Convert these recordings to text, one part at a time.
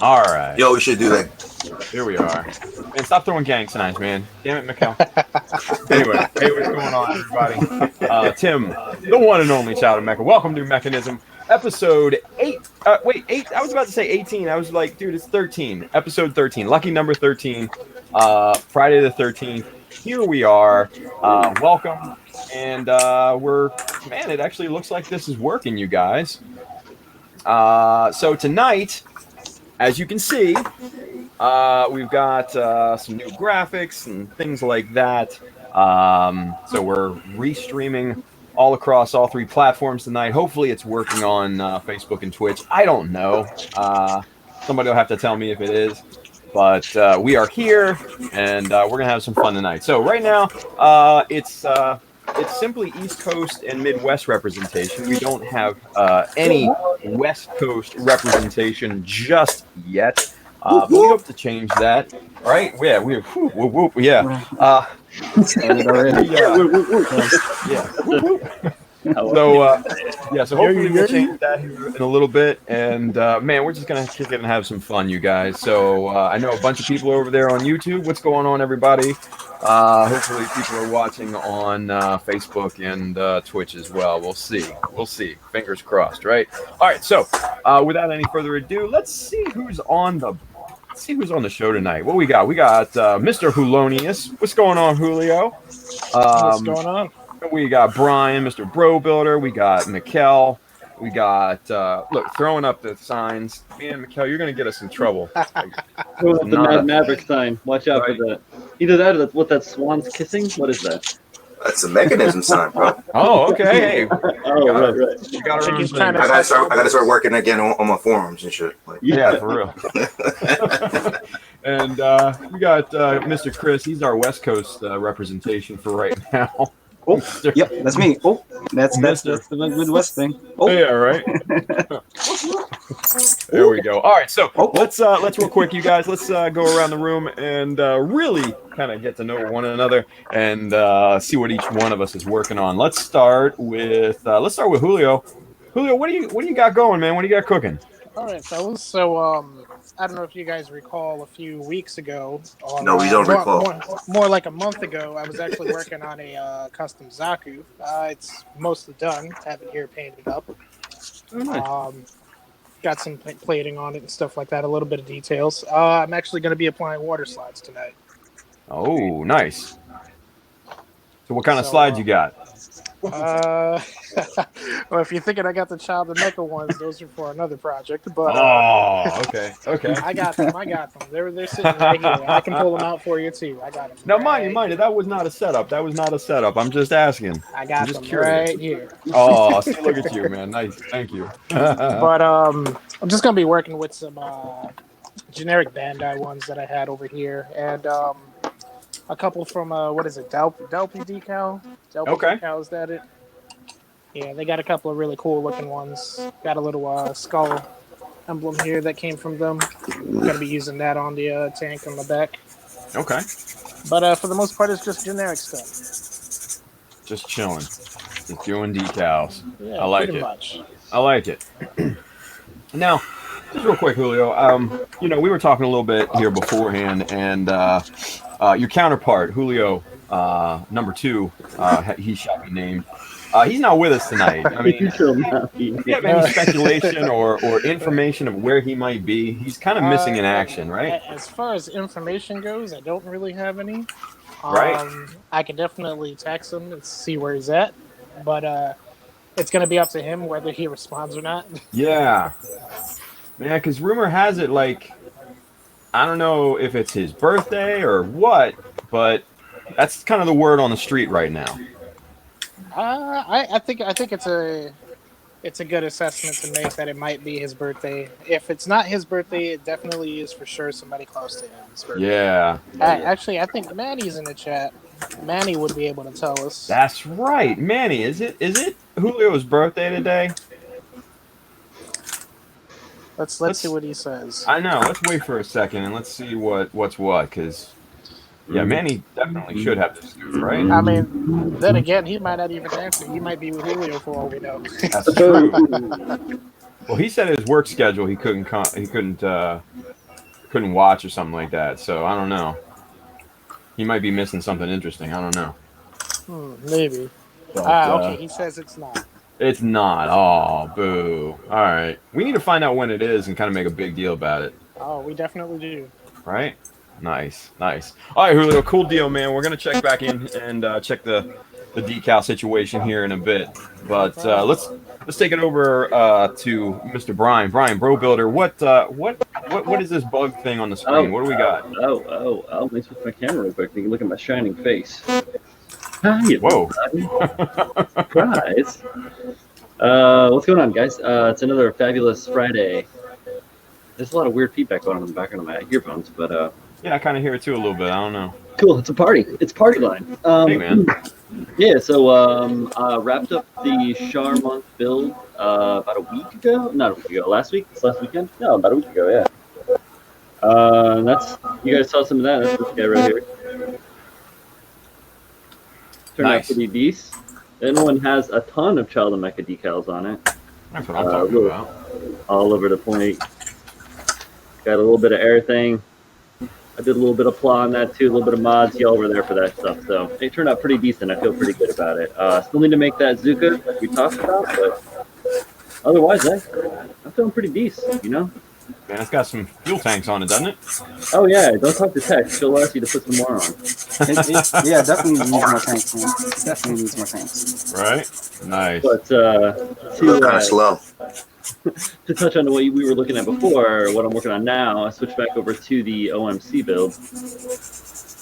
All right. Yo, we should do that. Here we are. Man, stop throwing gang signs, man. Damn it, Mikael. Anyway, hey, what's going on, everybody? Tim, the one and only child of Mecha. Welcome to Mechanism, episode 8. Wait, 8? I was about to say 18. I was like, dude, it's 13. Episode 13. Lucky number 13. Friday the 13th. Here we are. Welcome. And man, it actually looks like this is working, you guys. So tonight, as you can see, we've got some new graphics and things like that. So we're restreaming all across all 3 platforms tonight. Hopefully it's working on Facebook and Twitch. I don't know. Somebody will have to tell me if it is. But we are here, and we're going to have some fun tonight. So right now, it's simply East Coast and Midwest representation. We don't have any West Coast representation just yet. But we hope to change that, right? Yeah, whoop, whoop, yeah. So hopefully we'll change that here in a little bit. And man, we're just gonna kick it and have some fun, you guys. So I know a bunch of people over there on YouTube. What's going on, everybody? Hopefully people are watching on Facebook and Twitch as well. We'll see. Fingers crossed, right? All right. So without any further ado, let's see who's on the show tonight. What we got? We got Mr. Hulonius. What's going on, Julio? What's going on? We got Bryan, Mr. Bro Builder. We got Mikael. We got look, throwing up the signs. Man, Mikael, you're gonna get us in trouble. Throwing up the Mad Maverick sign. Watch out for that. Either that or what that swan's kissing. What is that? That's a mechanism sign, bro. Oh, okay. Hey. Right. You got I gotta start working again on my forums and shit. Like, yeah, for real. And we got Mr. Chris. He's our West Coast representation for right now. Oh, yep, that's me. Oh, that's the Midwest thing. Oh, yeah, right. There we go. All right, so let's real quick, you guys. Let's go around the room and really kind of get to know one another and see what each one of us is working on. Let's start with Julio. Julio, what do you got going, man? What do you got cooking? All right, fellas. So I don't know if you guys recall a few weeks ago. No, we don't recall. More like a month ago, I was actually working on a custom Zaku. It's mostly done. Have it here painted up. Oh, nice. Got some plating on it and stuff like that. A little bit of details. I'm actually going to be applying water slides tonight. Oh, nice. So what kind of slides you got? Well, if you're thinking I got the Child of Mecha ones, those are for another project. But okay. I got them. They're sitting right here. I can pull them out for you too. I got them. Now, mind you, that was not a setup. I'm just asking. I got them right here. Oh, see, look at you, man. Nice. Thank you. But I'm just gonna be working with some generic Bandai ones that I had over here, and a couple from what is it, Delpy Decal? Okay. Decal, is that it? Yeah, they got a couple of really cool looking ones. Got a little skull emblem here that came from them. I'm gonna be using that on the tank on the back. Okay. But for the most part, it's just generic stuff. Just chilling. Just doing decals. Yeah, I like pretty it. much. I like it. Now, just real quick, Julio. We were talking a little bit here beforehand, and your counterpart, Julio, number 2, he shall be named. He's not with us tonight. I mean, if you have any speculation or information of where he might be, he's kind of missing in action, right? As far as information goes, I don't really have any. Right. I can definitely text him and see where he's at, but it's going to be up to him whether he responds or not. Yeah. Yeah, because rumor has it, like, I don't know if it's his birthday or what, but that's kind of the word on the street right now. I think it's a good assessment to make that it might be his birthday. If it's not his birthday, it definitely is for sure somebody close to him's birthday. Yeah. Actually, I think Manny's in the chat. Manny would be able to tell us. That's right, Manny. Is it Julio's birthday today? Let's see what he says. I know. Let's wait for a second and let's see what's what, because yeah, Manny definitely should have this news, right? I mean, then again, he might not even answer. He might be with Julio for all we know. That's true. Well, he said his work schedule he couldn't couldn't watch or something like that. So I don't know. He might be missing something interesting. I don't know. Maybe. But, Okay. He says it's not. It's not. Oh, boo. All right. We need to find out when it is and kind of make a big deal about it. Oh, we definitely do. Right? Nice. All right, Julio. Cool deal, man. We're gonna check back in and check the decal situation here in a bit. But let's take it over to Mr. Bryan. Bryan, Bro Builder. What is this bug thing on the screen? What do we got? I'll mix with my camera real quick. You can look at my shining face. Hi, Whoa. Surprise. What's going on, guys? It's another fabulous Friday. There's a lot of weird feedback going on in the background of my earphones, but Yeah, I kind of hear it too a little bit. I don't know. cool. It's a party. It's party line. Hey, man. Yeah, so wrapped up the Char month build about a week ago. Not a week ago. Last week? Last weekend? No, about a week ago. Yeah. That's you guys saw some of that. That's this guy right here. Turned out pretty decent. That one has a ton of Child of Mecha decals on it. That's what I'm talking about. All over the point. Got a little bit of everything. I did a little bit of Pla on that too, a little bit of mods. Y'all were there for that stuff. So it turned out pretty decent. I feel pretty good about it. Still need to make that Zuka like we talked about, but otherwise, I'm feeling pretty decent, you know? Man, it's got some fuel tanks on it, doesn't it? Oh yeah, don't talk to Tex. She'll ask you to put some more on. Yeah, definitely needs more tanks, man. Definitely needs more tanks. Right? Nice. But Kind of slow. to touch on what we were looking at before, what I'm working on now, I switched back over to the OMC build.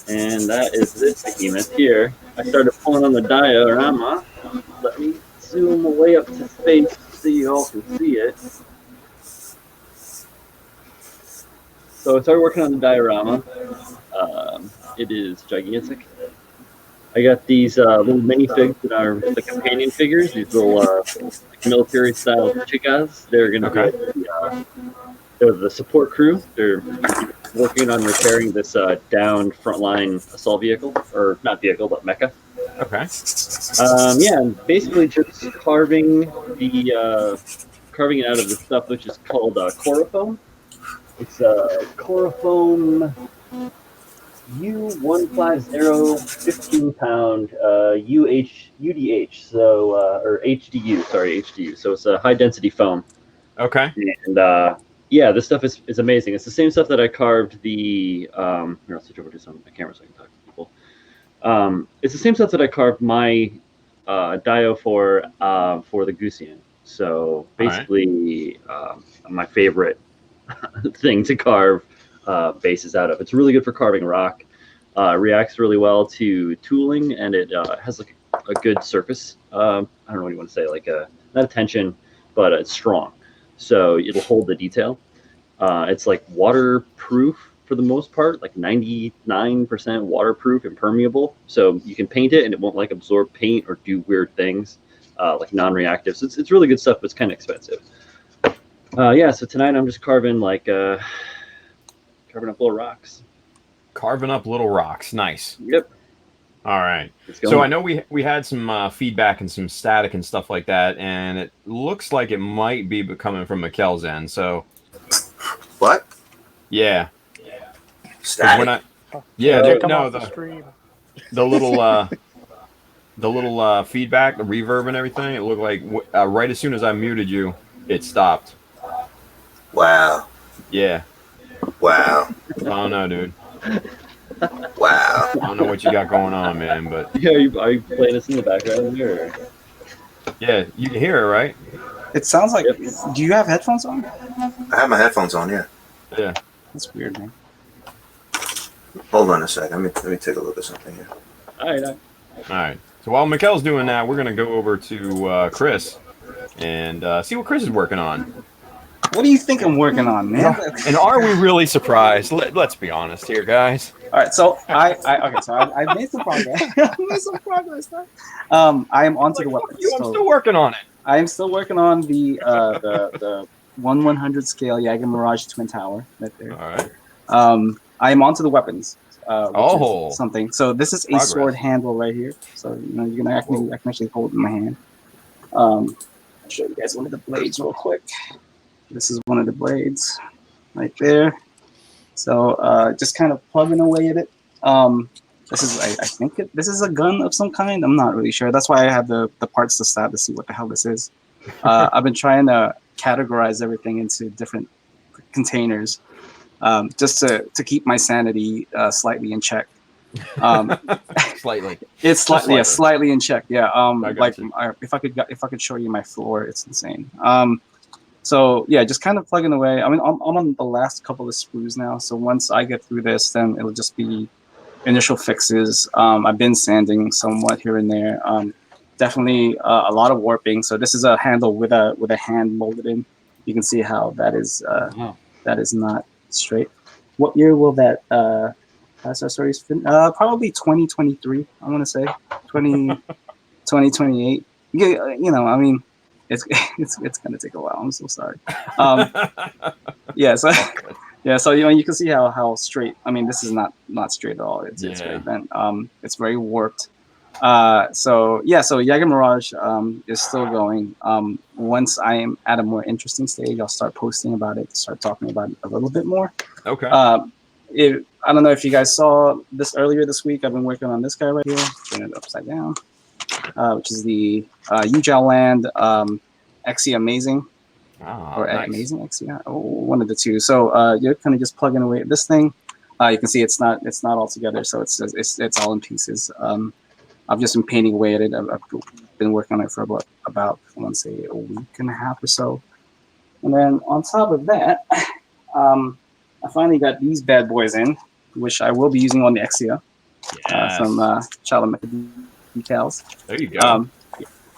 And that is this behemoth here. I started pulling on the diorama. Let me zoom way up to space so you all can see it. So I started working on the diorama. It is gigantic. I got these little minifigs that are the companion figures, these little military-style chicas. They're going to be they're the support crew. They're working on repairing this downed frontline assault vehicle, or not vehicle, but mecha. Okay. Yeah, and basically just carving it out of the stuff which is called chlorofoam. It's chlorofoam U150 15-pound UDH, so or HDU, sorry, HDU. So it's a high density foam. Okay. And yeah, this stuff is amazing. It's the same stuff that I carved the. Here, I'll switch over to some camera so I can talk to people. It's the same stuff that I carved my dio for the Gusian. So basically, my favorite thing to carve bases out of. It's really good for carving rock. Reacts really well to tooling, and it has like a good surface. I don't know what you want to say, like not a tension, but it's strong. So it'll hold the detail. It's like waterproof for the most part, like 99% waterproof, impermeable. So you can paint it and it won't like absorb paint or do weird things, like non-reactive. So it's really good stuff, but it's kind of expensive. Yeah, so tonight I'm just carving up little rocks. Carving up little rocks. Nice. Yep. All right. So I know we had some feedback and some static and stuff like that, and it looks like it might be coming from Mikael's end. So. What? Yeah. Static. The little feedback, the reverb and everything. It looked like right as soon as I muted you, it stopped. Wow. Yeah. Wow. I don't know, dude. Wow. I don't know what you got going on, man, but Yeah, are you playing this in the background here? Or? Yeah, you can hear it, right? It sounds like. Yep. Do you have headphones on? I have my headphones on. Yeah. Yeah. That's weird, man. Hold on a second. Let me take a look at something here. All right. So while Mikael's doing that, we're gonna go over to Chris and see what Chris is working on. What do you think I'm working on, man? And are we really surprised? Let's be honest here, guys. All right, so I made some progress. I am onto the weapons. I'm still working on it. I am still working on the 1/100 scale Yaga Mirage Twin Tower right there. All right. I am onto the weapons. Which is something. So this is a sword handle right here. So you're gonna I can actually hold it in my hand. I'll show you guys one of the blades real quick. This is one of the blades right there. So just kind of plugging away at it. This is, I think this is a gun of some kind. I'm not really sure. That's why I have the parts to stab to see what the hell this is. I've been trying to categorize everything into different containers, just to keep my sanity slightly in check. Slightly. It's slightly, yeah, slightly in check. Yeah. Like you. if I could show you my floor, it's insane. So yeah, just kind of plugging away. I mean, I'm on the last couple of sprues now. So once I get through this, then it'll just be initial fixes. I've been sanding somewhat here and there. Definitely a lot of warping. So this is a handle with a hand molded in. You can see how that is that is not straight. What year will that accessories fin? Probably 2023. I want to say 2028. Yeah, you know, I mean, it's gonna take a while. I'm so sorry. Yeah, so yeah, so you can see how straight. I mean, this is not straight at all. It's very bent. It's very warped. So Yaga Mirage is still going. Once I am at a more interesting stage, I'll start posting about it, start talking about it a little bit more. Okay. I don't know if you guys saw this earlier this week. I've been working on this guy right here. Turn it upside down, which is the Ujao Land Exia Amazing. Or nice. Amazing Exia, one of the two. So you're kind of just plugging away at this thing. You can see it's not all together, so it's all in pieces. I've just been painting away at it. I've been working on it for about I want to say a week and a half or so. And then on top of that, I finally got these bad boys in, which I will be using on the Exia. Yes. From Chala Mikael's. There you go.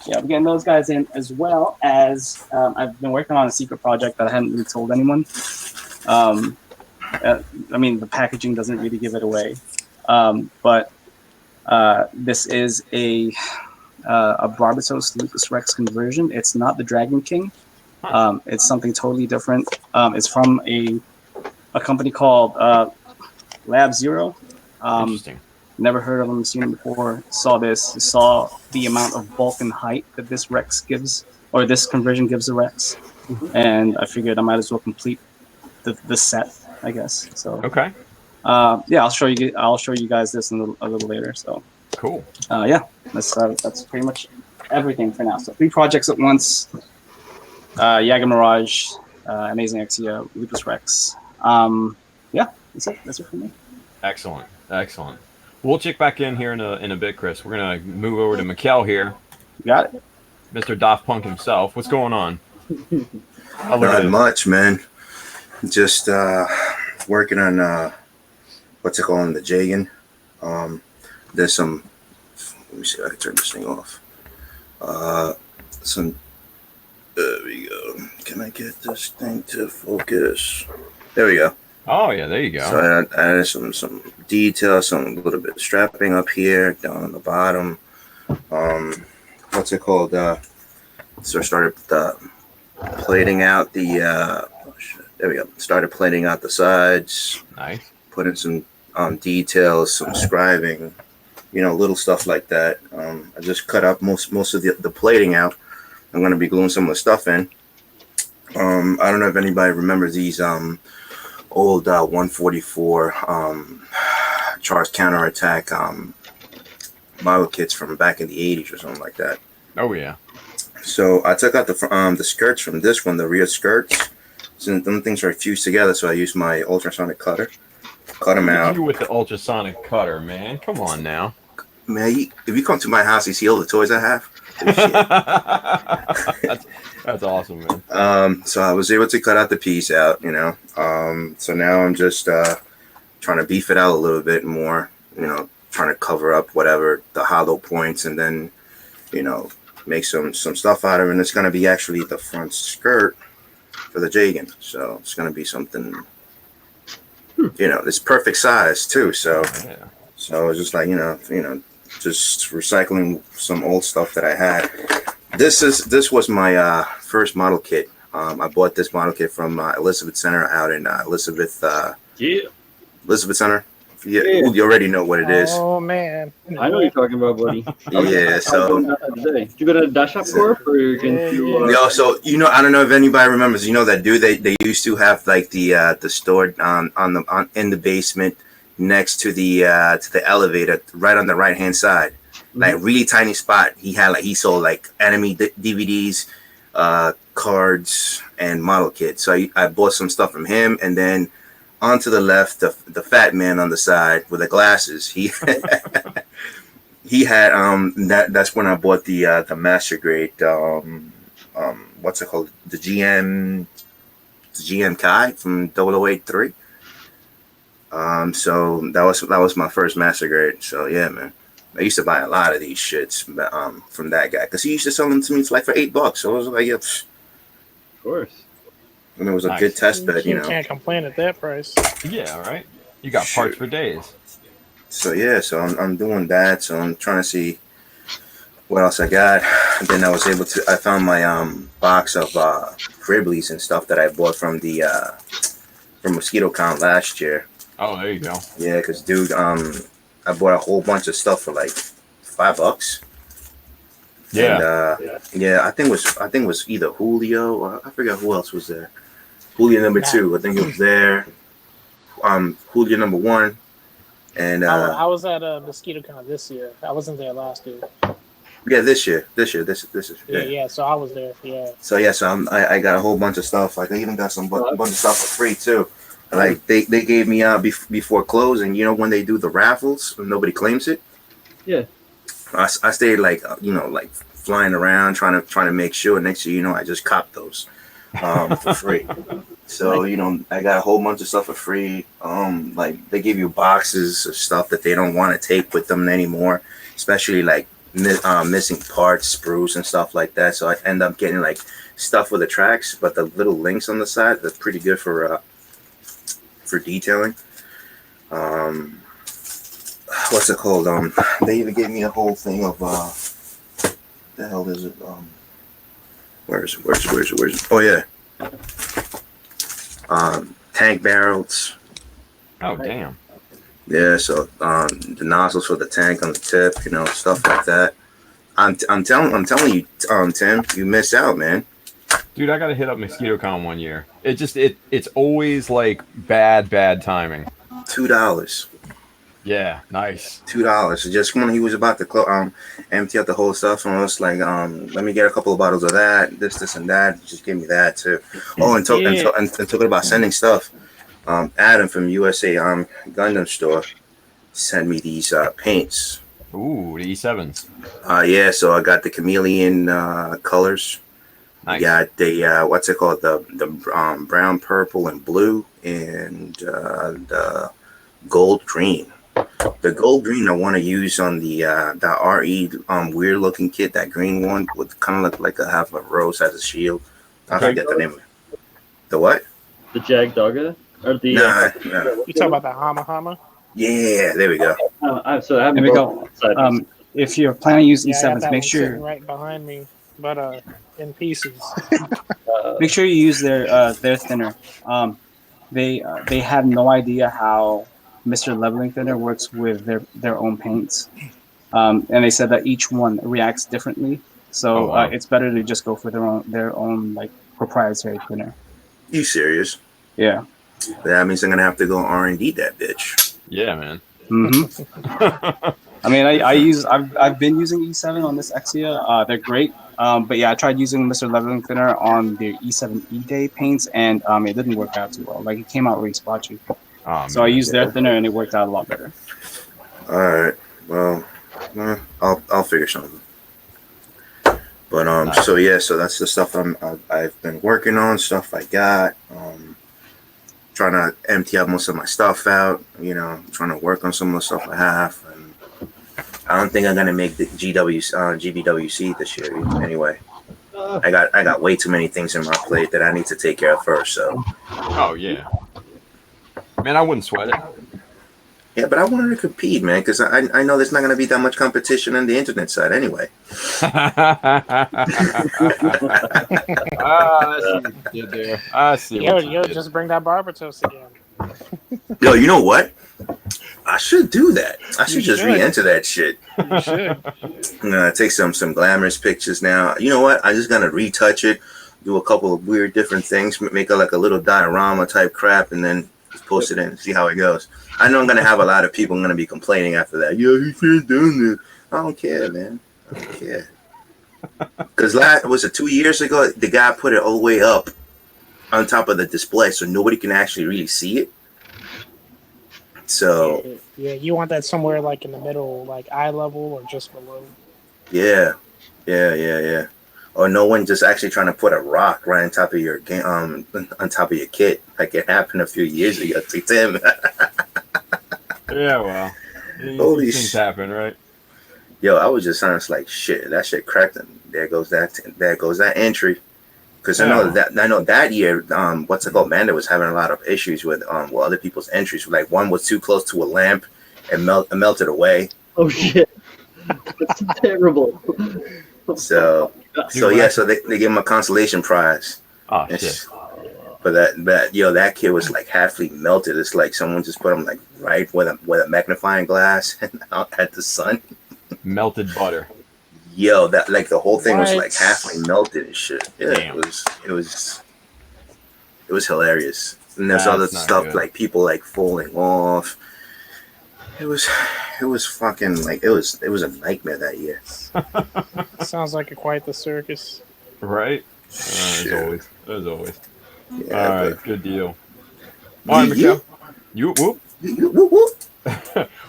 Yeah, we're getting those guys in, as well as I've been working on a secret project that I hadn't really told anyone. I mean, the packaging doesn't really give it away, but this is a Barbatos Lucas Rex conversion. It's not the Dragon King. It's something totally different. It's from a company called Lab Zero. Interesting. Never heard of them, seen them before. Saw the amount of bulk and height that this Rex gives, or this conversion gives the Rex, and I figured I might as well complete the set, I guess. So okay. Yeah, I'll show you guys this a little later. So cool. Yeah, that's pretty much everything for now. So 3 projects at once. Yaga Mirage, Amazing Exia, Lucas Rex. Yeah, that's it for me. Excellent. We'll check back in here in a bit, Chris. We're gonna move over to Mikael here. Got it. Mr. Daft Punk himself. What's going on? Not much, man. Just working on what's it called, the Jagan. There's some. Let me see if I can turn this thing off. There we go. Can I get this thing to focus? There we go. Oh yeah, there you go. So I added some detail, some little bit of strapping up here, down on the bottom. What's it called? So I started plating out the. There we go. Started plating out the sides. Nice. Putting some details, some scribing, little stuff like that. I just cut up most of the plating out. I'm going to be gluing some of the stuff in. I don't know if anybody remembers these old 144 Charles counterattack model kits from back in the 80s or something like that. Oh yeah. So I took out the skirts from this one, the rear skirts. So them things are fused together. So I used my ultrasonic cutter, cut them out. You with the ultrasonic cutter, man? Come on now. Man, if you come to my house, you see all the toys I have. That's awesome, man. So I was able to cut out the piece out, so now I'm just trying to beef it out a little bit more, trying to cover up whatever the hollow points, and then make some stuff out of it. And it's going to be actually the front skirt for the Jagan, so it's going to be something it's perfect size too, so so it's just like just recycling some old stuff that I had. This was my first model kit. I bought this model kit from Elizabeth Center out in Elizabeth Center. Yeah, Yeah. you already know what it is. Oh man. I know what you're talking about, buddy. Yeah, so Today. Did you go to Dash Shop Corp or you can Yeah, do? yeah. yo, so I don't know if anybody remembers. You know that dude they used to have like the store on in the basement next to the elevator, right on the right hand side, like really tiny spot. He sold like anime DVDs, cards, and model kits. So I bought some stuff from him, and then onto the left, the fat man on the side with the glasses. He had that's when I bought the master grade what's it called, the GM Kai from 0083. So that was my first master grade. So yeah, man, I used to buy a lot of these shits from that guy because he used to sell them to me for like for $8. So I was like, yeah, Of course. and it was a Nice. good test bed, You can't complain at that price. Yeah, right. You got parts for days. So yeah, so I'm doing that. So I'm trying to see what else I got. And then I found my box of Griblies and stuff that I bought from from Mosquito Count last year. Oh, there you go. Yeah, because dude, I bought a whole bunch of stuff for like $5. Yeah. And, I think it was either Julio or I forgot who else was there. Julio number 2, I think it was there. Julio number 1, and I was at a Mosquito Count this year. I wasn't there last year. yeah, this year, this is Yeah. So I was there. Yeah. So yeah, so I got a whole bunch of stuff. Like I even got a bunch of stuff for free too. Like they gave me out before closing. You know when they do the raffles and nobody claims it. Yeah. I stayed like like flying around trying to make sure. Next year, I just copped those for free. So I got a whole bunch of stuff for free. Like they give you boxes of stuff that they don't want to take with them anymore, especially like missing parts, sprues, and stuff like that. So I end up getting like stuff with the tracks, but the little links on the side that's pretty good for detailing. What's it called? They even gave me a whole thing of the hell is it? Where is it? Oh yeah. Tank barrels. Oh, damn. Yeah, so the nozzles for the tank on the tip, stuff like that. I'm telling you, Tim, you miss out, man. Dude, I got to hit up Mosquito Con one year. It's always like bad timing. $2. Yeah, nice. $2. Just when he was about to empty out the whole stuff, and I was like, let me get a couple of bottles of that, this, and that. Just give me that too. Oh, and talking about sending stuff. Adam from USA Gundam store sent me these paints. Ooh, the E7s. Yeah, so I got the chameleon colors. Nice. Got the what's it called? The brown, purple, and blue, and the gold green. The gold green I want to use on the RE weird looking kit. That green one with kind of look like a half a rose as a shield. I forget the name of it. The what? The Jag Dogga? Or the Nah. You talk about the Hama? Yeah, there we go. So I haven't There we go. If you're planning to use Yeah, I got E7s, that make one sitting sure right behind me, but in pieces. you use their thinner. They have no idea how Mr. Leveling Thinner works with their own paints, and they said that each one reacts differently. So wow. it's better to just go for their own like proprietary thinner. You serious? Yeah. That means I'm gonna have to go R&D that bitch. Yeah, man. Mm-hmm. I mean, I've been using E7 on this Exia. They're great. But yeah, I tried using Mr. Leveling Thinner on the E7 E-Day paints, and it didn't work out too well. Like it came out really splotchy. So I used their thinner, and it worked out a lot better. All right. Well, I'll figure something. But Nice. so yeah, so that's the stuff I've been working on. Stuff I got. Trying to empty out most of my stuff out. Trying to work on some of the stuff I have, and I don't think I'm gonna make the GBWC this year anyway. I got way too many things in my plate that I need to take care of first. So. Oh yeah. Man, I wouldn't sweat it. Yeah, but I wanted to compete, man, because I know there's not going to be that much competition on the internet side anyway. Yo, just bring that barber toast again. Yo, you know what? I should do that. I should just re-enter that shit. You should. Take some glamorous pictures now. You know what? I just gotta retouch it, do a couple of weird different things, make it like a little diorama type crap, and then just post it in and see how it goes. I know I'm gonna have a lot of people gonna be complaining after that. Yeah, you should have done this. I don't care, man. I don't care. Because was it 2 years ago? The guy put it all the way up on top of the display, so nobody can actually really see it. So yeah, you want that somewhere like in the middle, like eye level or just below. Yeah. Or no one just actually trying to put a rock right on top of your game, on top of your kit, like it happened a few years ago to Tim. Yeah, well, Holy things happen, right? Yo, I was just honest, like shit. That shit cracked, and there goes that entry. Because I know that year, what's it called? Manda was having a lot of issues with other people's entries. Like one was too close to a lamp and melted away. Oh shit, that's terrible. So they gave him a consolation prize. Oh shit! But that kid was like halfly melted. It's like someone just put him like right with a magnifying glass and out at the sun. Melted butter. Yo, that like the whole thing was What? like halfway melted and shit. Yeah, Damn. it was hilarious. And there's That's other not stuff good. like people like falling off. It was fucking like it was a nightmare that year. Sounds like quite the circus. Right? Shit. As always. Yeah, All right, but- good deal. All right, Mikael. You whoop. Whoop, whoop.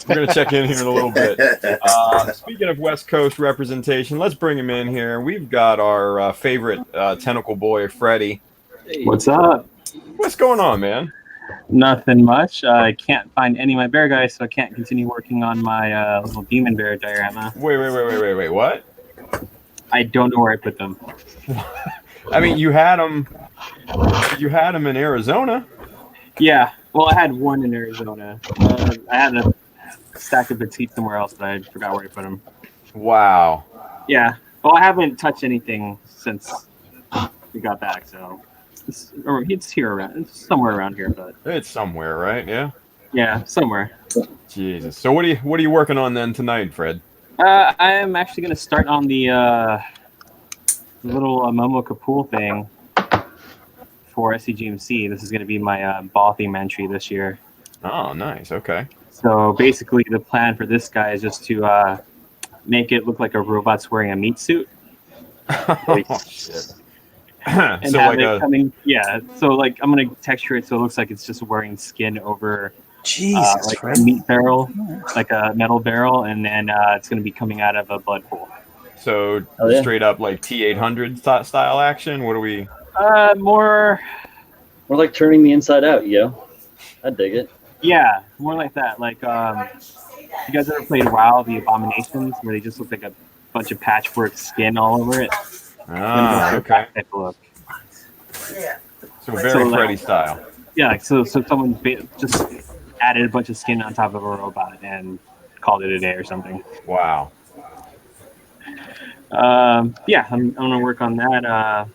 We're gonna check in here in a little bit. Speaking of West Coast representation, let's bring him in here. We've got our favorite tentacle boy, Freddy. What's up? What's going on, man? Nothing much. I can't find any of my bear guys, so I can't continue working on my little demon bear diorama. Wait. What? I don't know where I put them. I mean, you had him in Arizona. Yeah, well, I had one in Arizona. I had a stack of petite somewhere else, but I forgot where I put them. Wow. Yeah, well, I haven't touched anything since we got back, so it's here around, it's somewhere around here, but It's somewhere, right? Yeah. yeah, somewhere. Jesus. So what are you working on then tonight, Fred? I am actually going to start on the little Momo Kapul thing for SCGMC. This is going to be my ball theme entry this year. Oh, nice. Okay. So basically, the plan for this guy is just to make it look like a robot's wearing a meat suit. Oh, shit. And So have like it a coming, yeah. So like I'm gonna texture it so it looks like it's just wearing skin over Jesus, like Fred. a meat barrel, like a metal barrel, and then it's gonna be coming out of a blood pool. so Oh, yeah. straight up like T800 style action. What do we? More, More like turning the inside out, yo. I dig it. yeah, more like that. Like, you guys ever played WoW: The Abominations, where they just look like a bunch of patchwork skin all over it? Ah, okay. Type of look. So very So, like- Freddy style. Yeah, like so someone just added a bunch of skin on top of a robot and called it a day or something. Wow. Yeah, I'm gonna work on that.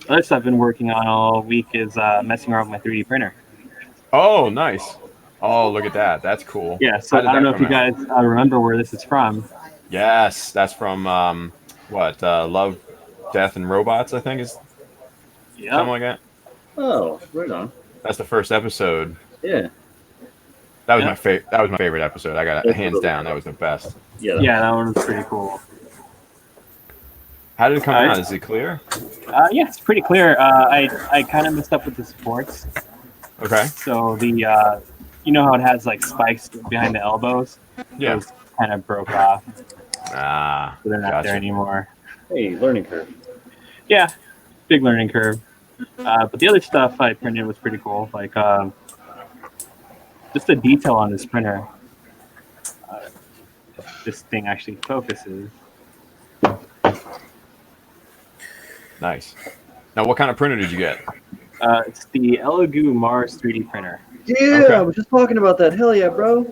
Other stuff I've been working on all week is messing around with my 3D printer. Oh, nice. Oh, look at that. That's cool. Yeah, so How did I don't that know if you come guys remember where this is from. Yes, that's from Love, Death, and Robots. I think is something Yeah, like that. Oh, right on. That's the first episode. Yeah. That was Yeah. my favorite. That was my favorite episode. I got it hands down. That was the best. Yeah. yeah, that one was pretty cool. How did it come Alright. out? Is it clear? Yeah, it's pretty clear. I kind of messed up with the supports. Okay. So the you know how it has like spikes behind the elbows? Yeah. Those kind of broke off, Ah. so they're not Gotcha. there anymore. Hey, learning curve. Yeah, big learning curve. But the other stuff I printed was pretty cool. Like just the detail on this printer. This thing actually focuses. Nice. Now, what kind of printer did you get? It's the Elegoo Mars 3D printer. Yeah, Okay. I was just talking about that. Hell yeah, bro.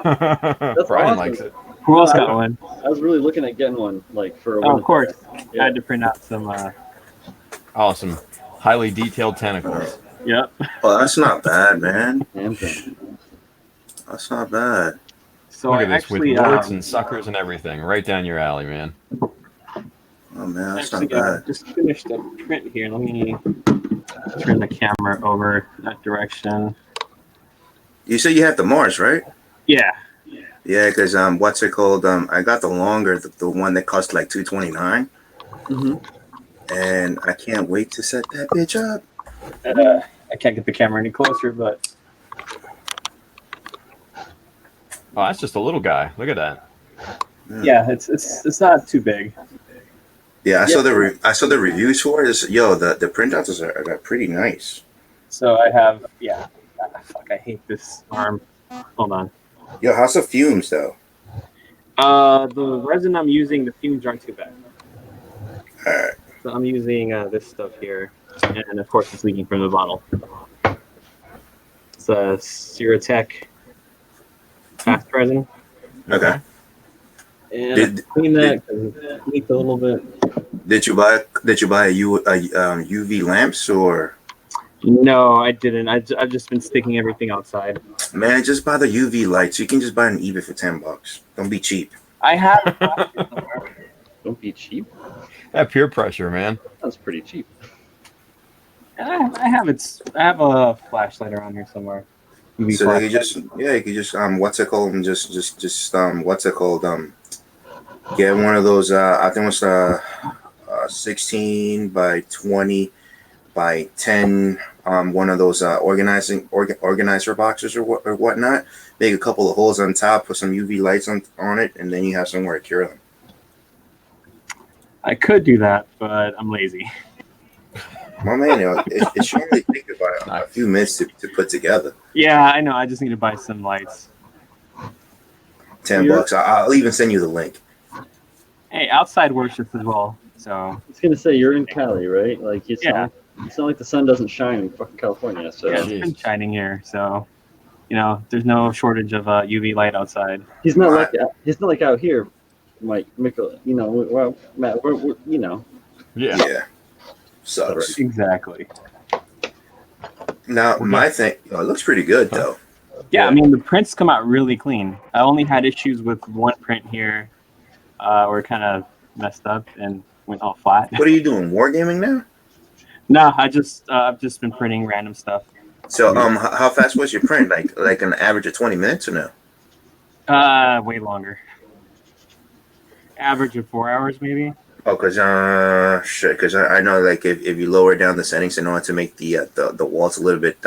Brian awesome. likes it. Who else got one? I was really looking at getting one, like for a Oh, while. of course. Yeah. I had to print out some. Awesome. Highly detailed tentacles. Yep. Oh, that's not bad, man. Damn thing. That's not bad. So Look I at this actually, with warts and suckers and everything, right down your alley, man. Oh man, that's actually not bad. just finished a print here. Let me turn the camera over that direction. You say you have the Mars, right? Yeah. Yeah, because what's it called? I got the longer, the one that cost like $229, Mm-hmm. and I can't wait to set that bitch up. I can't get the camera any closer, but Oh, that's just a little guy. Look at that. yeah, it's not too big. Yeah, I saw the reviews for it. Yo, the printouts are pretty nice. So I have fuck, I hate this arm. Hold on. Yo, how's the fumes though? The resin I'm using, the fumes aren't too bad. All right. So I'm using this stuff here, and of course it's leaking from the bottle. It's a Ceratec fast resin, Okay. and Did- I clean that because it leaked a little bit. Did you buy a UV lamps or? No, I didn't. I've just been sticking everything outside. Man, just buy the UV lights. You can just buy an eBay for $10. Don't be cheap. I have. Don't be cheap. That peer pressure, man. That's pretty cheap. I have it. I have a flashlight around here somewhere. UV So you flashlight. could just what's it called? And just what's it called? Get one of those. I think it's 16 by 20 by 10. One of those organizer boxes or whatnot. Make a couple of holes on top, put some UV lights on it, and then you have somewhere to cure them. I could do that, but I'm lazy. My man, it should only take about a few minutes to put together. Yeah, I know. I just need to buy some lights. $10. I'll even send you the link. Hey, outside works just as well. So I was gonna say you're in Cali, right? Like it's Yeah. it's not like the sun doesn't shine in fucking California. So yeah, it's been shining here. So there's no shortage of UV light outside. he's not like out here, Mikael. Well, Matt, we're Yeah. Yeah. Sucks. Exactly. Now, my thing, it looks pretty good, though. Yeah, I mean the prints come out really clean. I only had issues with one print here, where it kind of messed up and went all flat. What are you doing, wargaming now? No, I've just been printing random stuff. So, how fast was your print? Like an average of 20 minutes or no? Way longer. Average of 4 hours, maybe. Oh, because I know, like, if you lower down the settings in order to make the walls a little bit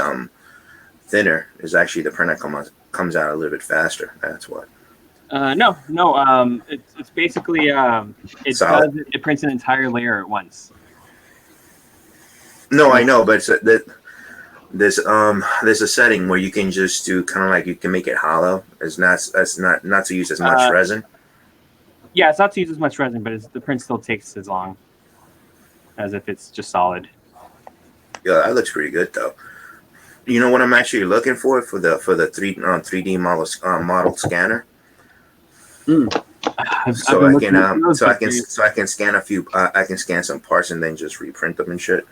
thinner, is actually the print that comes out a little bit faster. That's what. No. It's basically it prints an entire layer at once. No, I know, but there's a setting where you can just do kind of like you can make it hollow. It's not to use as much resin. Yeah, it's not to use as much resin, but the print still takes as long as if it's just solid. Yeah, that looks pretty good though. You know what I'm actually looking for the 3D model scanner. So I can scan a few. I can scan some parts and then just reprint them and shit.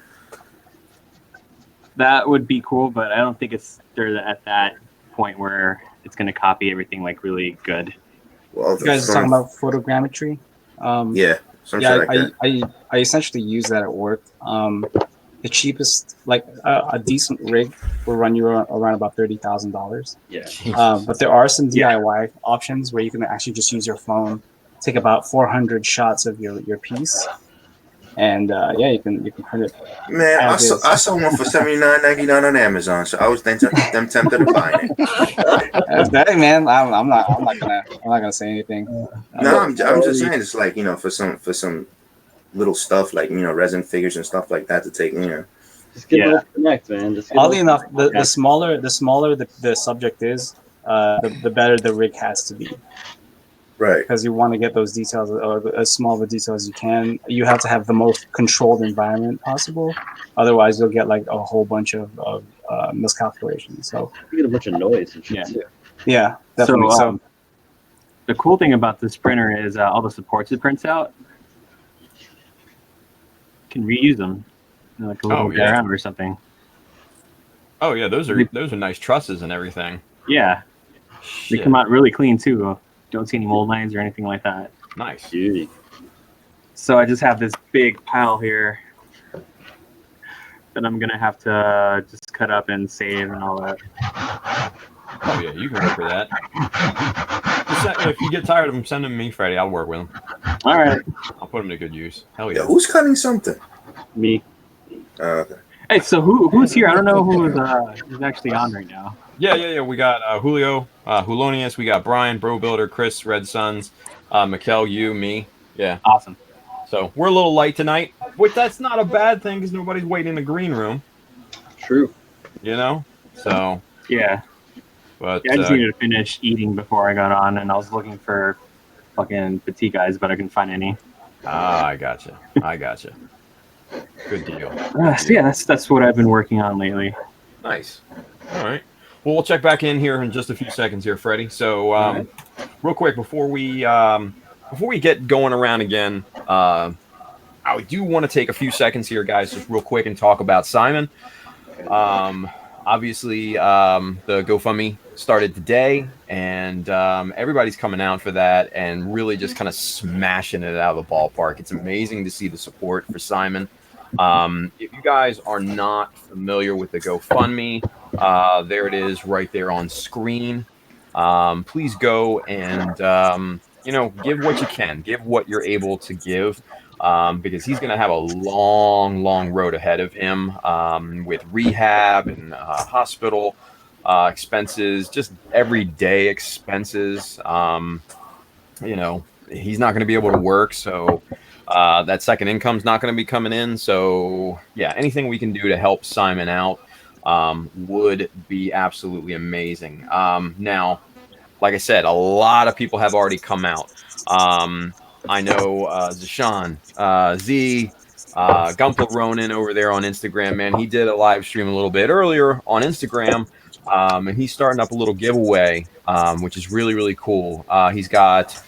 That would be cool, but I don't think they're at that point where it's going to copy everything like really good. Well, You guys are talking about photogrammetry. Yeah, like that. I essentially use that at work. The cheapest, like a decent rig, will run you around about $30,000. yeah. But there are some DIY options where you can actually just use your phone, take about 400 shots of your piece, and you can print it. Man, I saw one for $79.99 on Amazon, so I was tempted to buy it. Hey man, I'm not gonna say anything. No, I'm just saying it's like for some little stuff like resin figures and stuff like that to take Just get those connect, man. Oddly enough, the smaller the subject is, the better the rig has to be. Right. Because you want to get those details, or as small of a detail as you can. You have to have the most controlled environment possible. Otherwise, you'll get like a whole bunch of miscalculations. So you get a bunch of noise and shit. Yeah. Yeah, definitely. So the cool thing about this printer is all the supports it prints out. You can reuse them, like a little diorama or something. Oh yeah, those are nice trusses and everything. Yeah. They Shit. come out really clean too. Don't see any mold lines or anything like that. Nice. Beauty. So I just have this big pile here that I'm gonna have to just cut up and save and all that. Oh yeah, you can work with that. If you get tired of them, send them to me, Freddie. I'll work with them. All right. I'll put them to good use. Hell Yeah, yeah. who's cutting something? Me. Okay. Hey, so who's here? I don't know who's actually on right now. Yeah. We got Julio, Hulonius. We got Bryan, Bro Builder, Chris, Red Suns, Mikael, you, me. Yeah. Awesome. So we're a little light tonight, but that's not a bad thing because nobody's waiting in the green room. True. You know. So. Yeah. But Yeah, I just needed to finish eating before I got on, and I was looking for fucking petite guys, but I couldn't find any. I gotcha. Good deal. So yeah, that's what I've been working on lately. Nice. All right. Well, we'll check back in here in just a few seconds here, Freddie. So, real quick before we get going around again, I do want to take a few seconds here, guys, just real quick and talk about Simon. Obviously, the GoFundMe started today, and everybody's coming out for that and really just kind of smashing it out of the ballpark. It's amazing to see the support for Simon. If you guys are not familiar with the GoFundMe, there it is right there on screen. Please go and, give what you can, give what you're able to give. Because he's going to have a long road ahead of him with rehab and hospital expenses, just everyday expenses. He's not going to be able to work, so that second income's not going to be coming in. So, yeah, anything we can do to help Simon out would be absolutely amazing. Now, like I said, a lot of people have already come out. I know Zashawn, Z, Gumpel Ronan over there on Instagram, man. He did a live stream a little bit earlier on Instagram, and he's starting up a little giveaway, which is really cool. He's got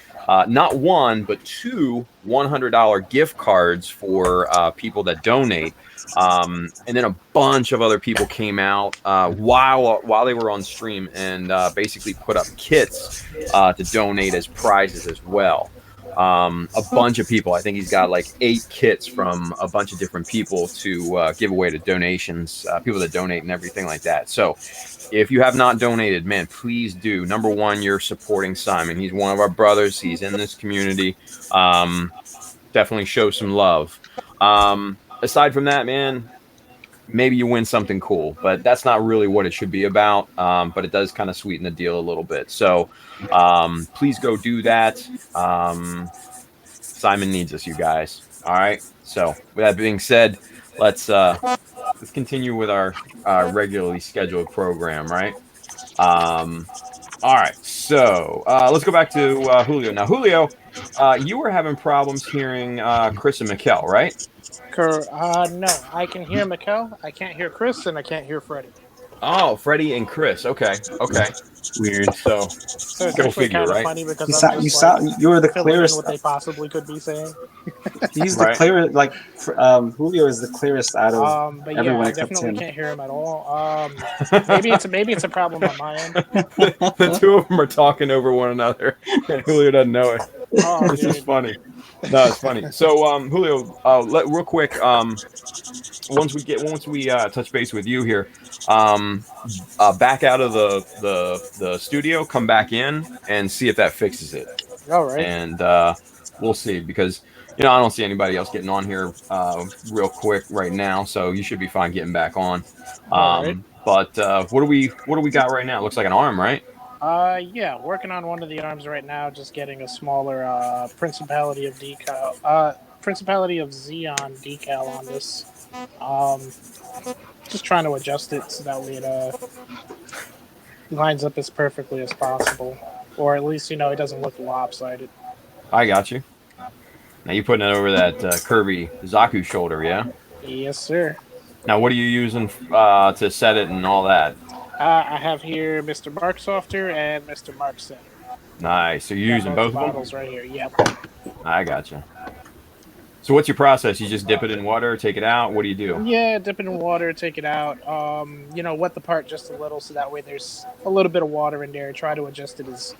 not one, but two $100 gift cards for people that donate. And then a bunch of other people came out while they were on stream and basically put up kits to donate as prizes as well. A bunch of people. I think he's got like 8 kits from a bunch of different people to give away to donations, people that donate and everything like that. So if you have not donated, man, please do. Number one, you're supporting Simon. He's one of our brothers. He's in this community. Definitely show some love. Aside from that, man, maybe you win something cool, but that's not really what it should be about. But it does kind of sweeten the deal a little bit. So please go do that. Simon needs us, you guys. All right. So with that being said, let's continue with our regularly scheduled program, right? All right. So let's go back to Julio. Now, Julio, you were having problems hearing Chris and Mikael, right? No, I can hear Mikael. I can't hear Chris, and I can't hear Freddie. Oh, Freddie and Chris. Okay. Weird. So So it's go actually figure, kind of right? funny because You're the filling in clearest. what they possibly could be saying. He's the clearest. Like Julio is the clearest out of But yeah, everyone I except definitely him. can't hear him at all. Maybe it's a problem on my end. The two of them are talking over one another, and Julio doesn't know it. Oh, This is dude. funny. No, it's funny. So, Julio, real quick, once we touch base with you here, back out of the studio, come back in and see if that fixes it. All right. And we'll see, because I don't see anybody else getting on here real quick right now, so you should be fine getting back on. All right. But what do we got right now? It looks like an arm, right? Yeah, working on one of the arms right now, just getting a smaller Principality of Xeon decal on this. Just trying to adjust it so that way it lines up as perfectly as possible, or at least it doesn't look lopsided. I got you. Now you're putting it over that curvy Zaku shoulder, yeah? Yes, sir. Now what are you using to set it and all that? I have here Mr. Mark Softer and Mr. Mark Center. Nice. So you're using both of them? bottles right here. Yep. I got you. So what's your process? You just dip it in water, take it out. What do you do? Yeah, dip it in water, take it out. Wet the part just a little so that way there's a little bit of water in there. Try to adjust it as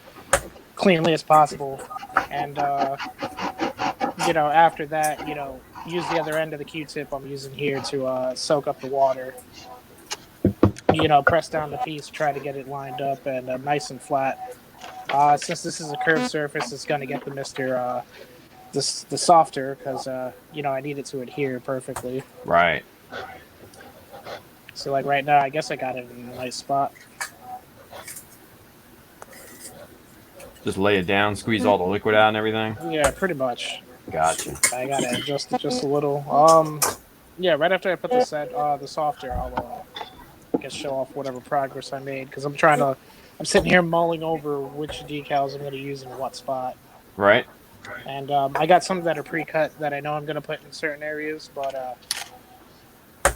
cleanly as possible. And, after that, use the other end of the Q-tip I'm using here to soak up the water. Press down the piece, try to get it lined up and nice and flat. Since this is a curved surface, it's going to get the softer because, I need it to adhere perfectly. Right. So, like right now, I guess I got it in a nice spot. Just lay it down, squeeze all the liquid out and everything. Yeah, pretty much. Gotcha. I got to adjust it just a little. Yeah, right after I put the softer, I'll show off whatever progress I made because I'm sitting here mulling over which decals I'm going to use in what spot. Right. And I got some that are pre-cut that I know I'm going to put in certain areas, but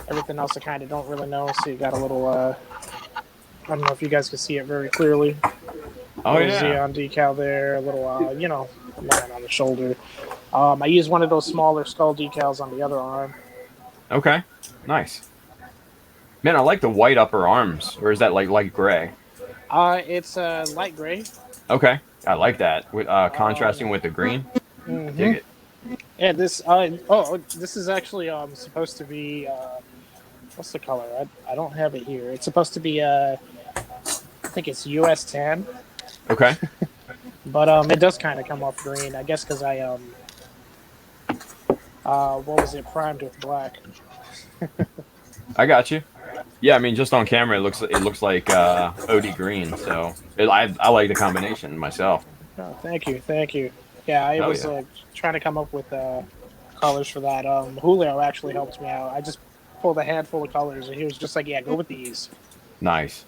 everything else I kind of don't really know. So you got a little, I don't know if you guys can see it very clearly. Oh, yeah. Xeon decal there, a little, line on the shoulder. I use one of those smaller skull decals on the other arm. Okay. Nice. Man, I like the white upper arms. Or is that like light gray? It's light gray. Okay. I like that. With contrasting with the green. Mm-hmm. Dig it. Yeah, this is actually supposed to be what's the color? I don't have it here. It's supposed to be I think it's US tan. Okay. But it does kind of come off green, I guess, because I what was it, primed with black. I got you. Yeah, I mean, just on camera, it looks like OD green. So I like the combination myself. Oh, thank you. Yeah, I was trying to come up with colors for that. Julio actually helped me out. I just pulled a handful of colors, and he was just like, "Yeah, go with these." Nice.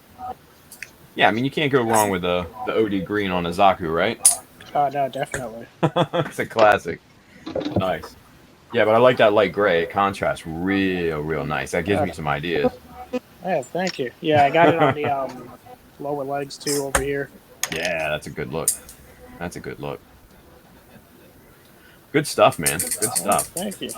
Yeah, I mean, you can't go wrong with the OD green on a Zaku, right? Oh no, definitely. It's a classic. Nice. Yeah, but I like that light gray. It contrasts real nice. That gives me some ideas. Yeah, thank you. Yeah, I got it on the lower legs too over here. Yeah, that's a good look. Good stuff, man. Good stuff. Thank you.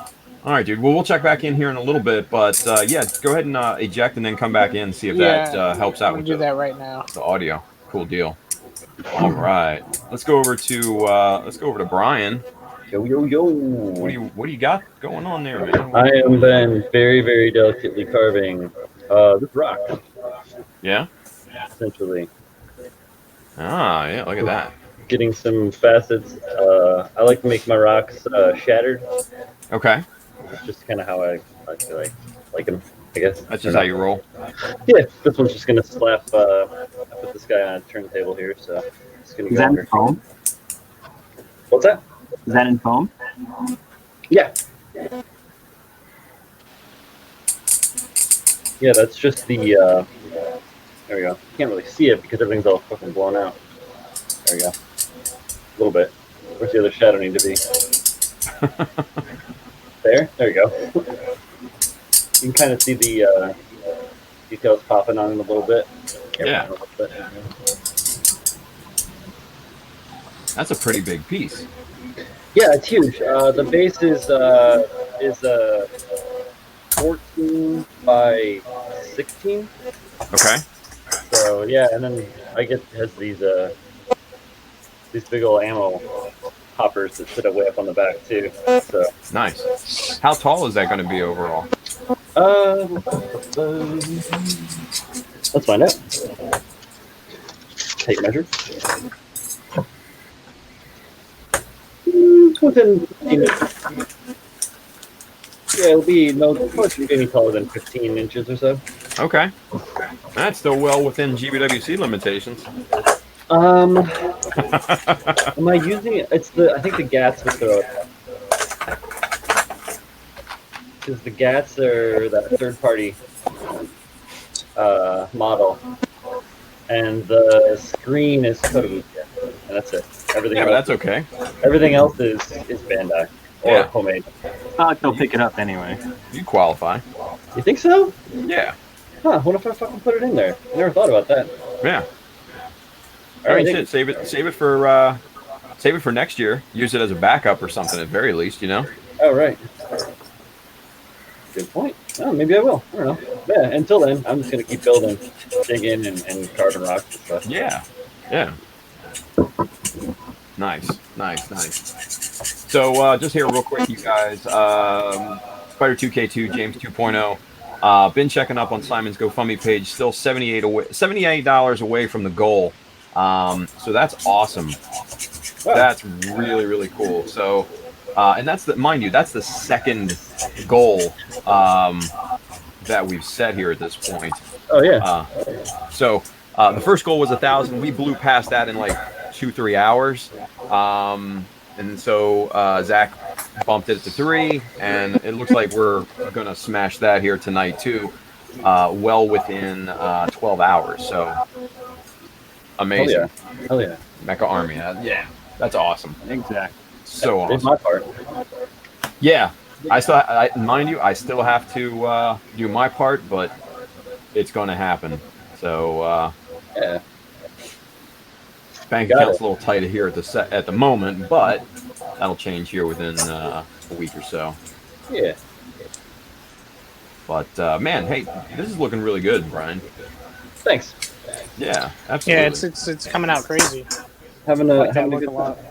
All right, dude. Well, we'll check back in here in a little bit, but yeah, go ahead and eject and then come back in and see if that helps out with do that right now. The audio. Cool deal. All right, let's go over to Bryan. Yo. What do you got going on there, man? I am then very, very delicately carving this rock. Yeah. Essentially. Ah, yeah. Look at that. Getting some facets. I like to make my rocks shattered. Okay. It's just kind of how I like them, I guess. That's just how you roll. Yeah, this one's just gonna slap. I put this guy on a turntable here, so it's gonna Is go that under. in foam? What's that? Is that in foam? Yeah. Yeah, that's just the. There we go. Can't really see it because everything's all fucking blown out. There we go. A little bit. Where's the other shadow need to be? There you go. You can kind of see the details popping on it a little bit. Yeah. That's a pretty big piece. Yeah, it's huge. The base is 14 by 16. Okay. So yeah, and then it has these big old ammo hoppers that sit way up on the back too. So Nice. How tall is that going to be overall? Let's find out. Tape measure. Within, yeah, it'll be any taller than 15 inches or so. Okay. That's still well within GBWC limitations. Am I using it? I think the GATs with because the GATs are that third-party model, and the screen is Kotobukiya, and that's it. Everything. Yeah, but that's okay. Everything else is Bandai or homemade. It's not like they'll pick it up anyway. You qualify. You think so? Yeah. Huh? What if I fucking put it in there? I never thought about that. Yeah. I mean, shit. Save it for next year. Use it as a backup or something at very least. You know. Oh, right. Good point. Oh, maybe I will. I don't know. Yeah, until then, I'm just going to keep building, digging, and carving rocks and stuff. Yeah. Yeah. Nice. So just here real quick, you guys. Spider 2K2, James 2.0. Been checking up on Simon's GoFundMe page. Still $78 away from the goal. So that's awesome. Wow. That's really, really cool. So, and mind you, that's the second goal that we've set here at this point. Oh, yeah. So the first goal was 1,000. We blew past that in like 2-3 hours. And so Zach bumped it to 3, and it looks like we're gonna smash that here tonight too. Well within 12 hours. So amazing. Hell yeah. Mecha Army. Yeah, that's awesome. Exactly. So Did awesome. my part. Yeah, mind you, I still have to do my part, but it's going to happen. So Yeah. bank Got account's it. a little tight here at the moment, but that'll change here within a week or so. Yeah. But man, hey, this is looking really good, Bryan. Thanks. Yeah, absolutely. Yeah, it's coming out crazy. Having I a, like that having a look good a lot. time.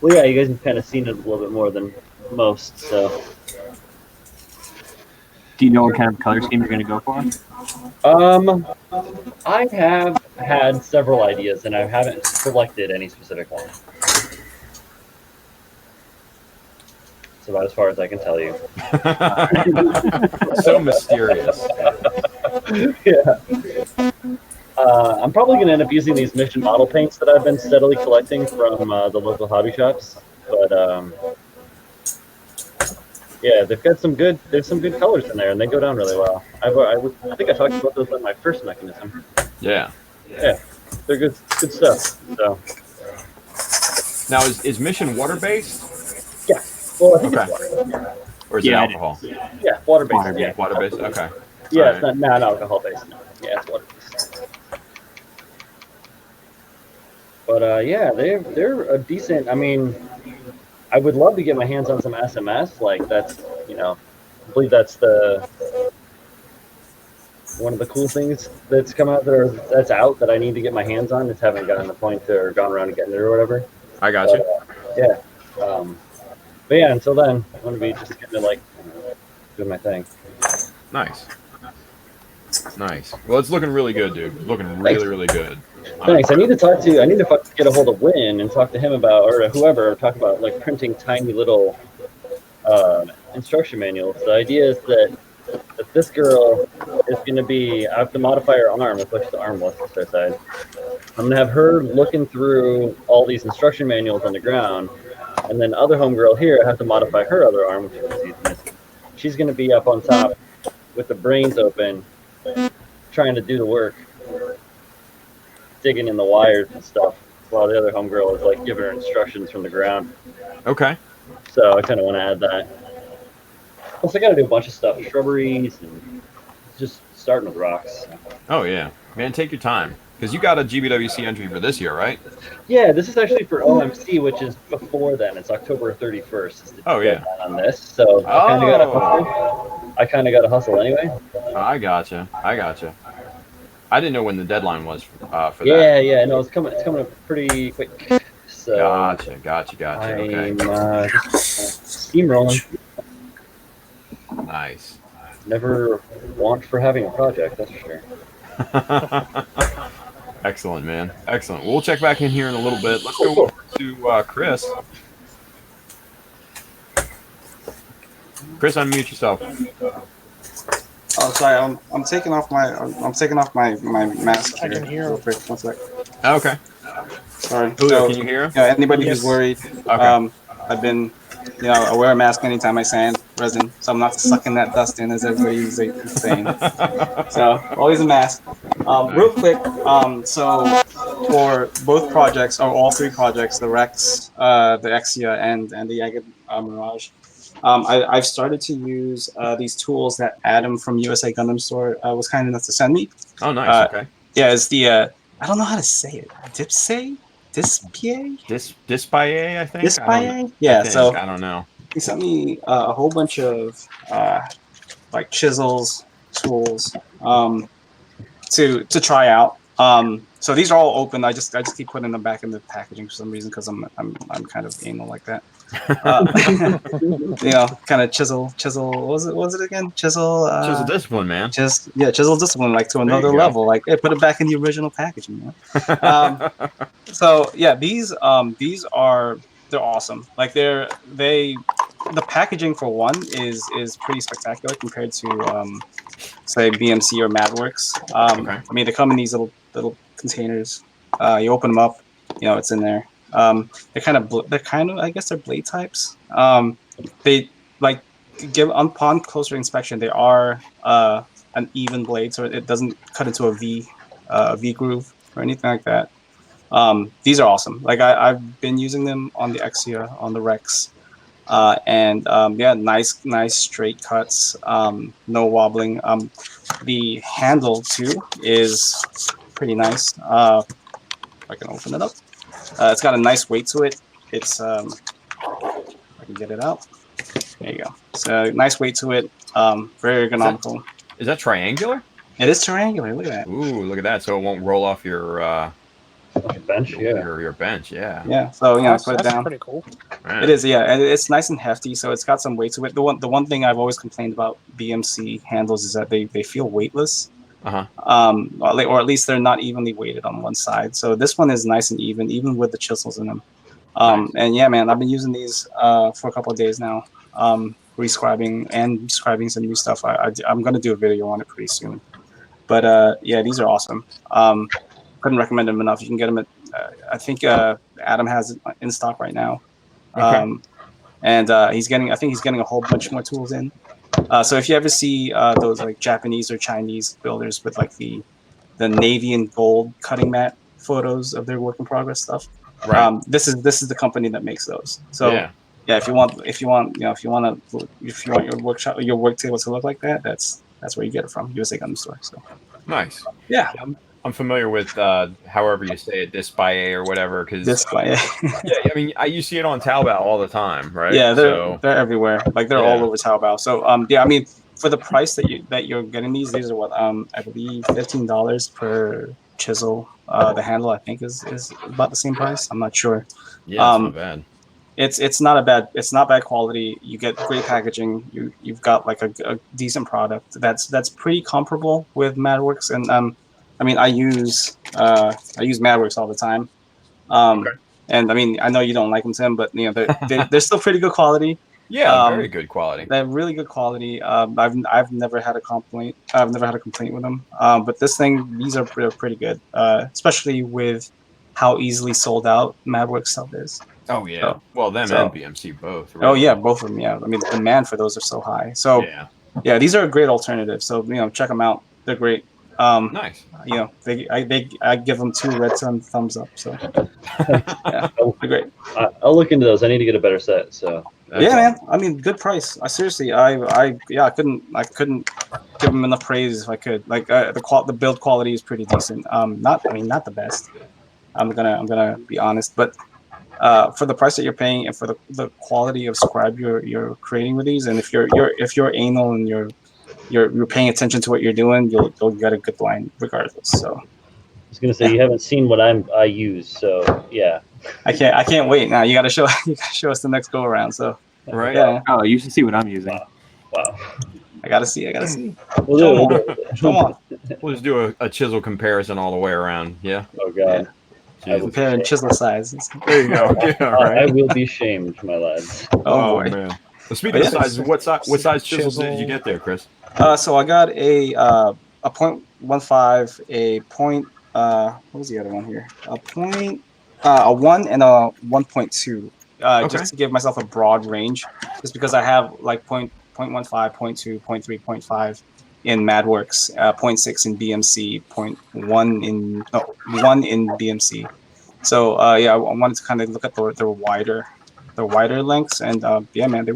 Well, yeah, you guys have kind of seen it a little bit more than most, so. Do you know what kind of color scheme you're going to go for? I have had several ideas, and I haven't selected any specific one. It's about as far as I can tell you. So mysterious. Yeah. I'm probably going to end up using these mission model paints that I've been steadily collecting from the local hobby shops, but yeah, there's some good colors in there, and they go down really well. I think I talked about those on my first mechanism. Yeah. Yeah, they're good stuff. So Now, is Mission water based, yeah, well, I think Okay. it's water. or is Yeah, it alcohol? Yeah, water based. Water-based. Yeah, Water based. Okay. yeah, Alright. it's not alcohol based. No. Yeah, it's water based. But yeah, they're a decent. I mean, I would love to get my hands on some SMS. Like that's, I believe that's one of the cool things that's come out that's out that I need to get my hands on. Just haven't gotten the point or gone around and getting it or whatever. I got you. Yeah. But yeah, until then, I'm gonna be just getting to doing my thing. Nice. Well, it's looking really good, dude. Looking really, Thanks. really good. Thanks. I need to get a hold of Win and talk to him about, or whoever, talk about like printing tiny little instruction manuals. The idea is that this girl is going to be, I have to modify her arm and push the arm left to the side. I'm going to have her looking through all these instruction manuals on the ground, and then other homegirl here, I have to modify her other arm, which you can see is missing. She's going to be up on top with the brains open, trying to do the work, digging in the wires and stuff, while the other homegirl is like giving her instructions from the ground. Okay. So I kind of want to add that. Plus, I got to do a bunch of stuff, shrubberies, and just starting with rocks. Oh yeah, man, take your time, because you got a GBWC entry for this year, right? Yeah, this is actually for OMC, which is before then. It's October 31st. Is the Oh, yeah. deadline on this, so I kind of got to hustle. I kind of got to hustle anyway. I gotcha. I didn't know when the deadline was for that. Yeah, no, it's coming up pretty quick. So Gotcha. Okay. I'm steamrolling. Nice. Never want for having a project, that's for sure. Excellent, man. Excellent. We'll check back in here in a little bit. Let's go over to Chris. Chris, unmute yourself. Oh, sorry. I'm taking off my mask. I can hear real him. quick. 1 sec. Okay. Sorry. Julio, So, can you hear him? anybody Yes. who's worried, Okay. I've been, I wear a mask anytime I sand resin, so I'm not sucking that dust in as everybody's saying. So always a mask. Real quick, so for both projects, or all three projects, the Rex, the Exia, and the Jagged Mirage, I've started to use these tools that Adam from USA Gundam Store was kind enough to send me. Oh, nice. Okay. Yeah, it's the I don't know how to say it. Dispie? Dispaye, I think. Dispaye? Yeah, I don't know. he sent me a whole bunch of like chisels, tools, to try out. So these are all open. I just keep putting them back in the packaging for some reason because I'm kind of anal like that. Kind of chisel. What was it again? Chisel. Chisel discipline, man. Chisel discipline, like to There you another go. level. Like, hey, put it back in the original packaging. So yeah, these are they're awesome. Like the packaging for one is pretty spectacular compared to say BMC or MadWorks. Okay. I mean, they come in these little containers. You open them up, it's in there. They're kind of I guess they're blade types. They like give upon closer inspection they are an even blade, so it doesn't cut into a V groove or anything like that. These are awesome. Like I've been using them on the Exia, on the Rex, and yeah, nice straight cuts, no wobbling. The handle too is pretty nice. If I can open it up, it's got a nice weight to it. It's if I can get it out. There you go. It's a nice weight to it. Very ergonomical. Is that triangular? It is triangular. Look at that. Ooh, look at that. So it won't roll off your bench. Yeah. your bench. Yeah. Yeah. So put it that's down. pretty cool. Man. It is, yeah, and it's nice and hefty, so it's got some weight to it. The one thing I've always complained about BMC handles is that they feel weightless. Uh-huh. Or at least they're not evenly weighted on one side. So this one is nice and even with the chisels in them. Nice. And yeah, man, I've been using these for a couple of days now, rescribing and scribing some new stuff. I'm gonna do a video on it pretty soon. But yeah, these are awesome. Couldn't recommend them enough. You can get them at I think Adam has it in stock right now. Okay. And I think he's getting a whole bunch more tools in. So if you ever see those like Japanese or Chinese builders with like the navy and gold cutting mat photos of their work in progress stuff, Right. this is the company that makes those. So Yeah. if you want your work table to look like that, that's where you get it from. USA Gun Store. So Nice. yeah, I'm familiar with however you say it, Dispaye or whatever. Because yeah, I mean, you see it on Taobao all the time, right? yeah, they're everywhere. Like they're all Yeah. over Taobao. So yeah, I mean, for the price that you're getting these are what I believe $15 per chisel. The handle I think is about the same price. I'm not sure. Yeah, it's not bad. It's not bad quality. You get great packaging. You've got like a decent product that's pretty comparable with MadWorks. And I mean I use MadWorks all the time. Okay. And I mean I know you don't like them, Tim, but they're still pretty good quality. Yeah, very good quality. They have really good quality. I've never had a complaint. I've never had a complaint with them. But these are pretty good, especially with how easily sold out MadWorks stuff is. Oh yeah. Well, them so- and BMC both. Really. Oh yeah, both of them. Yeah, I mean the demand for those are so high. So Yeah. these are a great alternative. So check them out. They're great. Nice. I give them 2 red thumbs up. So yeah, they're great. I'll look into those. I need to get a better set. So Yeah, man. I mean, good price. I seriously, I couldn't give them enough praise if I could. Like the build quality is pretty decent. Not the best. I'm gonna be honest, but for the price that you're paying and for the quality of scribe you're creating with these, and if you're anal and you're paying attention to what you're doing, you'll get a good line regardless. So I was gonna say you haven't seen what I use, so yeah. I can't wait. Now you gotta show us the next go around. So Right. yeah, Oh, you should see what I'm using. Wow. I gotta see. We'll do it. Come on. We'll just do a chisel comparison all the way around. Yeah. Oh god. Jesus. Comparing chisel size. There you go. Yeah, I right. will be shamed, my lads. Oh boy. Man. Well, speaking of Yeah. sizes, what size chisels Chisel. did you get there, Chris? So I got a 0.15, a point. What was the other one here? A 1 and a 1.2. Okay. Just to give myself a broad range, just because I have like 0.15, 0.2, 0.3, 0.5 in MadWorks, 0.6 in BMC, 1 in BMC. So yeah, I wanted to kind of look at the wider lengths, and yeah, man, they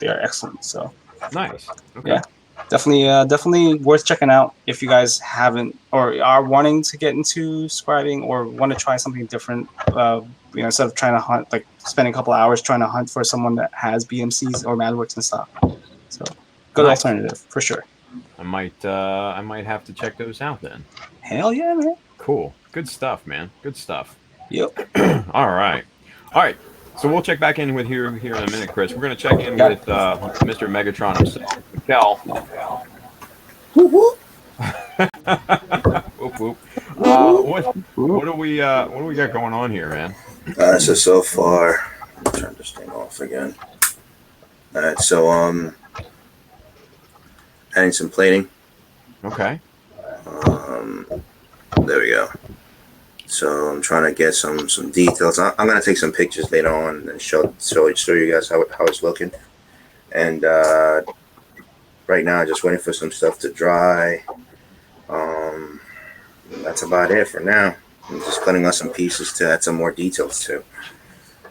are excellent. So Nice. Okay. Yeah. definitely worth checking out if you guys haven't or are wanting to get into scribing or want to try something different. Instead of trying to hunt, like spending a couple of hours trying to hunt for someone that has BMCs or MadWorks and stuff. So, good Nice. alternative for sure. I might have to check those out then. Hell yeah, man. Cool. Good stuff, man. Good stuff. Yep. All right. So we'll check back in with here in a minute, Chris. We're gonna check in Got with Mr. Megatron himself, Mikael. Whoop whoop. What do we got going on here, man? So far, I'll turn this thing off again. All right, so adding some plating. Okay. There we go. So I'm trying to get some details. I'm gonna take some pictures later on and show you guys how it's looking. And right now, just waiting for some stuff to dry. That's about it for now. I'm just cutting on some pieces to add some more details to.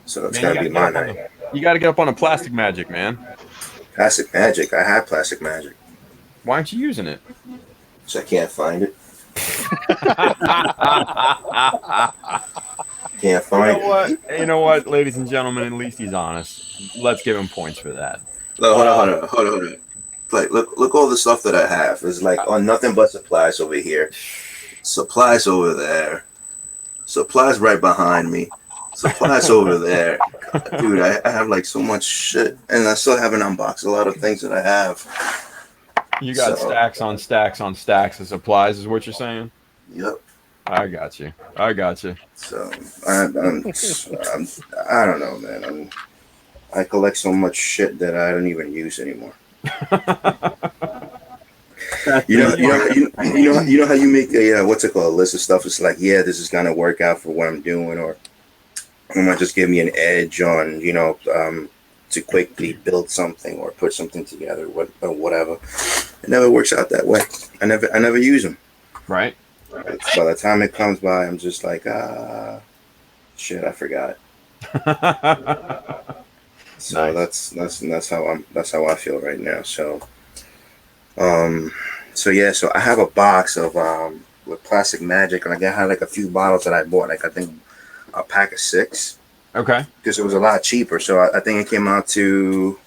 So that's gonna be my night. You got to get up on a plastic magic, man. Plastic magic. I have plastic magic. Why aren't you using it? So I can't find it. Can't find it. You know what, ladies and gentlemen? At least he's honest. Let's give him points for that. Look, hold on. Like, look all the stuff that I have. It's like nothing but supplies over here. Supplies over there. Supplies right behind me. Supplies over there. Dude, I have like so much shit. And I still haven't unboxed a lot of things that I have. You got stacks on stacks on stacks of supplies, is what you're saying? Yep. I got you. So I don't know, man. I collect so much shit that I don't even use anymore. You know how you make a what's it called, a list of stuff. It's like, yeah, this is gonna work out for what I'm doing, or it might just give me an edge on, to quickly build something or put something together, or whatever. It never works out that way. I never use them. Right. By the time it comes by, I'm just like, shit, I forgot. So Nice. that's how I feel right now. So so I have a box of with plastic magic, and I had like a few bottles that I bought, like I think a pack of 6. Okay. Because it was a lot cheaper. So I think it came out to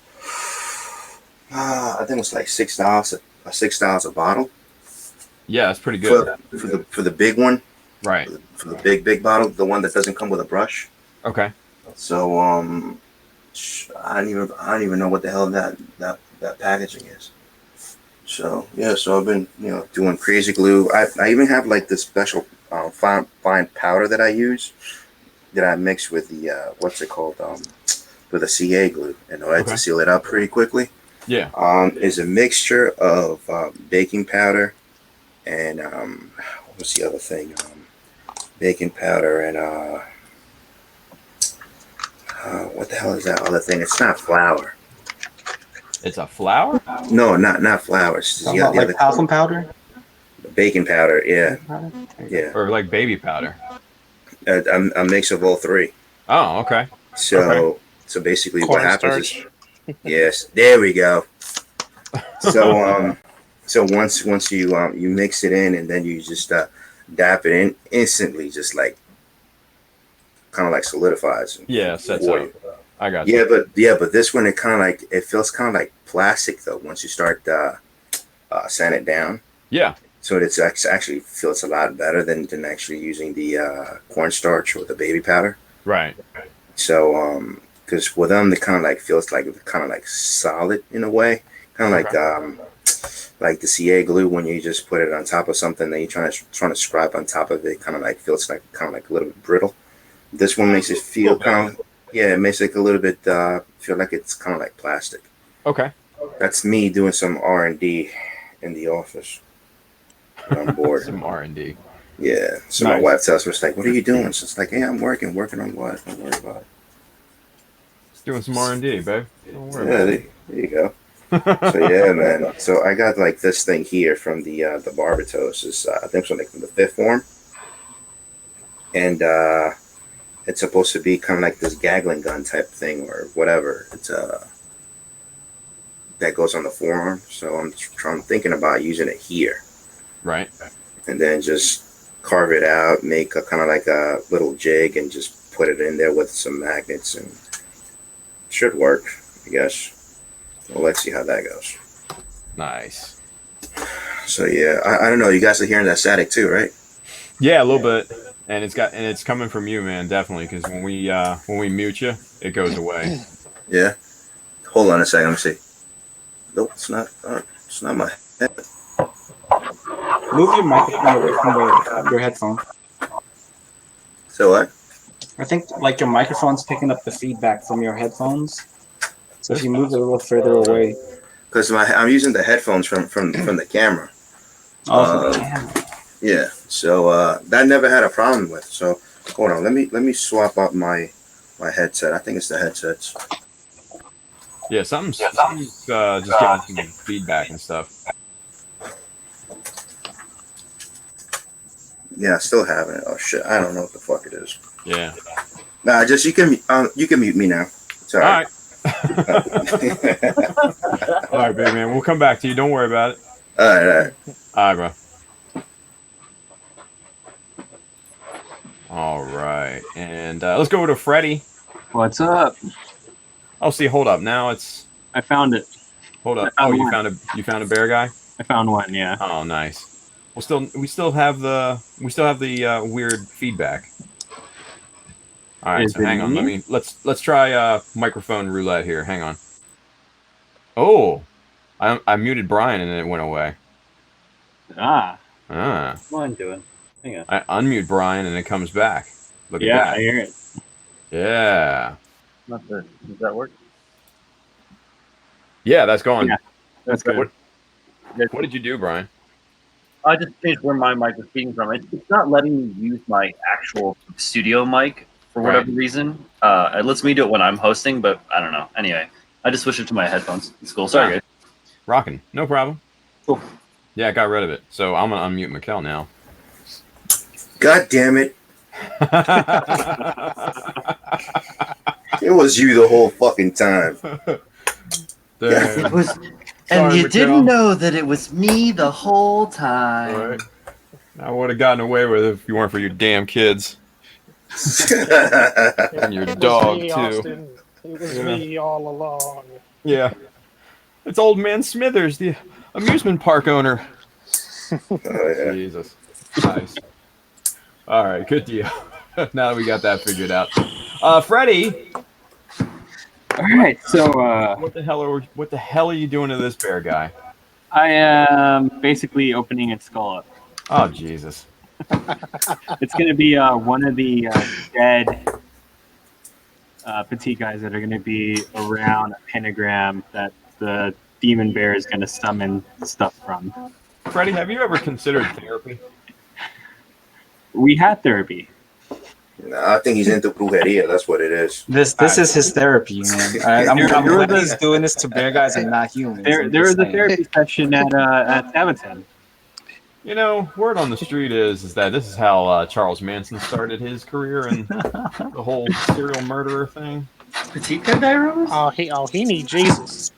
I think it was like $6 a bottle. Yeah, that's pretty good. For the big one. Right. For the big bottle, the one that doesn't come with a brush. Okay. So I don't even know what the hell that packaging is. So yeah, so I've been doing crazy glue. I even have like this special fine powder that I use, that I mix with the what's it called, with a CA glue in order to seal it up pretty quickly. Yeah. Is a mixture of baking powder and what's the other thing? Baking powder and what the hell is that other thing? It's not flour. It's a flour? No, not flour. It's Like talcum powder? Baking powder, yeah. Yeah. Or like baby powder? A mix of all three. Oh, okay. So basically what happens is, yes, there we go. So once you mix it in, and then you just dap it in, instantly just like kind of like solidifies. Yeah, sets up. I got you. Yeah, but this one, it feels kind of like plastic though once you start sand it down. Yeah. So it actually feels a lot better than actually using the cornstarch or the baby powder. Right. So because with them, it kind of like feels like solid in a way, kind of like the CA glue when you just put it on top of something that you're trying to scribe on top of it, kind of like feels like a little bit brittle. This one makes it feel it makes it a little bit feel like it's kind of like plastic. Okay. That's me doing some R&D in the office. I'm bored. Some R&D. Yeah. So Nice. My wife tells me, it's like, what are you doing? So it's like, hey, I'm working on what? Don't worry about it. Just doing some R&D, babe. Don't worry Yeah, about it. there you go. So yeah, man. So I got like this thing here from the Barbatos. Is I think it's like from the 5th form, and it's supposed to be kind of like this gaggling gun type thing or whatever. It's that goes on the forearm. So I'm thinking about using it here, Right. and then just carve it out, make a kind of like a little jig, and just put it in there with some magnets, and should work, I guess. Well, let's see how that goes. Nice. So yeah, I don't know. You guys are hearing that static too, right? Yeah, a little bit, and it's coming from you, man, definitely. Because when we mute you, it goes away. Yeah. Hold on a second. Let me see. Nope, it's not. It's not my head. Move your microphone away from your headphone. So what? I think like your microphone's picking up the feedback from your headphones. So if you move it a little further away. Because I'm using the headphones from the camera. Yeah. So that never had a problem with. So hold on. Let me swap out my headset. I think it's the headsets. Yeah, something's just getting some feedback and stuff. Yeah, I still haven't. Oh shit! I don't know what the fuck it is. Yeah. Nah, just you can mute me now. It's all right. All right, big man. We'll come back to you. Don't worry about it. All right. All right, bro. All right, and let's go over to Freddie. What's up? Oh, see, hold up. Now it's. I found it. Hold up. Oh, you found a bear guy. I found one. Yeah. Oh, nice. We still have the weird feedback. All right, Is so it hang on. me? Let's try microphone roulette here. Hang on. Oh, I muted Bryan and then it went away. Ah. What's mine doing? Hang on. I unmute Bryan and it comes back. Look at Yeah, that. I hear it. Yeah. Not the, does that work? Yeah, that's gone. Yeah. That's good. What did you do, Bryan? I just changed where my mic was speaking from. It's not letting me use my actual studio mic for whatever reason. It lets me do it when I'm hosting, but I don't know. Anyway, I just switched it to my headphones. It's cool. Sorry, guys. Rocking. No problem. Cool. Yeah, I got rid of it. So I'm going to unmute Mikael now. God damn it! It was you the whole fucking time. Damn. It was, Sorry, and you Mikael. didn't know that it was me the whole time. All right. I would have gotten away with it if you weren't for your damn kids. And your It was dog, me, too. Austin. It was Yeah. me all along. Yeah. It's old man Smithers, the amusement park owner. Oh, yeah. Jesus. Nice. All right, good deal. Now that we got that figured out. Freddie, All right. So what the hell are you doing to this bear guy? I am basically opening its skull up. Oh, Jesus. It's going to be one of the dead petite guys that are going to be around a pentagram that the demon bear is going to summon stuff from. Freddie, have you ever considered therapy? We had therapy. Nah, I think he's into brujeria. That's what it is. This is his therapy, man. I'm glad he's doing this to bear guys and not humans. There was a therapy session at Sabaton. You know, word on the street is that this is how Charles Manson started his career and the whole serial murderer thing. Petite guy diaries? Oh, he need Jesus.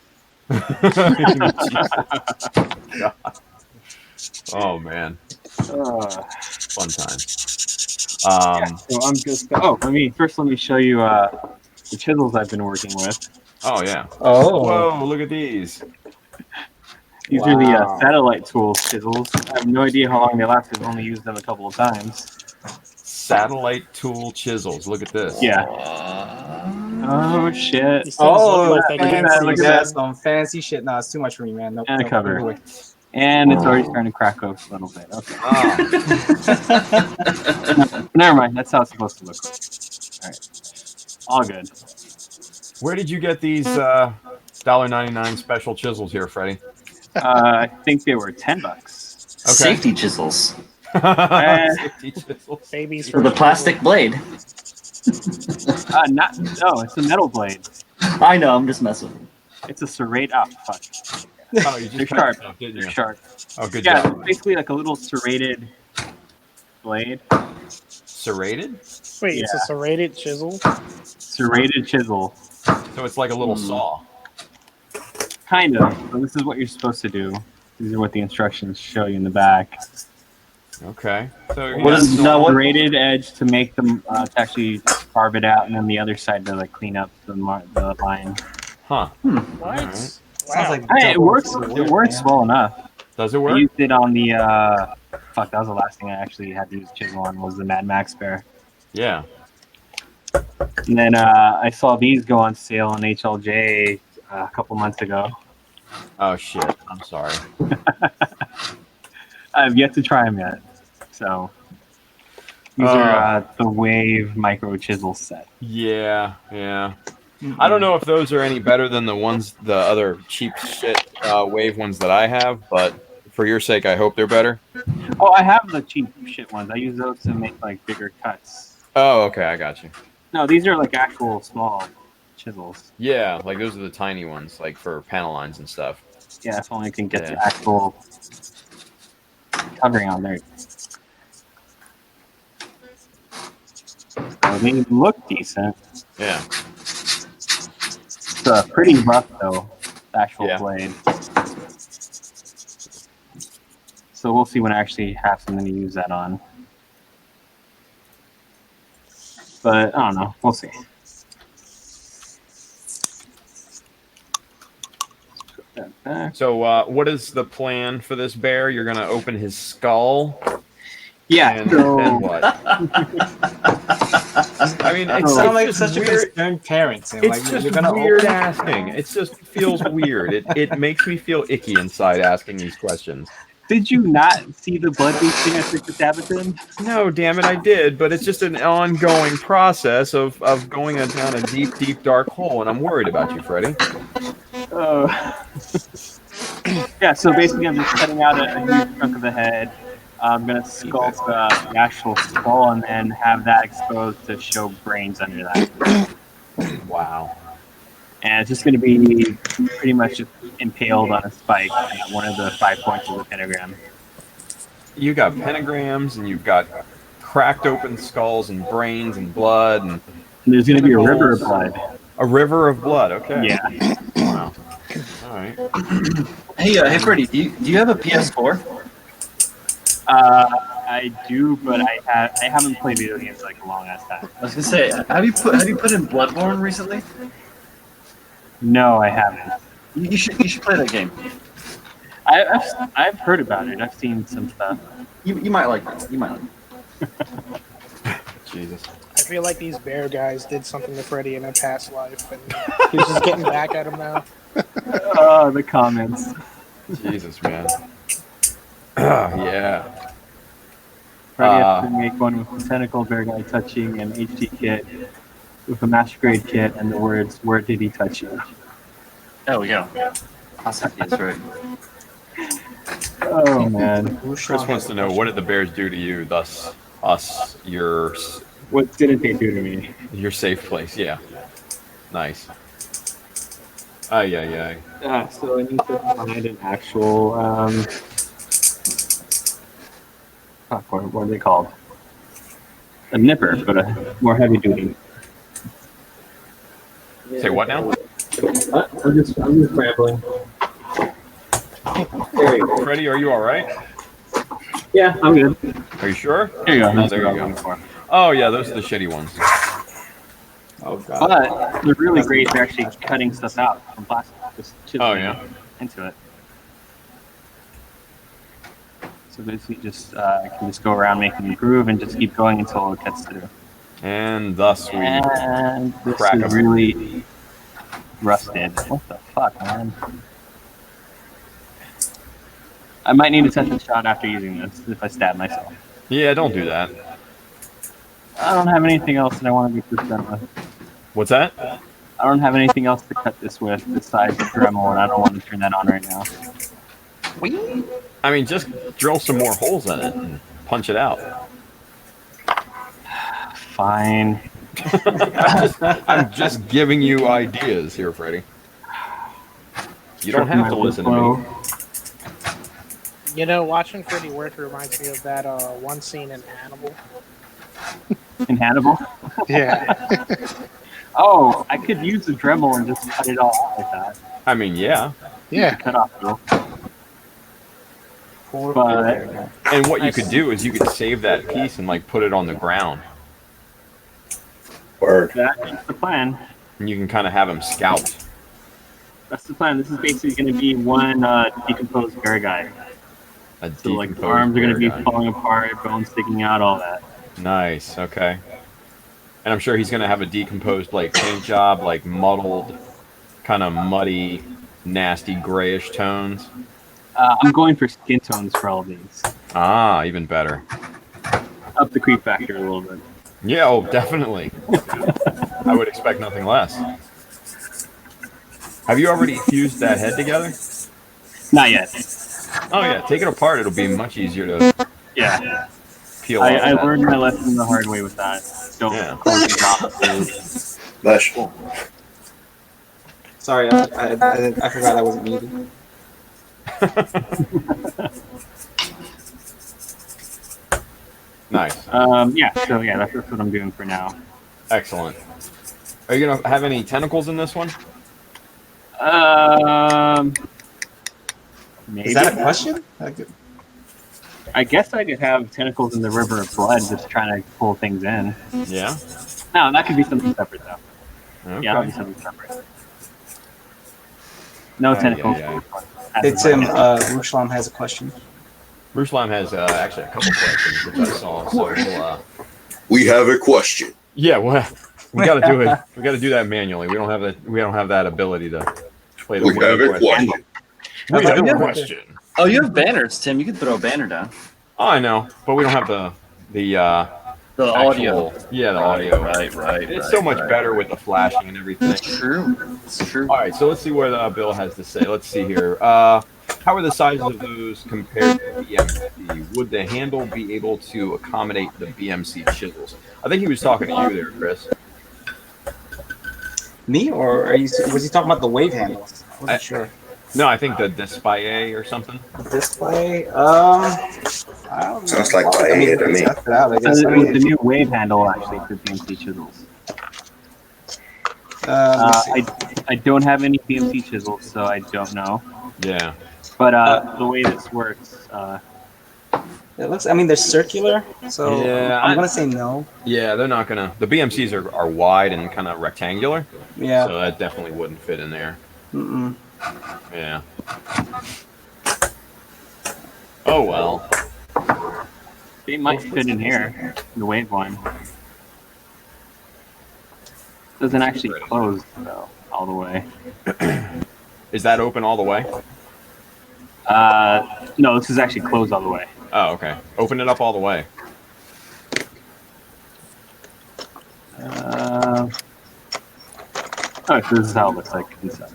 Oh man, fun time. So I'm just. Let me show you the chisels I've been working with. Oh yeah. Oh, Whoa, look at these. These are the satellite tool chisels. I have no idea how long they last. I've only used them a couple of times. Satellite tool chisels. Look at this. Yeah. Oh shit. These things look like they fancy. get Look at that's some fancy shit. No, it's too much for me, man. Nope, And a nope, cover. no way. And it's already starting to crack open a little bit. Okay. Oh. Never mind. That's how it's supposed to look. All right. All good. Where did you get these $1.99 special chisels here, Freddie? I think they were $10. Okay. Safety chisels. Safety chisels. babies For the plastic blade. No, it's a metal blade. I know, I'm just messing with you. It's a serrate. Oh, fuck. Oh, you They're just cut sharp. yourself, didn't They're you? sharp. Oh, good Yeah, job. it's basically like a little serrated blade. Serrated? Wait, it's a serrated chisel? Serrated chisel. So it's like a little saw. Kind of. So this is what you're supposed to do. These are what the instructions show you in the back. Okay. So What is- The what- braided edge to make them to actually carve it out, and then the other side to like clean up the line. Huh? What? Alright. Sounds Wow. like Hey, it double works. work, It works man. well enough. Does it I work? used it on the fuck. That was the last thing I actually had to use chisel on was the Mad Max bear. Yeah. And then I saw these go on sale on HLJ a couple months ago. Oh shit. I'm sorry. I've yet to try them yet. So these are the Wave micro chisel set. Yeah. Yeah. I don't know if those are any better than the other cheap shit Wave ones that I have, but for your sake, I hope they're better. Oh, I have the cheap shit ones. I use those to make like bigger cuts. Oh, okay, I got you. No, these are like actual small chisels. Yeah, like those are the tiny ones, like for panel lines and stuff. Yeah, so only can get Yeah. the actual covering on there. So they look decent. Yeah. It's pretty rough though, the actual Yeah. blade. So we'll see when I actually have something to use that on. But I don't know. We'll see. Put that back. So, what is the plan for this bear? You're gonna open his skull, Yeah. and So then what? I mean, You it's, sound like it's just such a weird. concerned parent, and It's like just you're gonna weird open asking. It just feels weird. It makes me feel icky inside asking these questions. did you not see the blood leaching I took to Tabitha? No, damn it, I did, but it's just an ongoing process of going down a deep, deep, dark hole, and I'm worried about you, Freddie. Yeah, so basically I'm just cutting out a huge chunk of the head. I'm going to sculpt the actual skull and then have that exposed to show brains under that. Wow. And it's just going to be pretty much just impaled on a spike at one of the 5 points of the pentagram. You got pentagrams, and you've got cracked open skulls and brains and blood, and And there's going to be a river of blood. a river of blood. Okay. Yeah. Wow. All right. Hey, Freddie, do you have a PS4? I do, but I haven't played video games like a long ass time. I was gonna say, have you put in Bloodborne recently? No, I haven't. You should play that game. I've heard about it. I've seen some stuff. You might like it. You might like it. Jesus. I feel like these bear guys did something to Freddy in a past life, and he's just getting back at him now. Oh, the comments. Jesus, man. Yeah. Probably have to make one with the tentacle bear guy touching an HD kit with a master grade kit and the words, "Where did he touch you?" There we go. Possibly is right. Oh man, Chris wants to know, what did the bears do to you, thus us, your what didn't they do to me? safe place? Yeah. Nice. Ay, ay, ay. So I need to find an actual what are they called? A nipper, but a more heavy duty. Say what now? I'm just rambling. There you go. Freddie, are you all right? Yeah, I'm good. Are you sure? There you go. Oh, That's there what you I'm go. looking for. Oh, yeah, those are the shitty ones. Oh, God. But they're really great for actually cutting stuff out from plastic. Just chiseling yeah. into it. So basically, just I can just go around making a groove and just keep going until it gets through. And thus we And this crack is them. really rusted. What the fuck, man? I might need a second shot after using this if I stab myself. Yeah, don't do that. I don't have anything else that I want to get this done with. What's that? I don't have anything else to cut this with besides the Dremel, and I don't want to turn that on right now. I mean, just drill some more holes in it and punch it out. Fine. I'm just giving you ideas here, Freddie. You don't have to listen to me. You know, watching Freddy work reminds me of that one scene in Hannibal. In Hannibal? Yeah. Oh, I could use the Dremel and just cut it all like that. I mean, yeah. Yeah. Cut off, Bill. Poor But- guy. And what you could do is you could save that piece and like put it on the ground, Word. That's the plan. and you can kind of have him scout. That's the plan. This is basically going to be one decomposed bear guy. A So like decomposed arms are going to be bear guy. falling apart, bones sticking out, all that. Nice. Okay. And I'm sure he's gonna have a decomposed like paint job, like muddled, kind of muddy, nasty grayish tones. I'm going for skin tones for all of these. Ah, even better. Up the creep factor a little bit. Yeah, oh, definitely. I would expect nothing less. Have you already fused that head together? Not yet. Oh yeah, take it apart. It'll be much easier to Yeah. peel off. I that. learned my lesson the hard way with that. Don't Yeah. close the top. Bless you. Sorry, I forgot I wasn't muted. Nice. Yeah, so yeah, that's what I'm doing for now. Excellent. Are you gonna have any tentacles in this one? Maybe. Is that a question? I guess I could have tentacles in the river of blood, just trying to pull things in. Yeah. No, that could be something separate though. Okay. Yeah, that'd be something separate. No Yeah, tentacles. yeah, Hey Tim, Ruslan has a question. Ruslan has actually a couple questions which I saw. So we'll, We have a question. yeah, well, we got to do it. We got to do that manually. We don't have that. We don't have that ability to play the We have a question. We have a Yeah. question. Oh, you have banners, Tim. You can throw a banner down. Oh, I know, but we don't have the The actual, audio. Yeah, the audio. Right. It's so much better with the flashing and everything. It's true. It's true. All right, so let's see what Bill has to say. Let's see here. How are the sizes of those compared to BMC? Would the handle be able to accommodate the BMC chisels? I think he was talking to you there, Chris. Me, or was he talking about the wave handles? I wasn't sure. No, I think the Display or something. Display. I don't Sounds like know. Bae to me. Test it out, I So guess. the new wave handle actually for BMC chisels. Let's see. I don't have any BMC chisels, so I don't know. Yeah. But the way this works, It looks. I mean, they're circular, so Yeah, I'm gonna say no. Yeah, they're not gonna. The BMCs are wide and kind of rectangular, Yeah. so that definitely wouldn't fit in there. Mm-mm. Yeah. Oh well. they might fit in here. The wave one doesn't actually close though all the way. Is that open all the way? No, this is actually closed all the way. Oh, okay. Open it up all the way. Oh, so this is how it looks like inside.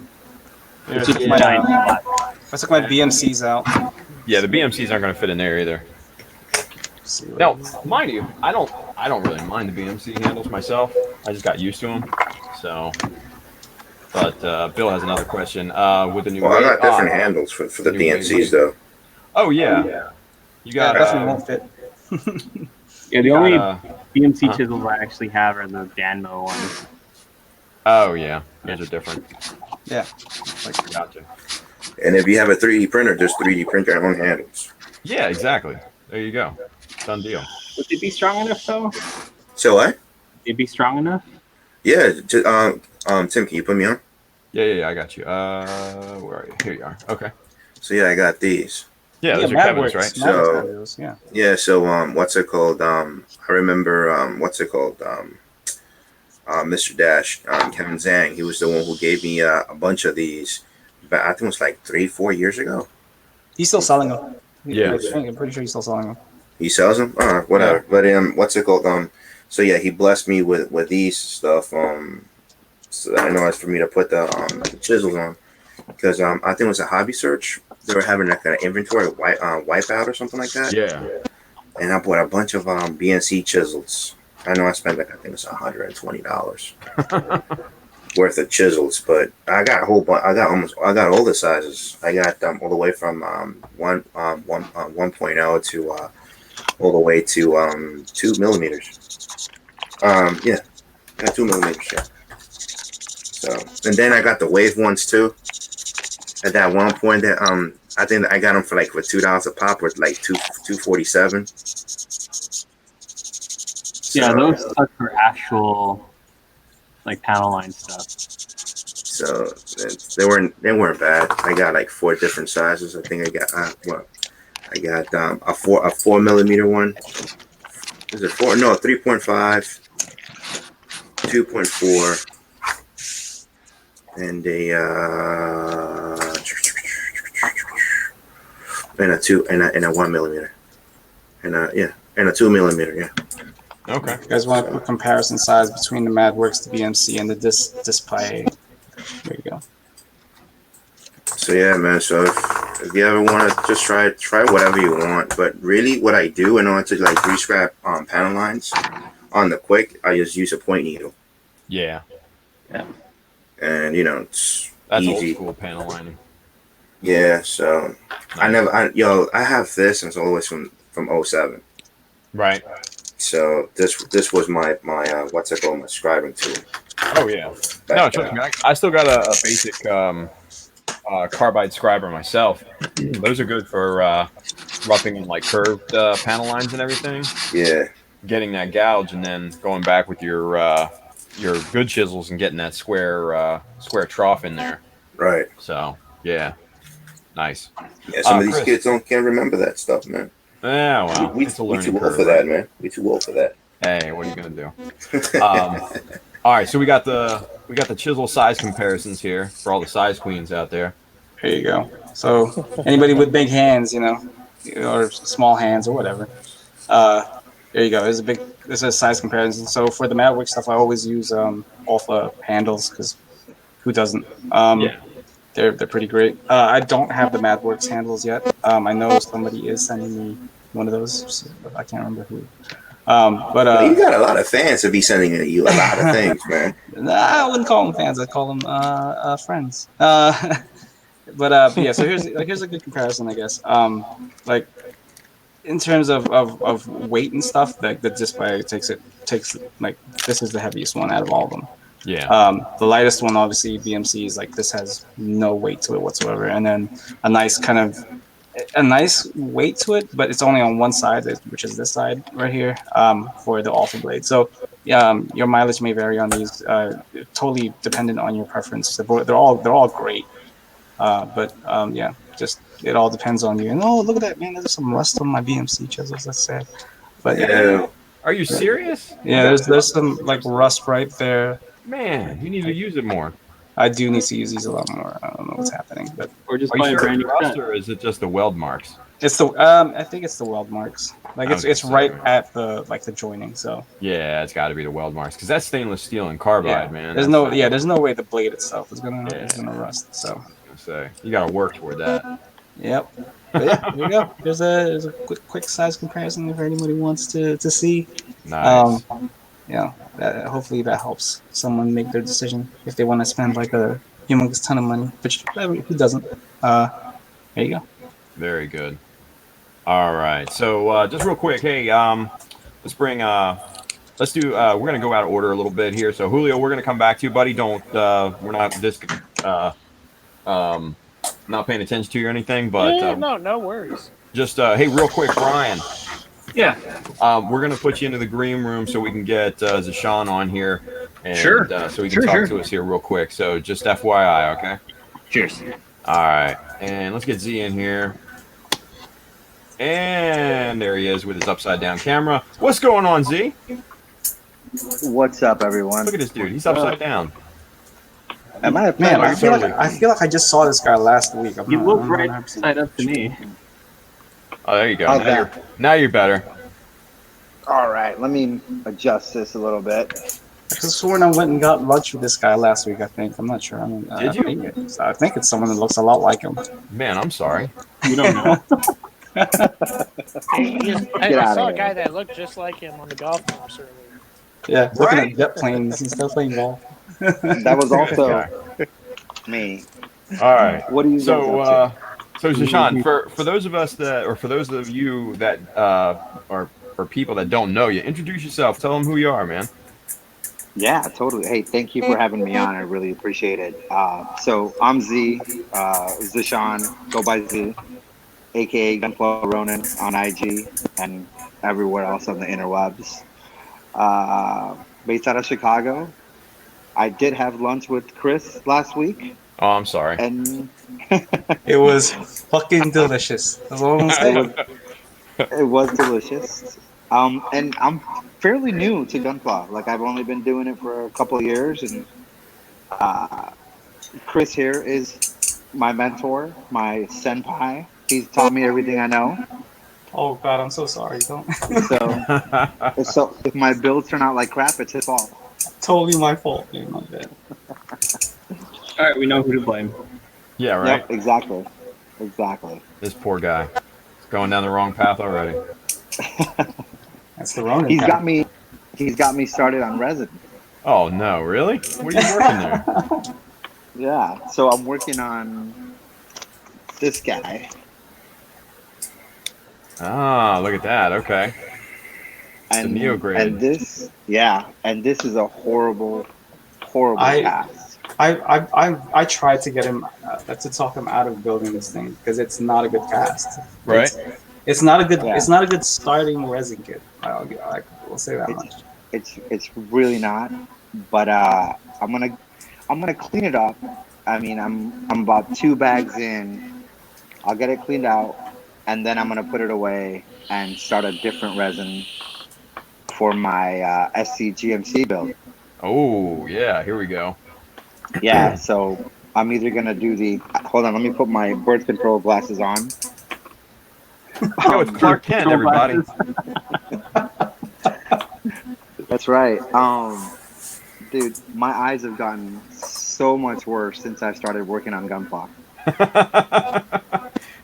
It's just a Yeah. giant flat. Let's look my BMCs out. Yeah, the BMCs aren't going to fit in there either. See what- Now, mind you, I don't really mind the BMC handles myself. I just got used to them. So, but Bill has another question. With the new Well, I got wave- different handles for the New BMCs though. Oh yeah, you Yeah, got. it definitely won't fit. Yeah, the you only got, BMC huh? chisels I actually have are the Danmo ones. oh yeah, those are different. Yeah. Gotcha. And if you have a 3D printer, just 3D print your own handles. Yeah, exactly. There you go. Done deal. Would they be strong enough though? So what? They'd be strong enough? Yeah. Tim, can you put me on? Yeah, I got you. Where are you? Here you are. Okay. So yeah, I got these. Yeah, those are Matt Kevin's, works. right? Matt So- has those, yeah. Yeah. So what's it called? I remember what's it called? Mr. Dash, Kevin Zhang. He was the one who gave me a bunch of these. But I think it was like 3-4 years ago. He's still selling them. Yeah. I'm pretty sure he's still selling them. He sells them. Whatever. But what's it called? So yeah, he blessed me with these stuff. So I know it's for me to put the chisels on because I think it was a hobby search. They were having like an inventory wipeout or something like that. Yeah. And I bought a bunch of BNC chisels. I know I spent I think it's $120 worth of chisels, but I got a whole bunch. I got all the sizes. I got all the way from 1.0 to all the way to 2 millimeters. Yeah, I got 2 millimeters. Yeah. So and then I got the wave ones too. at that one point that I think that I got them for like for $2 a pop, or like 247. Yeah, those suck for actual like panel line stuff. So they weren't bad. I got like 4 different sizes. I think I got I got a 4 millimeter one. Is it 4? No, 3.5, 2.4, and a 2 and a 1 millimeter, and a 2 millimeter. Yeah. Okay. You guys want a quick comparison size between the MadWorks, the BMC, and the display? There you go. So yeah, man. So if you ever want to just try whatever you want, but really, what I do in order to like rescrap panel lines on the quick, I just use a point needle. Yeah. And it's That's easy. old school panel lining. Yeah. So Nice. I have this since always from 07. Right. So this was my what's it called, my scribing tool. Oh yeah. No, trust me. I still got a basic carbide scriber myself. Those are good for roughing in like curved panel lines and everything. Yeah. Getting that gouge and then going back with your good chisels and getting that square trough in there. Right. So yeah, nice. Yeah. Some of these Chris. kids can't remember that stuff, man. Yeah, well, we it's a too learning old curve, for that, right? man. We too old for that. Hey, what are you gonna do? All right, so we got the chisel size comparisons here for all the size queens out there. There you go. So anybody with big hands, or small hands or whatever, there you go. There's a size comparison. So for the MadWorks stuff, I always use Alpha handles because who doesn't? Yeah. They're pretty great. I don't have the MadWorks handles yet. I know somebody is sending me one of those. But I can't remember who. But you got a lot of fans to be sending you a lot of things, man. I wouldn't call them fans. I'd call them friends. But yeah. So here's a good comparison, I guess. Like in terms of weight and stuff, like the display takes like this is the heaviest one out of all of them. Yeah. The lightest one, obviously, BMC is like this has no weight to it whatsoever, and then a nice weight to it, but it's only on one side, which is this side right here, for the Alpha blade. So your mileage may vary on these, totally dependent on your preference. They're all great, but yeah, just it all depends on you. And look at that, man! There's some rust on my BMC chisels. That's sad, but Yeah. Are you serious? yeah, there's some like rust right there. Man, you need to use it more. I do need to use these a lot more. I don't know what's happening, but Or just Are buy you a sure brand it's new rust set. or is it just the weld marks? it's the I think it's the weld marks. Like I was it's gonna right say. at the joining. So Yeah, it's got to be the weld marks because that's stainless steel and carbide, yeah, man. there's That's no way the blade itself is gonna Yeah. rust. So gonna say you got to work toward that. yep. But yeah, there you go. There's a quick size comparison if anybody wants to see. Nice. Yeah, hopefully that helps someone make their decision if they want to spend like a humongous ton of money, which who doesn't? There you go. Very good. All right. So just real quick, hey, let's do. We're gonna go out of order a little bit here. So Julio, we're gonna come back to you, buddy. Don't. We're not not paying attention to you or anything, but no worries. just hey, real quick, Bryan. Yeah. We're gonna put you into the green room so we can get Zashawn on here, and Sure. so he can talk to us here real quick. So just FYI, okay? Cheers. All right, and let's get Z in here. And there he is with his upside down camera. What's going on, Z? What's up, everyone? Look at this dude. He's upside down. Am I? Man, I feel totally- like I just saw this guy last week. I'm You not- look I'm right 100% side up to me. Oh, there you go. How's Now you're better. All right, let me adjust this a little bit. I could have sworn I went and got lunch with this guy last week. I think I'm not sure. Did you? I think it's someone that looks a lot like him. Man, I'm sorry. You don't know. I outta saw a here. guy that looked just like him on the golf course earlier. Yeah, looking Right? at jet planes and stuff playing golf. That was also me. All right. What are you guys up So Zashawn, for those of us that, or for those of you that, or for people that don't know you, introduce yourself. Tell them who you are, man. Yeah, totally. Hey, thank you for having me on. I really appreciate it. So I'm Z, Zishan, go by Z, aka Gunpla Ronin on IG and everywhere else on the interwebs. Based out of Chicago. I did have lunch with Chris last week, Oh, I'm sorry. and It was fucking delicious. That's all I'm gonna it say. was it was delicious. And I'm fairly new to Gunpla. Like I've only been doing it for a couple of years, and uh, Chris here is my mentor, my senpai. He's taught me everything I know. Oh God, I'm so sorry. Don't. So, so if my builds turn out like crap, it's his fault. Totally my fault, dude. My bad. All right, we know who to blame. Yeah, right. Yep, exactly, exactly. This poor guy. He's going down the wrong path already. That's the Ronin He's got path. me. He's got me started on resin. Oh no, really? What are you working there? Yeah, so I'm working on this guy. Ah, look at that. Okay. The Neo And grade. this, yeah, and this is a horrible I cast. I tried to get him to talk him out of building this thing because it's not a good cast. Right. It's not a good. Yeah. It's not a good starting resin kit. We'll say that much. It's really not. But I'm gonna clean it up. I mean, I'm about 2 bags in. I'll get it cleaned out, and then I'm gonna put it away and start a different resin for my SC build. Oh yeah, here we go. Yeah, so I'm either gonna do the. Hold on, let me put my birth control glasses on. Go with Clark Kent, everybody. That's right. Dude, my eyes have gotten so much worse since I started working on Gunpla.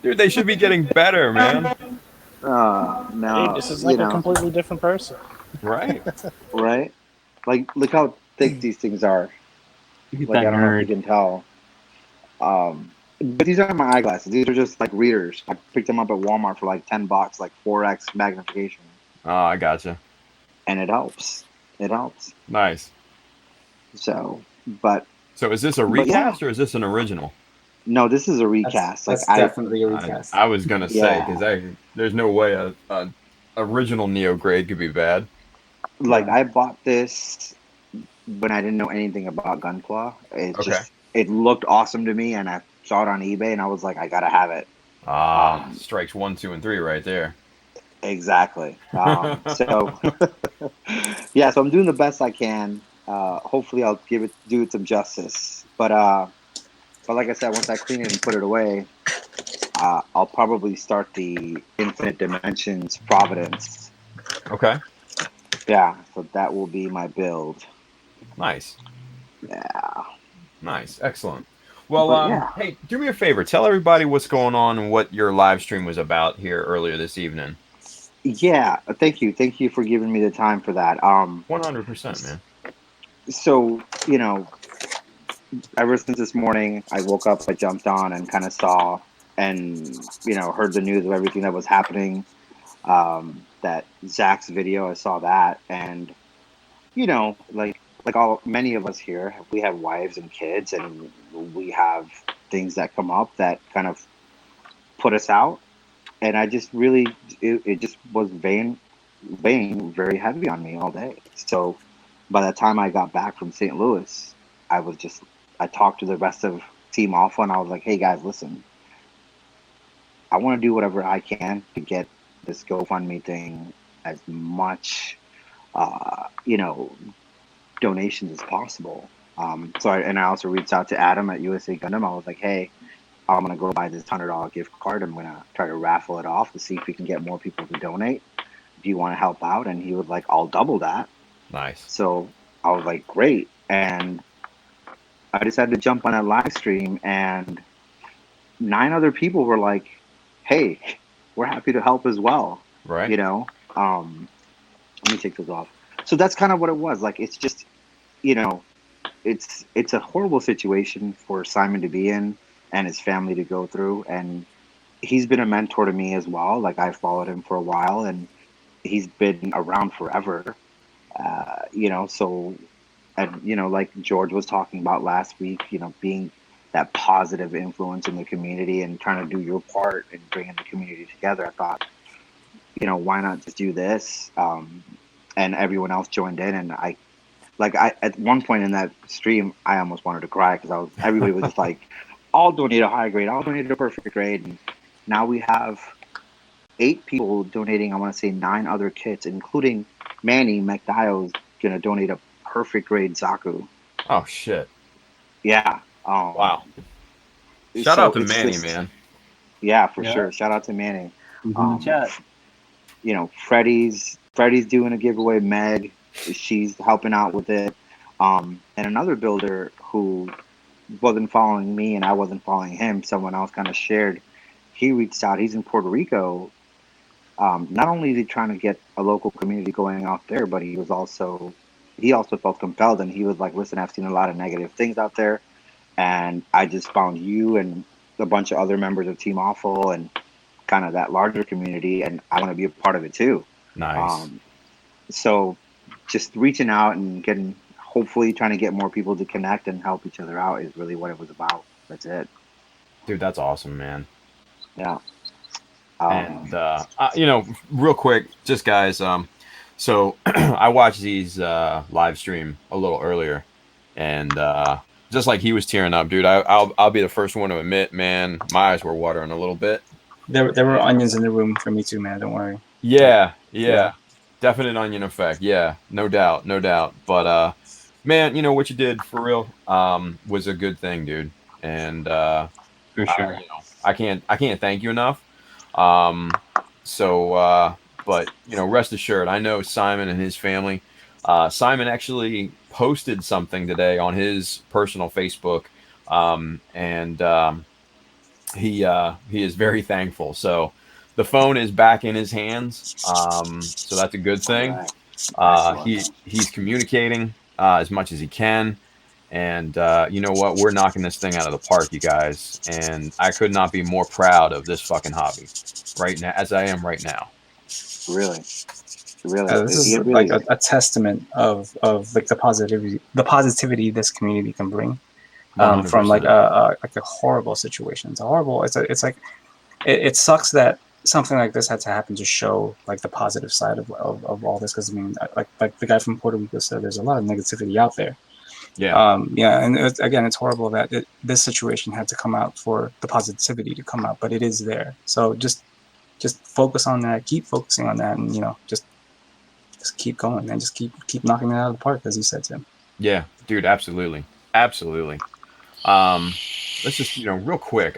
Dude, they should be getting better, man. No, Hey, this is like a completely different person. Right? right? Like, look how thick these things are. Look at Like, that I don't know if you nerd. can tell. But these aren't my eyeglasses. These are just like readers. I picked them up at Walmart for like $10, like 4x magnification, Oh, I gotcha. and it helps. It helps. Nice. So, but So is this a yeah, recast or is this an original? no, this is a recast. That's Like definitely a recast. I was gonna say Yeah. because there's no way a original Neo grade could be bad. like Yeah. I bought this when I didn't know anything about Gunpla. Okay. It looked awesome to me, and I saw it on eBay, and I was like, I gotta have it. Ah, strikes 1, 2, and 3 right there. Exactly. So yeah, so I'm doing the best I can. Hopefully, I'll do it some justice. But like I said, once I clean it and put it away, I'll probably start the Infinite Dimensions Providence. Okay. Yeah, so that will be my build. Nice. Yeah. Nice. Excellent. Well, But yeah. hey, do me a favor. Tell everybody what's going on and what your live stream was about here earlier this evening. Yeah, thank you. Thank you for giving me the time for that. 100%, man. So, ever since this morning, I woke up, I jumped on and kind of saw and, heard the news of everything that was happening. That Zach's video, I saw that. And, like many of us here, we have wives and kids, and we have things that come up that kind of put us out. And I just really, it just was weighing very heavy on me all day. So by the time I got back from St. Louis, I talked to the rest of Team Alpha, and I was like, hey guys, listen, I want to do whatever I can to get this GoFundMe thing as much, donations as possible. I also reached out to Adam at USA Gundam. I was like, hey, I'm going to go buy this $100 gift card. I'm going to try to raffle it off to see if we can get more people to donate. Do you want to help out? And he was like, I'll double that. Nice. So I was like, great. And I decided to jump on a live stream, and 9 other people were like, hey, we're happy to help as well. Right. Let me take this off. So that's kind of what it was. Like, it's just, it's a horrible situation for Simon to be in and his family to go through. And he's been a mentor to me as well. Like, I followed him for a while, and he's been around forever. So and like George was talking about last week, being that positive influence in the community and trying to do your part in bringing the community together. I thought, why not just do this? And everyone else joined in, and I at one point in that stream, I almost wanted to cry because everybody was just like, "I'll donate a high grade, I'll donate a perfect grade," and now we have 8 people donating. I want to say 9 other kits, including Manny McDial's gonna donate a perfect grade Zaku. Oh shit! Yeah. Wow. Shout out to Manny, man. Yeah, for sure. Shout out to Manny. Chat. Freddie's doing a giveaway. Meg, she's helping out with it. And another builder who wasn't following me and I wasn't following him, someone else kind of shared. He reached out. He's in Puerto Rico. Not only is he trying to get a local community going out there, but he also felt compelled, and he was like, "Listen, I've seen a lot of negative things out there, and I just found you and a bunch of other members of Team Awful and kind of that larger community, and I want to be a part of it too." Nice. So just reaching out and hopefully trying to get more people to connect and help each other out is really what it was about. That's it. Dude, that's awesome, man. Yeah. And real quick, just guys, so I watched these live stream a little earlier, and just like he was tearing up, dude, I'll be the first one to admit, man, my eyes were watering a little bit. There were onions in the room for me too, man. Don't worry. Yeah. Definite onion effect. Yeah, no doubt. But man, what you did for real was a good thing, dude. And For sure. I can't thank you enough. But rest assured, I know Simon and his family. Simon actually posted something today on his personal Facebook, and he is very thankful. So the phone is back in his hands, so that's a good thing. He's communicating as much as he can. And you know what? We're knocking this thing out of the park, you guys. And I could not be more proud of this fucking hobby right now, as I am right now. Really. This is like a testament of like the positivity this community can bring from like a horrible situation. It's horrible. It's like it sucks that something like this had to happen to show like the positive side of all this, because I mean, like the guy from Puerto Rico said, there's a lot of negativity out there. Yeah. And it's horrible that this situation had to come out for the positivity to come out, but it is there. So just focus on that, keep focusing on that, and just keep going and just keep knocking it out of the park, as you said, Tim. Yeah, dude, absolutely. Let's just real quick.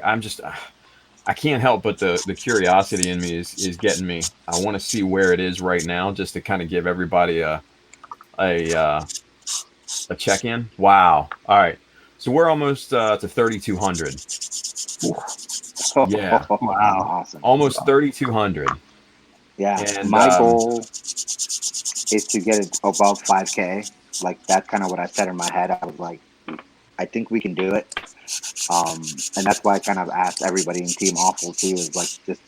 I can't help but the curiosity in me is getting me. I want to see where it is right now, just to kind of give everybody a check-in. Wow. All right. So we're almost to 3,200. Yeah. Wow. Awesome. Almost 3,200. Yeah. And my goal is to get it above 5K. Like, that's kind of what I said in my head. I was like, I think we can do it. And that's why I kind of asked everybody in Team Awful too, is like, just,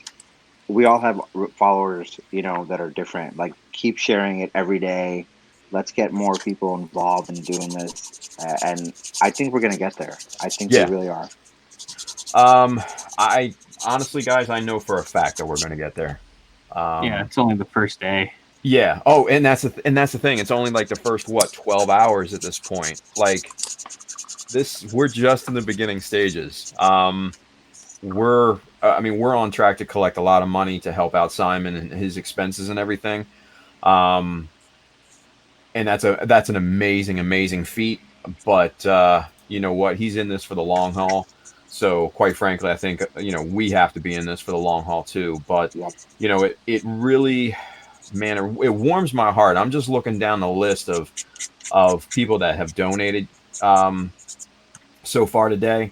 we all have followers, that are different. Like, keep sharing it every day. Let's get more people involved in doing this, and I think we're gonna get there. I think we really are. I honestly, guys, I know for a fact that we're gonna get there. Yeah, it's only the first day. Yeah. Oh, and that's the thing. It's only like the first 12 hours at this point. Like we're just in the beginning stages. We're on track to collect a lot of money to help out Simon and his expenses and everything. And that's an amazing feat. But you know what? He's in this for the long haul. So quite frankly, I think we have to be in this for the long haul too. But it really, man, it warms my heart. I'm just looking down the list of people that have donated so far today,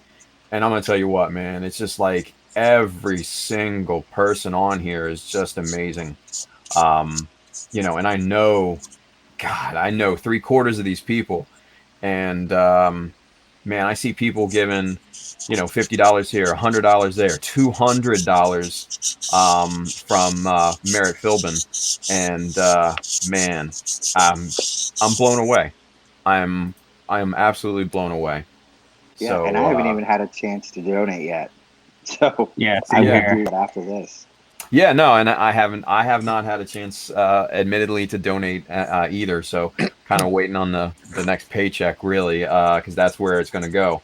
and I'm gonna tell you what, man, it's just like every single person on here is just amazing. And I know 3/4 of these people, and man, I see people giving $50 here, $100 there, $200 from Merritt Philbin, and man, I'm blown away. I am absolutely blown away. Yeah, So and I haven't even had a chance to donate yet. So Yeah, I same will here. do that after this. yeah, no, and I have not had a chance, admittedly, to donate either. So kind of waiting on the next paycheck, really, because that's where it's going to go.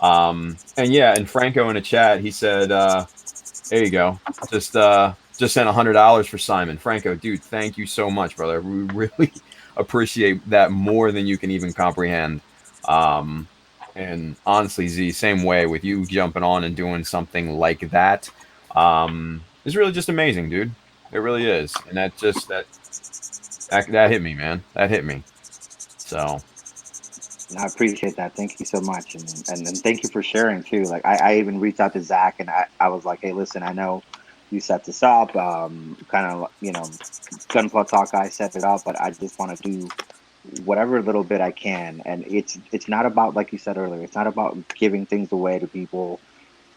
And yeah, and Franco in the chat, he said, there you go, just sent $100 for Simon. Franco, dude, thank you so much, brother. We really appreciate that more than you can even comprehend. Um, and honestly, Z, same way with you jumping on and doing something like that. It's really just amazing, dude. It really is, and that hit me, man. That hit me. So And I appreciate that. Thank you so much. And thank you for sharing too. Like I even reached out to Zach and I was like, hey, listen, I know you set this up. Kind of, Gunpla Talk guy set it up, but I just want to do whatever little bit I can. And it's not about, like you said earlier, it's not about giving things away to people.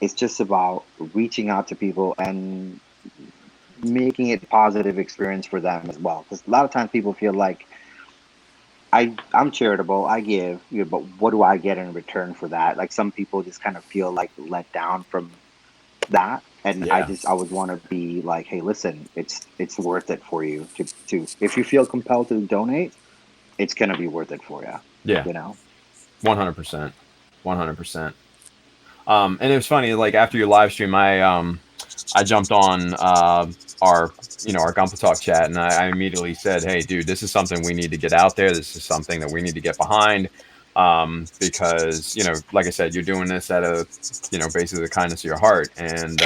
It's just about reaching out to people and making it a positive experience for them as well. Because a lot of times people feel like I'm charitable, I give, but what do I get in return for that? Like some people just kind of feel like let down from that. And yeah, I would want to be like, hey, listen, it's worth it for you to if you feel compelled to donate, it's gonna be worth it for you. yeah, You know? 100%, 100%. And it was funny, like after your live stream, I jumped on our our Gumpa Talk chat, and I immediately said, "Hey, dude, this is something we need to get out there. This is something that we need to get behind, because like I said, you're doing this out of basically the kindness of your heart, and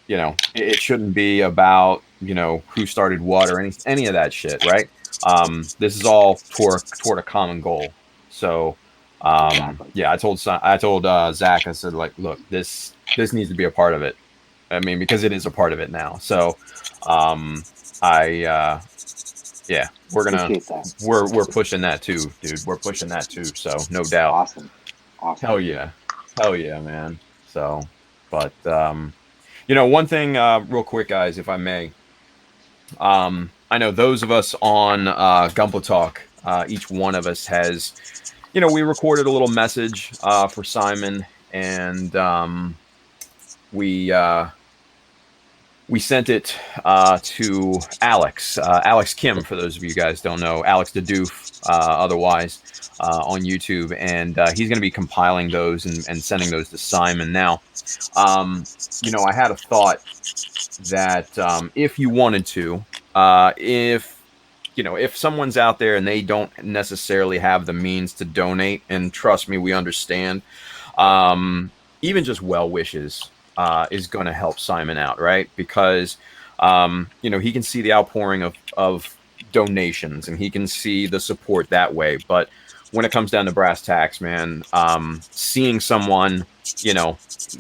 it shouldn't be about who started what or any of that shit, right? This is all toward a common goal. So Exactly. yeah, I told Zach, I said, like, look, this needs to be a part of it. I mean, because it is a part of it now. So I yeah, Appreciate that. we're pushing that too, dude. We're pushing that too. So no doubt. Awesome. Awesome. Hell yeah. Hell yeah, man. So but one thing, real quick, guys, if I may. I know those of us on Gumpo Talk, each one of us has, we recorded a little message for Simon, and we we sent it to Alex, Alex Kim, for those of you guys don't know, Alex the Doof, otherwise, on YouTube, and he's going to be compiling those and sending those to Simon. Now, I had a thought that if you wanted to, if someone's out there and they don't necessarily have the means to donate, and trust me, we understand, even just well wishes is going to help Simon out, right? Because he can see the outpouring of donations, and he can see the support that way. But when it comes down to brass tacks, man, seeing someone,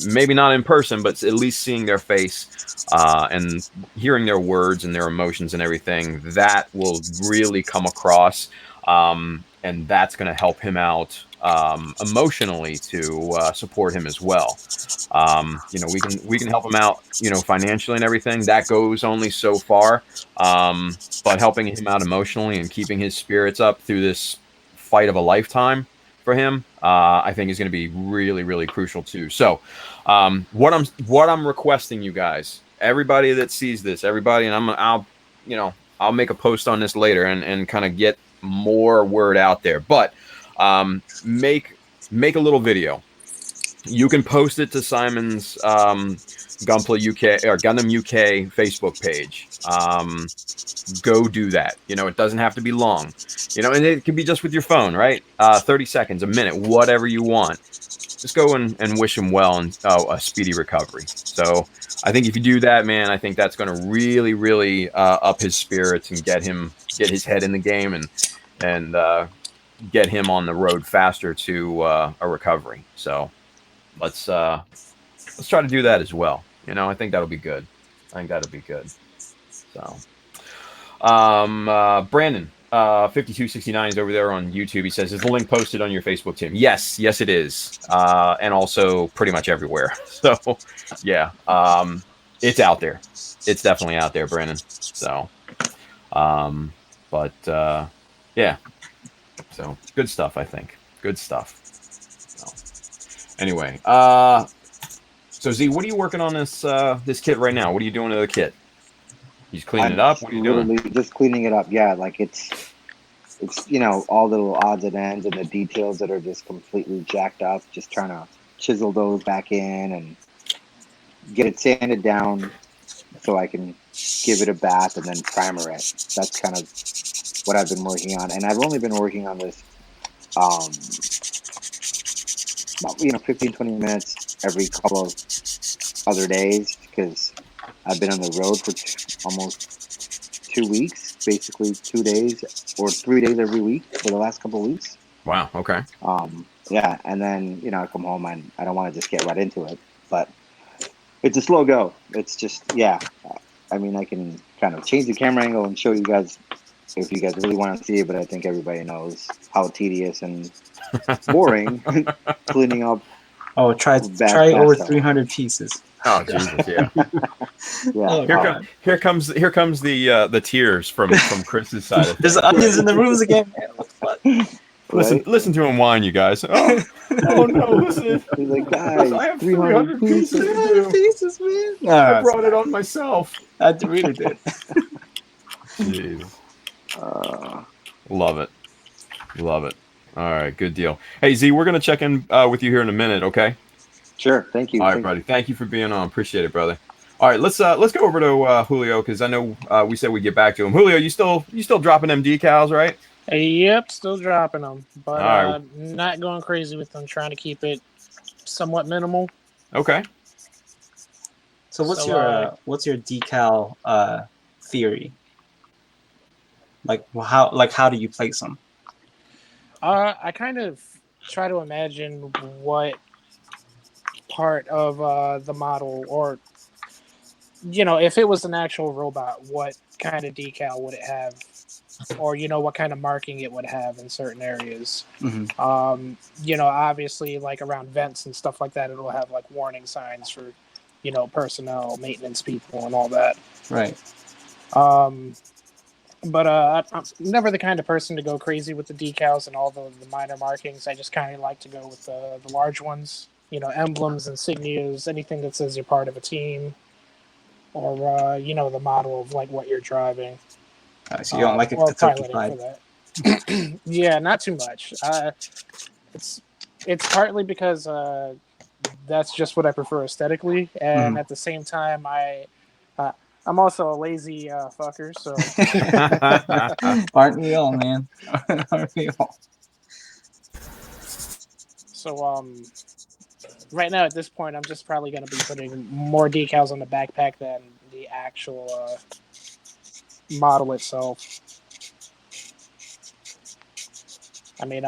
maybe not in person, but at least seeing their face and hearing their words and their emotions and everything, that will really come across. And that's going to help him out emotionally to support him as well. We can help him out, financially and everything. That goes only so far. But helping him out emotionally and keeping his spirits up through this fight of a lifetime for him, I think is going to be really, really crucial too. So, what I'm requesting, you guys, everybody that sees this, everybody, and I'll make a post on this later and kind of get more word out there. But make a little video. You can post it to Simon's Gunpla UK or Gundam UK Facebook page. Go do that. It doesn't have to be long. And it can be just with your phone, right? 30 seconds, a minute, whatever you want. Just go and wish him well and a speedy recovery. So I think if you do that, man, I think that's going to really, really up his spirits and get his head in the game and get him on the road faster to a recovery. So let's try to do that as well. I think that'll be good. So, Brandon, 5269 is over there on YouTube. He says, "Is the link posted on your Facebook, Tim?" Yes, it is, and also pretty much everywhere. So, yeah, it's out there. It's definitely out there, Brandon. So, but yeah, So good stuff, I think. Good stuff. So, anyway, so Z, what are you working on this kit right now? What are you doing to the kit? You just cleaning it I'm up? What are you doing? literally just cleaning it up. Yeah, like it's all the little odds and ends and the details that are just completely jacked up. Just trying to chisel those back in and get it sanded down so I can give it a bath and then primer it. That's kind of what I've been working on, and I've only been working on this about 15, 20 minutes every couple of other days because I've been on the road for almost 2 weeks, basically 2 days or 3 days every week for the last couple of weeks. Wow. Okay. Yeah, and then I come home and I don't want to just get right into it, but it's a slow go. It's just I mean, I can kind of change the camera angle and show you guys if you guys really want to see it, but I think everybody knows how tedious and boring cleaning up. Oh, try bad over stuff. 300 pieces. Oh Jesus, yeah. Yeah. Here comes the tears from Chris's side of There's things. onions in the rooms again, man. What the fuck? Listen to him whine, you guys. Oh no, listen. He's like, guys, I have 300 pieces to do. 300 pieces, man. No, I brought it on myself. I really did. Jeez. Uh, Love it. Love it. All right, good deal. Hey Z, we're gonna check in with you here in a minute, okay? Sure. Thank you. All right, buddy. Thank you for being on. Appreciate it, brother. All right, let's go over to Julio because I know we said we'd get back to him. Julio, you still dropping them decals, right? Yep, still dropping them, but All right. not going crazy with them. Trying to keep it somewhat minimal. Okay. So what's your decal theory? Like how do you place them? I kind of try to imagine what part of the model, or if it was an actual robot, what kind of decal would it have, or what kind of marking it would have in certain areas. Mm-hmm. Obviously, like around vents and stuff like that, it'll have like warning signs for personnel, maintenance people, and all that. Right. But I'm never the kind of person to go crazy with the decals and all the minor markings. I just kind of like to go with the large ones. Emblems, insignias, anything that says you're part of a team, or the model of like what you're driving. So you don't like it or to piloting for that. Yeah, not too much. It's partly because that's just what I prefer aesthetically, and at the same time, I'm also a lazy fucker, so aren't we all, man? Aren't we all? So right now at this point, I'm just probably going to be putting more decals on the backpack than the actual model itself. I mean,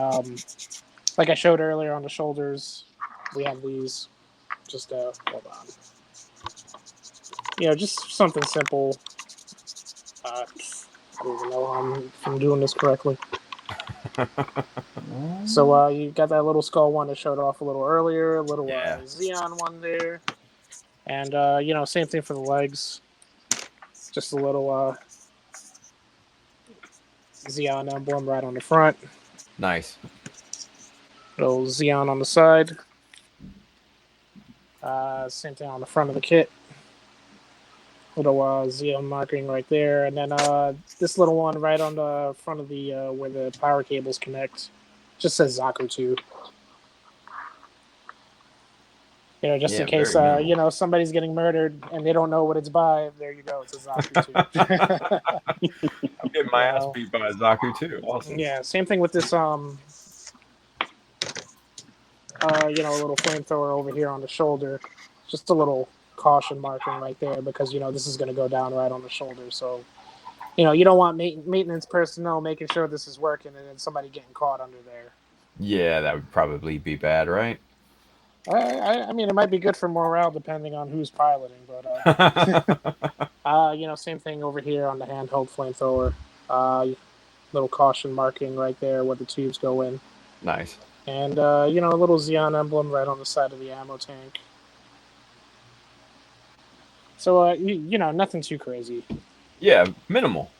like I showed earlier on the shoulders, we have these. Just hold on. Just something simple. I don't even know if I'm doing this correctly. So you got that little skull one that showed off a little earlier, a little Xeon one there, and same thing for the legs. Just a little Xeon emblem right on the front. Nice. Little Xeon on the side. Same thing on the front of the kit. Little Xeon marking right there, and then this little one right on the front of the where the power cables connect. Just says Zaku 2. Just in case somebody's getting murdered and they don't know what it's by. There you go. It's a Zaku 2. I'm getting my ass beat by a Zaku 2. Awesome. Yeah. Same thing with this. A little flamethrower over here on the shoulder. Just a little caution marking right there because this is going to go down right on the shoulder. So you don't want maintenance personnel making sure this is working and then somebody getting caught under there. Yeah, that would probably be bad, right? I mean, it might be good for morale depending on who's piloting, but same thing over here on the handheld flamethrower. Little caution marking right there where the tubes go in. Nice. And a little Xeon emblem right on the side of the ammo tank. So nothing too crazy. Yeah, minimal.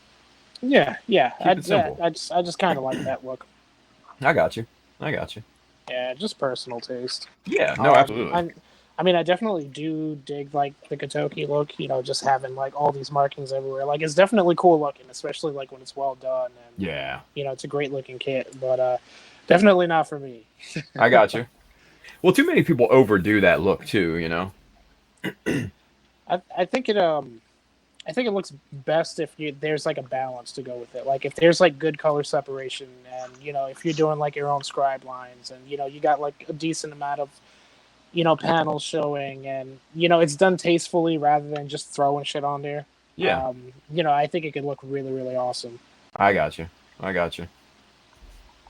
Yeah. Keep it simple. I just kind of like that look. I got you. Yeah, just personal taste. Yeah, no, absolutely. I mean, I definitely do dig like the Kotoki look. You know, just having like all these markings everywhere. Like, it's definitely cool looking, especially like when it's well done. And Yeah, you know, it's a great looking kit. But definitely not for me. I got you. Well, too many people overdo that look too. You know. I think it looks best if there's like a balance to go with it. Like if there's like good color separation, and you know if you're doing like your own scribe lines, and you know you got like a decent amount of panels showing, and you know it's done tastefully rather than just throwing shit on there. Yeah, You know, I think it could look really, really awesome. I got you.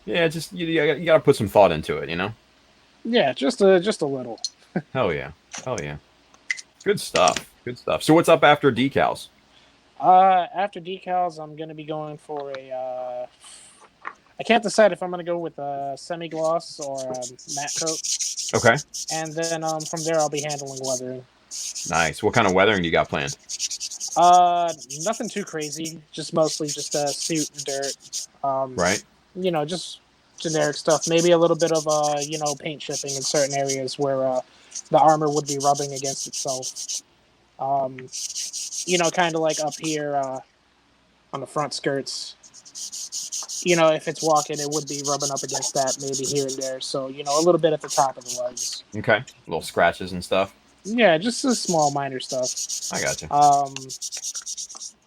Yeah, just you got to put some thought into it. You know. Yeah, just a little. Hell yeah. Good stuff. So what's up after decals? After decals, I'm gonna be going for a. I can't decide if I'm gonna go with a semi-gloss or a matte coat. Okay. And then from there, I'll be handling weathering. Nice. What kind of weathering do you got planned? Nothing too crazy. Just mostly just suit and dirt. Right. You know, just generic stuff. Maybe a little bit of paint chipping in certain areas where the armor would be rubbing against itself. You know, kind of like up here on the front skirts. You know, if it's walking, it would be rubbing up against that maybe here and there. So, you know, a little bit at the top of the legs. Okay. Little scratches and stuff. Yeah, just the small, minor stuff. I got you.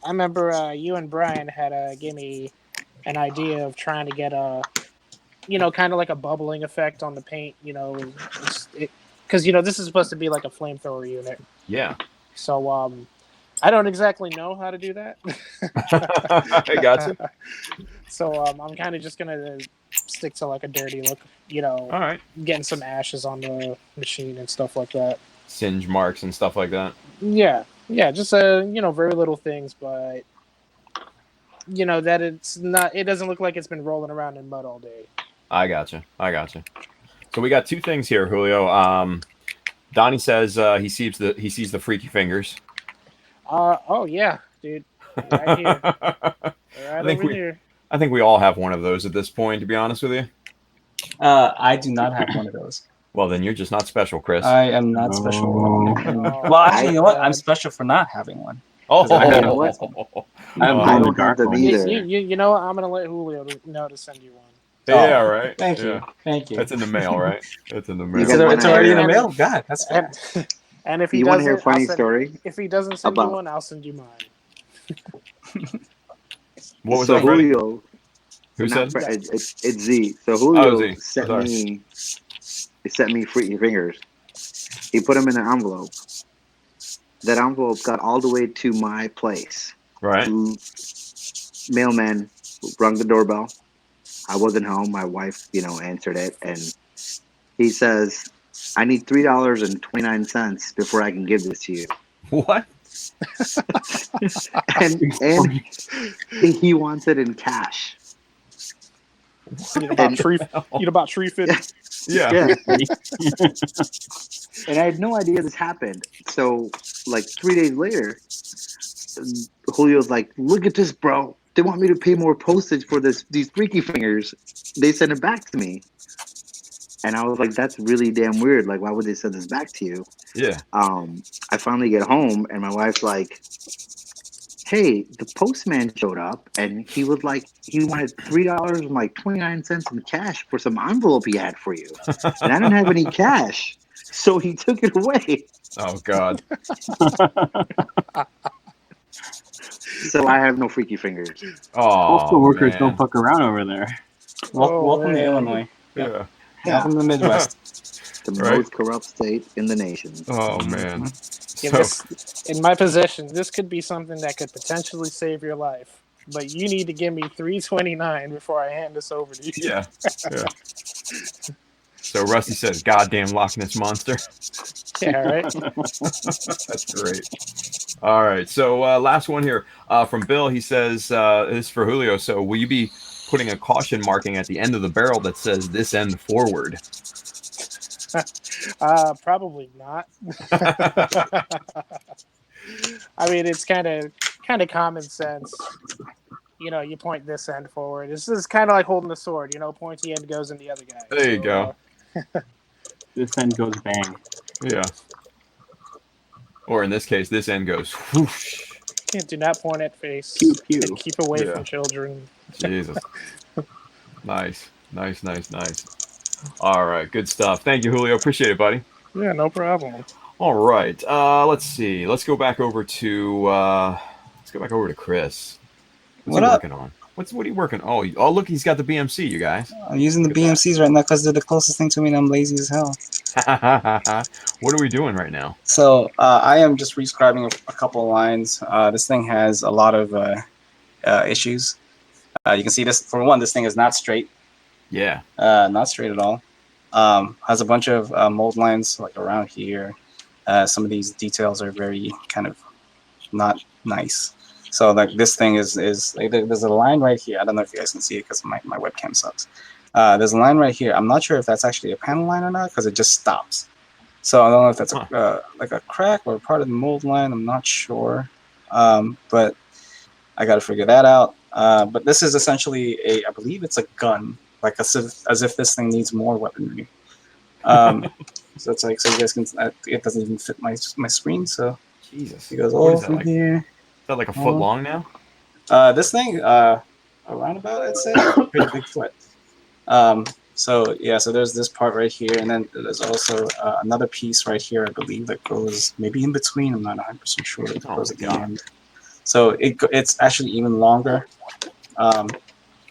I remember you and Bryan had gave me an idea of trying to get kind of like a bubbling effect on the paint. You know, because this is supposed to be like a flamethrower unit. Yeah. So I don't exactly know how to do that. I got you. So I'm kind of just gonna stick to like a dirty look. You know, all right, getting some ashes on the machine and stuff like that. Singe marks and stuff like that. Yeah, just very little things, but that it's not. It doesn't look like it's been rolling around in mud all day. I gotcha. So we got two things here, Julio. Donnie says he sees the freaky fingers. Oh yeah, dude. Right here. Right I think we all have one of those at this point, to be honest with you. I do not have one of those. Well, then you're just not special, Chris. I am not special. Well, actually, you know what? I'm special for not having one. Oh, I don't have them either. You know what? I'm going to let Julio know to send you one. Yeah, right. Thank you. It's in the mail, right? It's in the mail. It's already in the mail? God, that's bad. And if he you want to hear a funny story? If he doesn't send you one, I'll send you mine. What was so that? Julio? Who said? It's Z. So Julio sent me freaky fingers. He put them in an envelope. That envelope got all the way to my place. Right. Mailman rung the doorbell. I wasn't home. My wife, answered it, and he says, "I need $3.29 before I can give this to you." What? and he wants it in cash. You know about tree fitting. Yeah. And I had no idea this happened. So, like 3 days later, Julio's like, "Look at this, bro. They want me to pay more postage for these freaky fingers. They sent it back to me." And I was like, "That's really damn weird. Like, why would they send this back to you?" Yeah. I finally get home, and my wife's like, "Hey, the postman showed up, and he was like, he wanted $3.29 in cash for some envelope he had for you, and I didn't have any cash, so he took it away." Oh God. So I have no freaky fingers. Oh, postal workers don't fuck around over there. Welcome to Illinois. Yeah. Welcome to the Midwest. The most corrupt state in the nation. Oh man. In my possession, this could be something that could potentially save your life. But you need to give me $3.29 before I hand this over to you. Yeah. So Rusty says, "Goddamn Loch Ness monster." Yeah, right. That's great. All right. So last one here from Bill. He says, "This is for Julio. So will you be putting a caution marking at the end of the barrel that says 'this end forward'?" Probably not. I mean, it's kind of common sense. you point this end forward. This is kind of like holding the sword. Pointy end goes in the other guy. There you go. This end goes bang. Yeah. Or in this case, this end goes whoosh. Do not point at face. Pew, pew. And keep away Yeah. from children. Jesus. Nice. All right, good stuff. Thank you, Julio. Appreciate it, buddy. Yeah, no problem. All right. Let's see. Let's go back over to Chris. What's What he up? working on? What are you working? Oh, look, he's got the BMC, you guys. I'm using the BMCs right now because they're the closest thing to me, and I'm lazy as hell. What are we doing right now? So I am just rescribing a couple of lines. This thing has a lot of issues. You can see this. For one, this thing is not straight. Yeah. Not straight at all. Has a bunch of mold lines like around here. Some of these details are very kind of not nice. So like this thing is like, there's a line right here. I don't know if you guys can see it because my webcam sucks. There's a line right here. I'm not sure if that's actually a panel line or not because it just stops. So I don't know if that's like a crack or part of the mold line. I'm not sure, but I got to figure that out. But this is essentially I believe it's a gun, like as if this thing needs more weaponry. So it's like, so you guys can, it doesn't even fit my screen. So Jesus. it goes What all is that, from like? here. Is that like a foot long now? This thing, around about, I'd say, pretty big foot. So yeah, so there's this part right here, and then there's also another piece right here, I believe, that goes maybe in between. I'm not 100% sure. It goes at the end. So it's actually even longer. And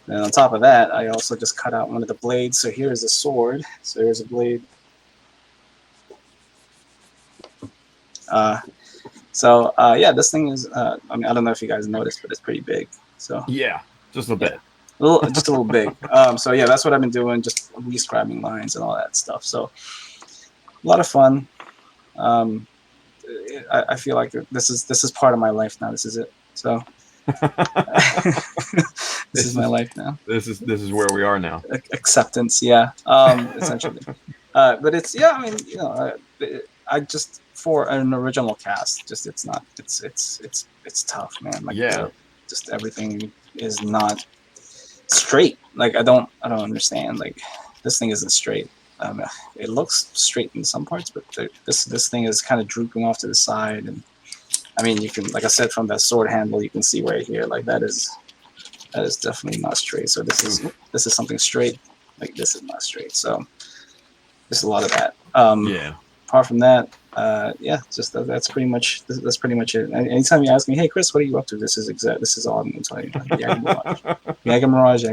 on top of that, I also just cut out one of the blades. So here is a sword. So here's a blade. Yeah, this thing is. I mean, I don't know if you guys noticed, but it's pretty big. So yeah, just a bit. Just a little big. So yeah, that's what I've been doing, just rescribing lines and all that stuff. So a lot of fun. I feel like this is part of my life now. This is it. So this is my life now. This is where we are now. Acceptance, yeah. Essentially. But it's I mean, I just for an original cast, just it's tough, man. Like just everything is not straight. Like I don't understand. Like this thing isn't straight. It looks straight in some parts, but this thing is kind of drooping off to the side. And I mean, you can, like I said, from that sword handle, you can see right here, like that is definitely not straight. So this is something straight. Like this is not straight. So there's a lot of that. Apart from that, just that's pretty much it. Anytime you ask me, hey Chris, what are you up to? This is all I'm gonna tell you. Yaga Mirage.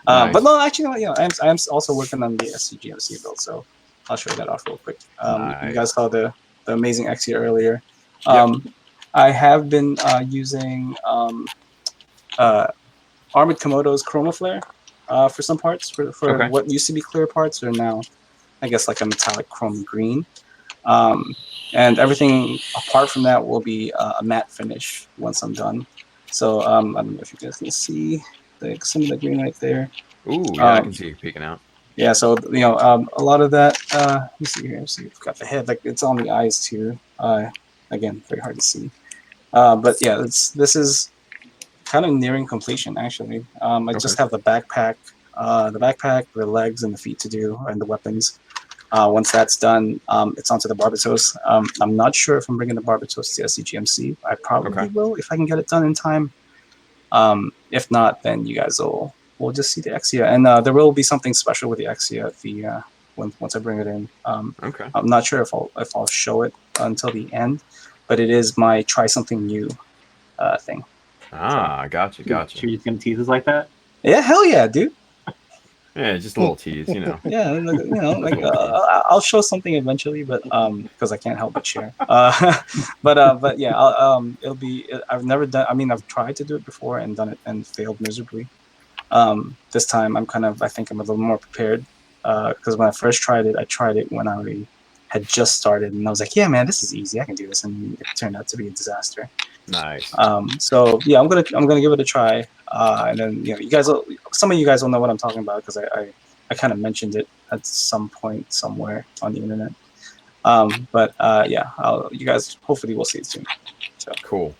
Nice. But no, actually, I'm also working on the SCGMC build, so I'll show you that off real quick. Nice. You guys saw the amazing Exia earlier. I have been using Armored Komodo's Chroma Flare for some parts for what used to be clear parts are now, I guess, like a metallic chrome green. And everything apart from that will be a matte finish once I'm done. So I don't know if you guys can see some of the green right there. Ooh, yeah, I can see you peeking out. Yeah, so a lot of that. Let me see here. See, we've got the head. Like it's on the eyes too. Again, very hard to see. But yeah, this is kind of nearing completion actually. I just have the backpack, the legs, and the feet to do, and the weapons. Once that's done, it's onto the Barbatos. I'm not sure if I'm bringing the Barbatos to SCGMC. I probably will if I can get it done in time. If not, then you guys will just see the Exia, and there will be something special with the Exia at once I bring it in. I'm not sure if I'll show it until the end, but it is my try something new thing. Ah, gotcha. Sure, you're just gonna tease us like that? Yeah, hell yeah, dude. Yeah, just a little tease, Yeah, like I'll show something eventually, but because I can't help but share. But yeah, it'll be. I've never done. I mean, I've tried to do it before and done it and failed miserably. This time I think I'm a little more prepared. Because when I first tried it when I had just started, and I was like, yeah, man, this is easy. I can do this, and it turned out to be a disaster. Nice. So yeah, I'm gonna give it a try. And then some of you guys will know what I'm talking about because I kind of mentioned it at some point somewhere on the internet. But yeah, you guys hopefully will see it soon. So cool.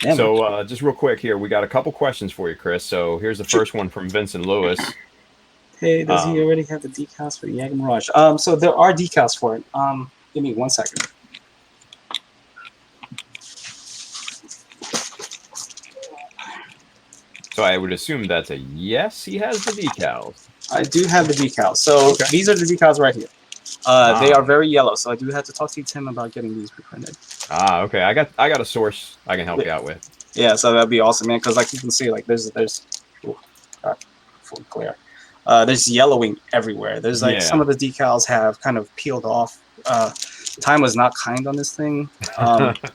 Yeah, So just real quick here, we got a couple questions for you, Chris. So here's the first one from Vincent Lewis. Hey, does he already have the decals for the Yagi Mirage? So there are decals for it. Give me 1 second. So I would assume that's a yes. He has the decals. I do have the decals. So these are the decals right here. They are very yellow, so I do have to talk to you, Tim, about getting these reprinted. Okay. I got a source I can help you out with. Yeah, so that'd be awesome, man. Because like you can see, like there's ooh, full glare. There's yellowing everywhere. There's like some of the decals have kind of peeled off. Time was not kind on this thing.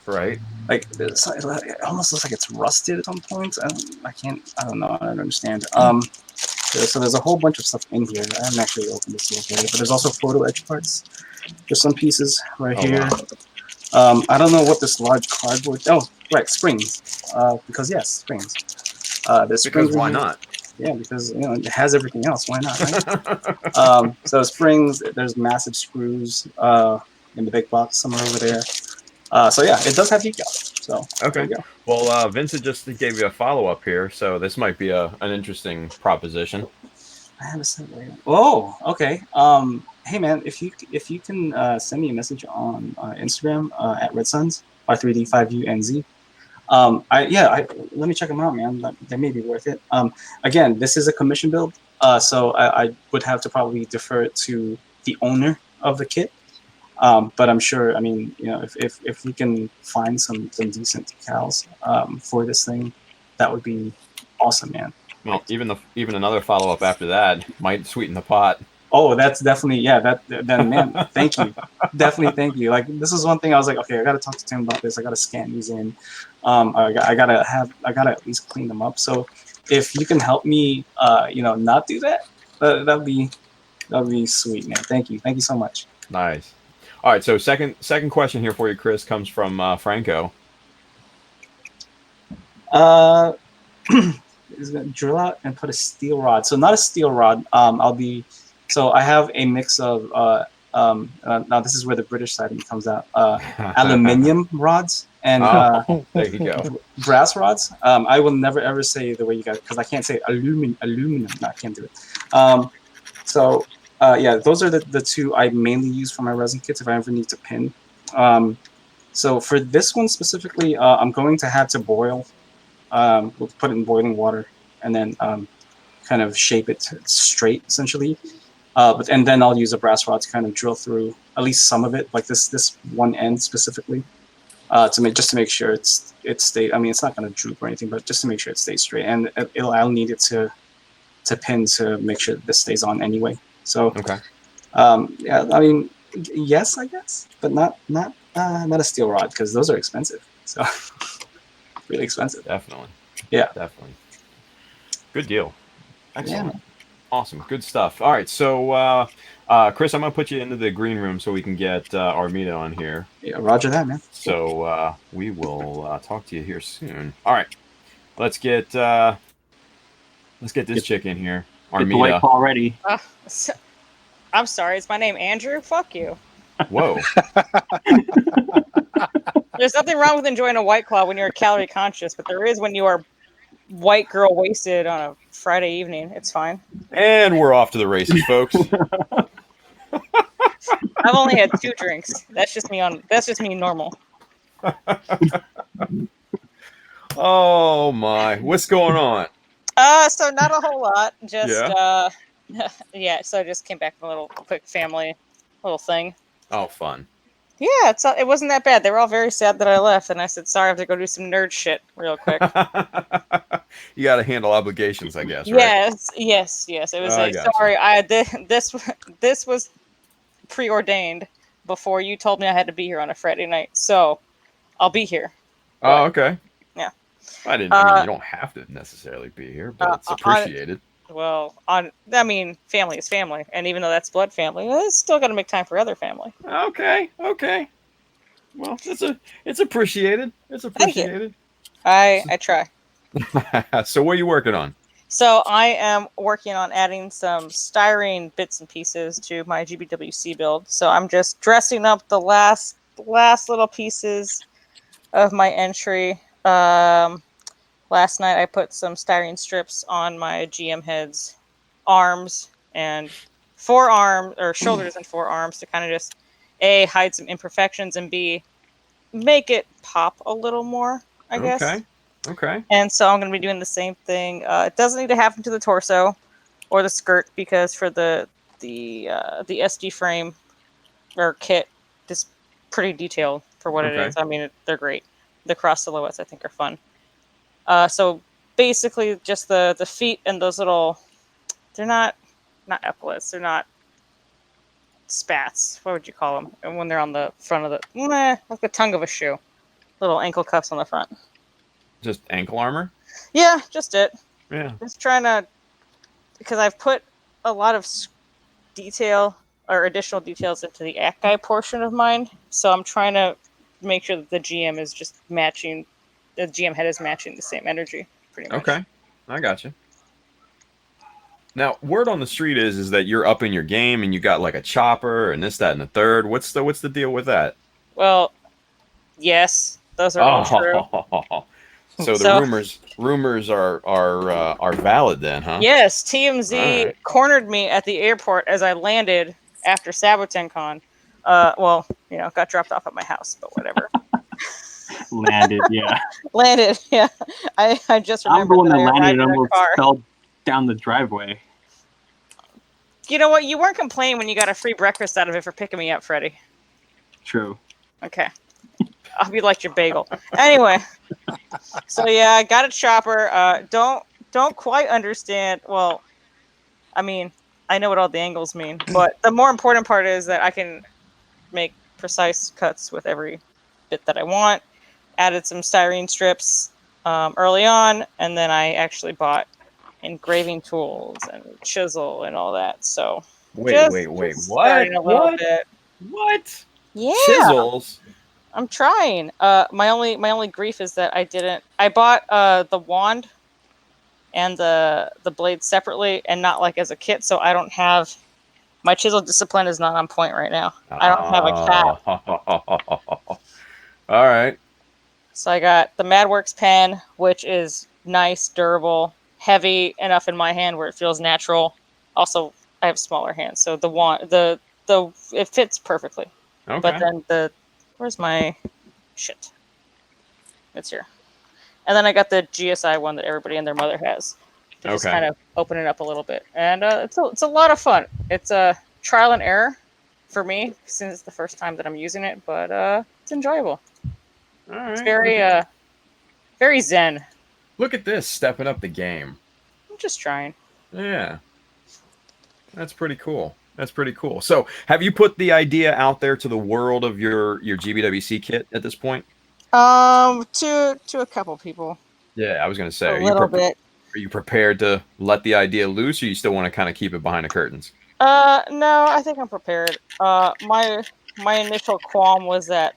Right. Like it almost looks like it's rusted at some points. I don't know. I don't understand. So there's a whole bunch of stuff in here. I haven't actually opened this yet, but there's also photo etch parts. There's some pieces right here. Wow. I don't know what this large cardboard. Oh, right, springs. Because yes, springs. There's springs. Because why not? Yeah, because it has everything else. Why not? Right? So springs. There's massive screws in the big box somewhere over there. So yeah, it does have decals. So okay. Well, Vincent just gave you a follow up here, so this might be an interesting proposition. I have a set right. Oh, okay. Hey man, if you can send me a message on Instagram at RedSuns R3D5UNZ. Let me check them out, man. They may be worth it. Again, this is a commission build, so I would have to probably defer it to the owner of the kit. But I'm sure. I mean, if we can find some decent decals for this thing, that would be awesome, man. Well, even another follow up after that might sweeten the pot. Oh, that's definitely Then man, thank you, definitely thank you. Like this is one thing I was like, okay, I got to talk to Tim about this. I got to scan these in. I gotta at least clean them up. So if you can help me, not do that, that'd be sweet, man. Thank you so much. Nice. All right, so second question here for you, Chris, comes from Franco. Is gonna drill out and put a steel rod. So not a steel rod. So I have a mix of now this is where the British side of me comes out. Aluminium rods and there you go. Brass rods. I will never ever say the way you guys, because I can't say aluminum. No, I can't do it. Those are the two I mainly use for my resin kits if I ever need to pin. So for this one specifically, I'm going to have to boil. We'll put it in boiling water and then kind of shape it straight, essentially. And then I'll use a brass rod to kind of drill through at least some of it, like this one end specifically, to make sure it stays. I mean, it's not going to droop or anything, but just to make sure it stays straight. And I'll need it to pin to make sure this stays on anyway. So okay. I mean, yes, I guess, but not a steel rod because those are expensive. So. Really expensive. Definitely. Yeah. Definitely. Good deal. Excellent. Yeah. Awesome. Good stuff. All right. So, Chris, I'm going to put you into the green room so we can get Armida on here. Yeah, roger that, man. So we will talk to you here soon. All right. Let's get this chick in here. Armida. Get the white claw ready. I'm sorry. Is my name Andrew? Fuck you. Whoa. There's nothing wrong with enjoying a White Claw when you're calorie conscious, but there is when you are white girl wasted on a Friday evening. It's fine. And we're off to the races, folks. I've only had 2 drinks. That's just me normal. Oh my. What's going on? So not a whole lot. Just yeah, so I just came back from a little quick family little thing. Oh, fun. Yeah, it wasn't that bad. They were all very sad that I left, and I said, sorry, I have to go do some nerd shit real quick. You got to handle obligations, I guess, right? Yes. It was sorry, this was preordained before you told me I had to be here on a Friday night, so's be here. Oh, okay. Yeah. I mean, you don't have to necessarily be here, but it's appreciated. Family is family, and even though that's blood family, it's still got to make time for other family. Okay. Well, it's appreciated. It's appreciated. I try. So, what are you working on? So, I am working on adding some styrene bits and pieces to my GBWC build. So, I'm just dressing up the last little pieces of my entry. Last night I put some styrene strips on my GM head's arms and forearm or shoulders and forearms to kind of just A, hide some imperfections, and B, make it pop a little more, I guess. Okay. And so I'm going to be doing the same thing. It doesn't need to happen to the torso or the skirt because for the SD frame or kit is pretty detailed for what it Okay. is. I mean, they're great. The cross silhouettes I think are fun. So basically, just the feet and those little, they're not epaulets. They're not spats. What would you call them? And when they're on the front of like the tongue of a shoe, little ankle cuffs on the front. Just ankle armor? Yeah, just it. Yeah. Just trying to, because I've put a lot of detail or additional details into the act guy portion of mine. So I'm trying to make sure that the GM is just matching, the GM head is matching the same energy, pretty much. Okay. I got you. Now, word on the street is that you're up in your game and you got like a chopper and this, that, and the third. What's the deal with that? Well, yes, those are all true. So the rumors are valid then, huh? Yes, TMZ Right. cornered me at the airport as I landed after SabotenCon. Well, got dropped off at my house, but whatever. Landed, yeah. Landed, yeah. I just remembered I'm the one that I landed arrived and in a almost car. fell down the driveway. You know what? You weren't complaining when you got a free breakfast out of it for picking me up, Freddie. True. Okay. I'll be like your bagel. Anyway. So yeah, I got a chopper. Don't quite understand. Well, I mean, I know what all the angles mean, but the more important part is that I can make precise cuts with every bit that I want. Added some styrene strips early on, and then I actually bought engraving tools and chisel and all that. So Wait, what? starting a little bit. What? Yeah. Chisels? I'm trying. My only grief is that I bought the wand and the blade separately and not like as a kit, so I don't have my chisel discipline is not on point right now. I don't have a cap. All right. So I got the MadWorks pen, which is nice, durable, heavy enough in my hand where it feels natural. Also, I have smaller hands, so the wand it fits perfectly. Okay. But then where's my shit? It's here. And then I got the GSI one that everybody and their mother has to just kind of open it up a little bit. And it's a lot of fun. It's a trial and error for me since it's the first time that I'm using it, but it's enjoyable. All right. It's very very zen. Look at this, stepping up the game. I'm just trying. Yeah. That's pretty cool. So, have you put the idea out there to the world of your GBWC kit at this point? To a couple people. Yeah, I was going to say, a little bit. Are you prepared to let the idea loose, or you still want to kind of keep it behind the curtains? No, I think I'm prepared. My initial qualm was that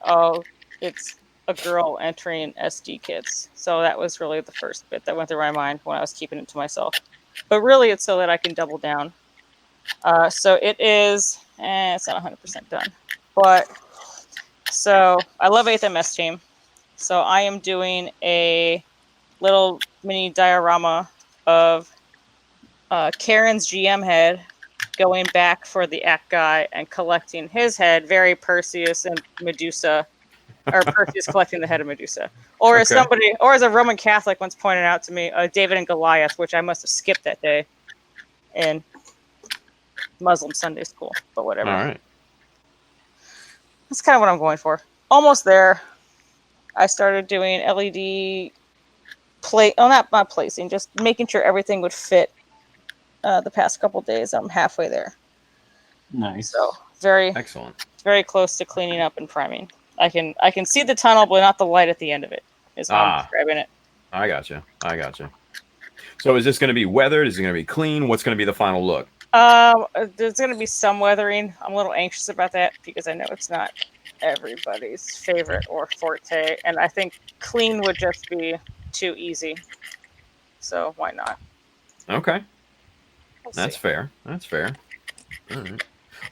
it's a girl entering SD kits, so that was really the first bit that went through my mind when I was keeping it to myself. But really, it's so that I can double down. So it is. It's not 100% done, but so I love 8th MS Team. So I am doing a little mini diorama of Karen's GM head going back for the act guy and collecting his head, very Perseus and Medusa, or Perseus collecting the head of Medusa. Or as a Roman Catholic once pointed out to me, David and Goliath, which I must have skipped that day in Muslim Sunday school, but whatever. All right. That's kind of what I'm going for. Almost there. I started doing LED not placing, just making sure everything would fit the past couple days. I'm halfway there. Nice. So very excellent. Very close to cleaning up and priming. I can see the tunnel, but not the light at the end of it. Is how I'm describing it. I gotcha. So is this going to be weathered? Is it going to be clean? What's going to be the final look? There's going to be some weathering. I'm a little anxious about that because I know it's not everybody's favorite or forte, and I think clean would just be too easy. So why not? Okay. That's fair. All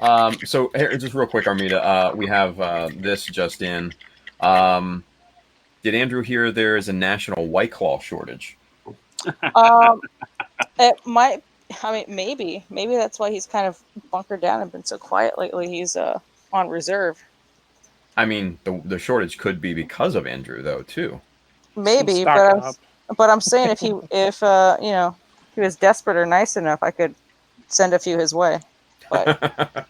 right. So here, just real quick, Armida, we have this just in. Did Andrew hear there is a national White Claw shortage? It might. I mean, maybe that's why he's kind of bunkered down and been so quiet lately. He's on reserve. I mean, the shortage could be because of Andrew, though, too. Maybe, Stocking up. but I'm saying if you know, he was desperate or nice enough, I could send a few his way. But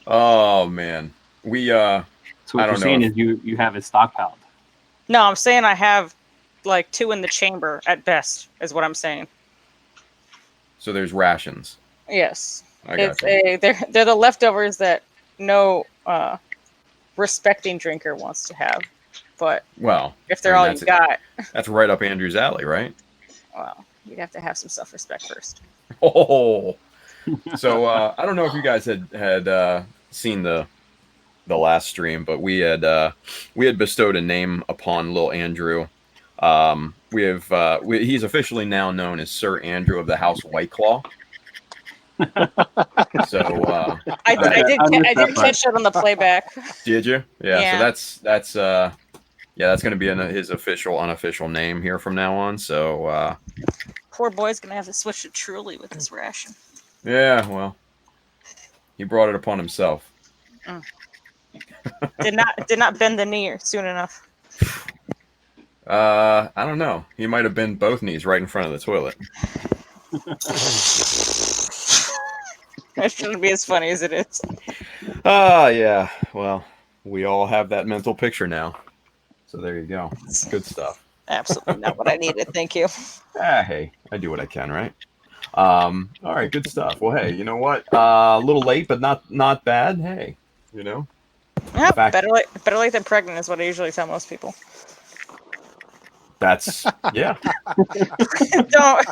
Oh man, we So what I you're don't know. saying is you have it stockpiled. no, I'm saying I have like 2 in the chamber at best, is what I'm saying. So there's rations. Yes, I it's gotcha. they're the leftovers that no respecting drinker wants to have. But Well, if I they're mean, all you got, that's right up Andrew's alley, right? well, you'd have to have some self-respect first. Oh, so I don't know if you guys had seen the last stream, but we had bestowed a name upon little Andrew. He's officially now known as Sir Andrew of the House White Claw. So I did catch that on the playback. did you? Yeah. Yeah. So that's going to be his official unofficial name here from now on. So Poor boy's gonna have to switch to Truly with this ration. yeah, well, he brought it upon himself. Did not bend the knee soon enough. I don't know. He might have been both knees right in front of the toilet. That shouldn't be as funny as it is. Yeah. Well, we all have that mental picture now. So there you go. Good stuff. Absolutely not what I needed. Thank you. Hey, I do what I can, right? All right, good stuff. Well, hey, you know what? A little late, but not bad. Hey, you know. Yeah, better late than pregnant is what I usually tell most people. That's yeah. Don't.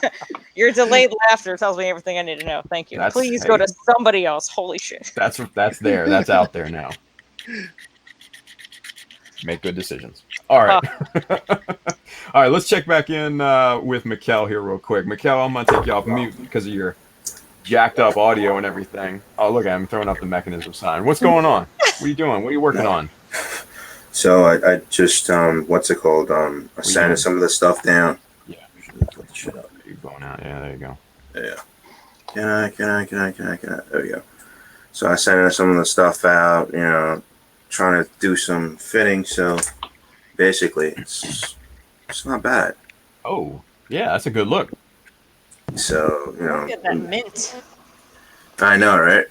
Your delayed laughter tells me everything I need to know. Thank you. Please go to somebody else. Holy shit. That's there. That's out there now. Make good decisions. All right. All right, let's check back in with Mikael here real quick. Mikael, I'm going to take you off mute because of your jacked up audio and everything. Oh, look, I'm throwing up the mechanism sign. What's going on? What are you doing? What are you working on? So I just, what's it called? I sanded some of the stuff down. Yeah. Put the shit up. You're going out. Yeah, there you go. Yeah. Can I? There we go. So I sanded some of the stuff out, you know, trying to do some fitting. So basically, it's not bad. Oh, yeah, that's a good look. So, you know. Get that mint. I know, right?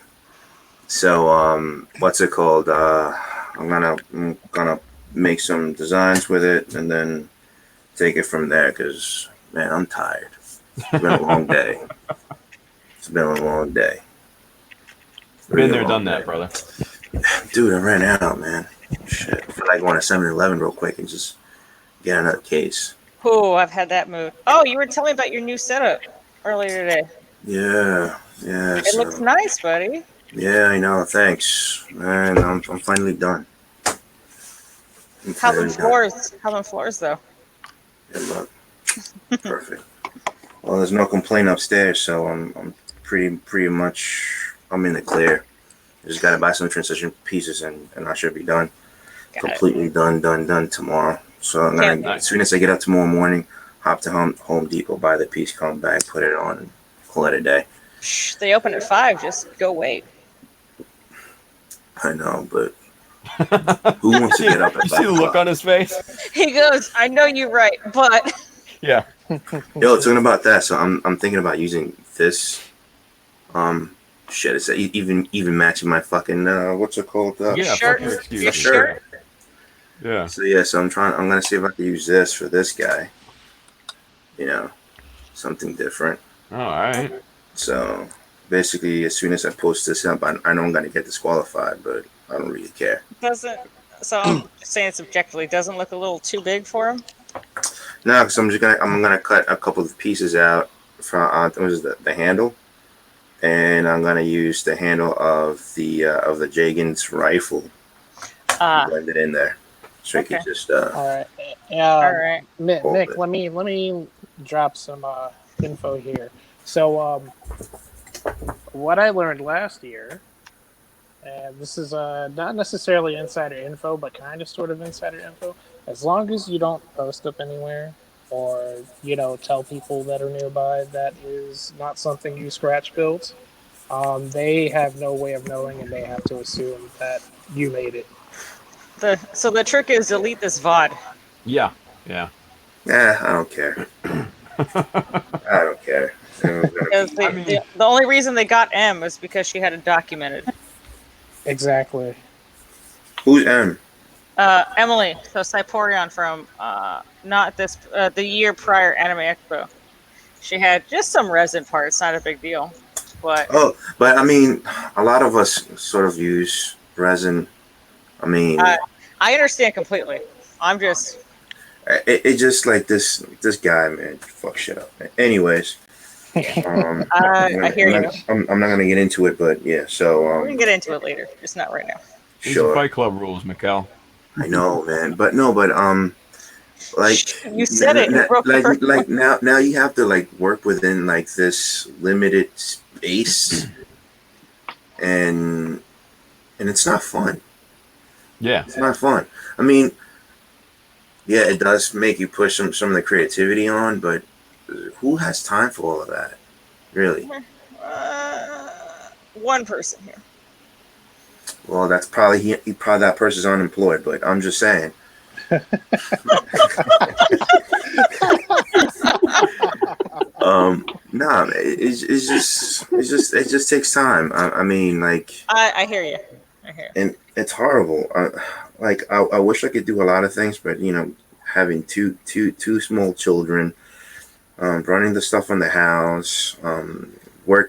So, what's it called? I'm gonna make some designs with it and then take it from there because, man, I'm tired. It's been a long day. It's been a long day. Been there, done that, brother. Dude, I ran out, man. Shit. I feel like going to 7-Eleven real quick and just get another case. Oh, I've had that mood. Oh, you were telling me about your new setup earlier today. Yeah. It looks nice, buddy. Yeah, I know. Thanks, man. I'm finally done. How many floors? How many floors, though? Yeah, look. Perfect. Well, there's no complaint upstairs, so I'm pretty much I'm in the clear. Just gotta buy some transition pieces and I should be done. Completely done tomorrow. So I'm gonna, as soon as I get up tomorrow morning, hop to Home Depot, buy the piece, come back, put it on, and call it a day. Shh, they open at 5. Just go wait. I know, but who wants to get up at 5 You see the look on his face? He goes, I know you're right, but yeah. Yo, talking about that, so I'm thinking about using this. Shit, it's even matching my fucking what's it called? shirt. Your shirt. Yeah. So I'm gonna see if I can use this for this guy. You know, something different. All right. So basically, as soon as I post this up, I know I'm gonna get disqualified, but I don't really care. So I'm just saying subjectively, doesn't look a little too big for him. No, because I'm gonna cut a couple of pieces out from what is the handle, and I'm gonna use the handle of the Jagan's rifle. Blend it in there, so I can just. All right. All right. Mick, let me drop some info here. So, what I learned last year, and this is not necessarily insider info, but kind of sort of insider info. as long as you don't post up anywhere or tell people that are nearby that is not something you scratch built, they have no way of knowing, and they have to assume that you made it. So the trick is delete this VOD. Yeah. I don't care. I don't care. Because the only reason they got M was because she had it documented. Exactly. Who's M? Emily, so Cyporion from not this the year prior Anime Expo. She had just some resin parts, not a big deal. But I mean, a lot of us sort of use resin. I mean, I understand completely. I'm just. It just like this guy, man, fuck shit up. Anyways, I hear you. I'm not gonna get into it, but yeah. So we can get into it later, just not right now. These are Fight Club rules, Mikael. I know, man, but like you said it. Like now you have to like work within like this limited space, and it's not fun. Yeah, it's not fun. I mean, yeah, it does make you push some of the creativity on, but who has time for all of that? Really? One person here. Well, that's probably probably that person's unemployed, but I'm just saying. Nah, it just takes time. I mean, like. I hear you. And it's horrible. I wish I could do a lot of things, but having two small children, running the stuff on the house,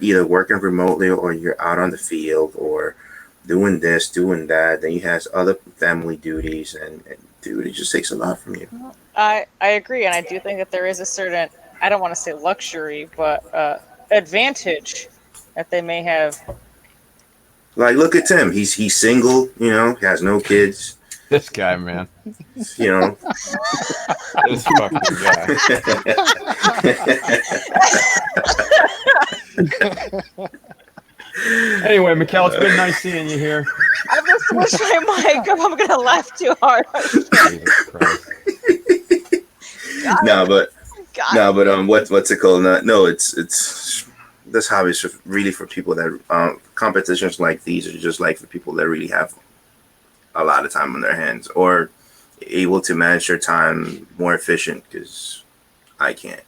either working remotely or you're out on the field or doing this, doing that. Then you have other family duties, and dude, it just takes a lot from you. I agree, and I do think that there is a certain, I don't want to say luxury, but advantage that they may have. Like, look at Tim. He's single, he has no kids. This guy, man. This fucking guy. Anyway, Mikael, it's been nice seeing you here. I just switched my mic up. I'm gonna laugh too hard. What's it called? No, it's this hobby is really for people that competitions like these are just like for people that really have a lot of time on their hands or able to manage their time more efficient, because I can't.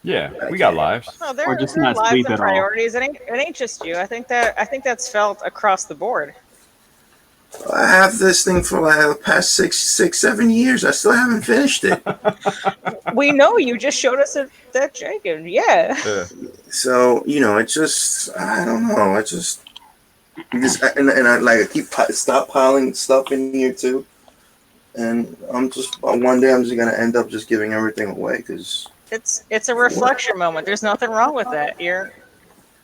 Yeah, we got lives. No, there are lives and priorities. It ain't just you. I think that's felt across the board. I have this thing for like the past 7 years. I still haven't finished it. We know, you just showed us that Jacob. Yeah. So it's just, I don't know. I keep stop piling stuff in here too, and one day I'm just gonna end up just giving everything away because it's a reflection moment. There's nothing wrong with that.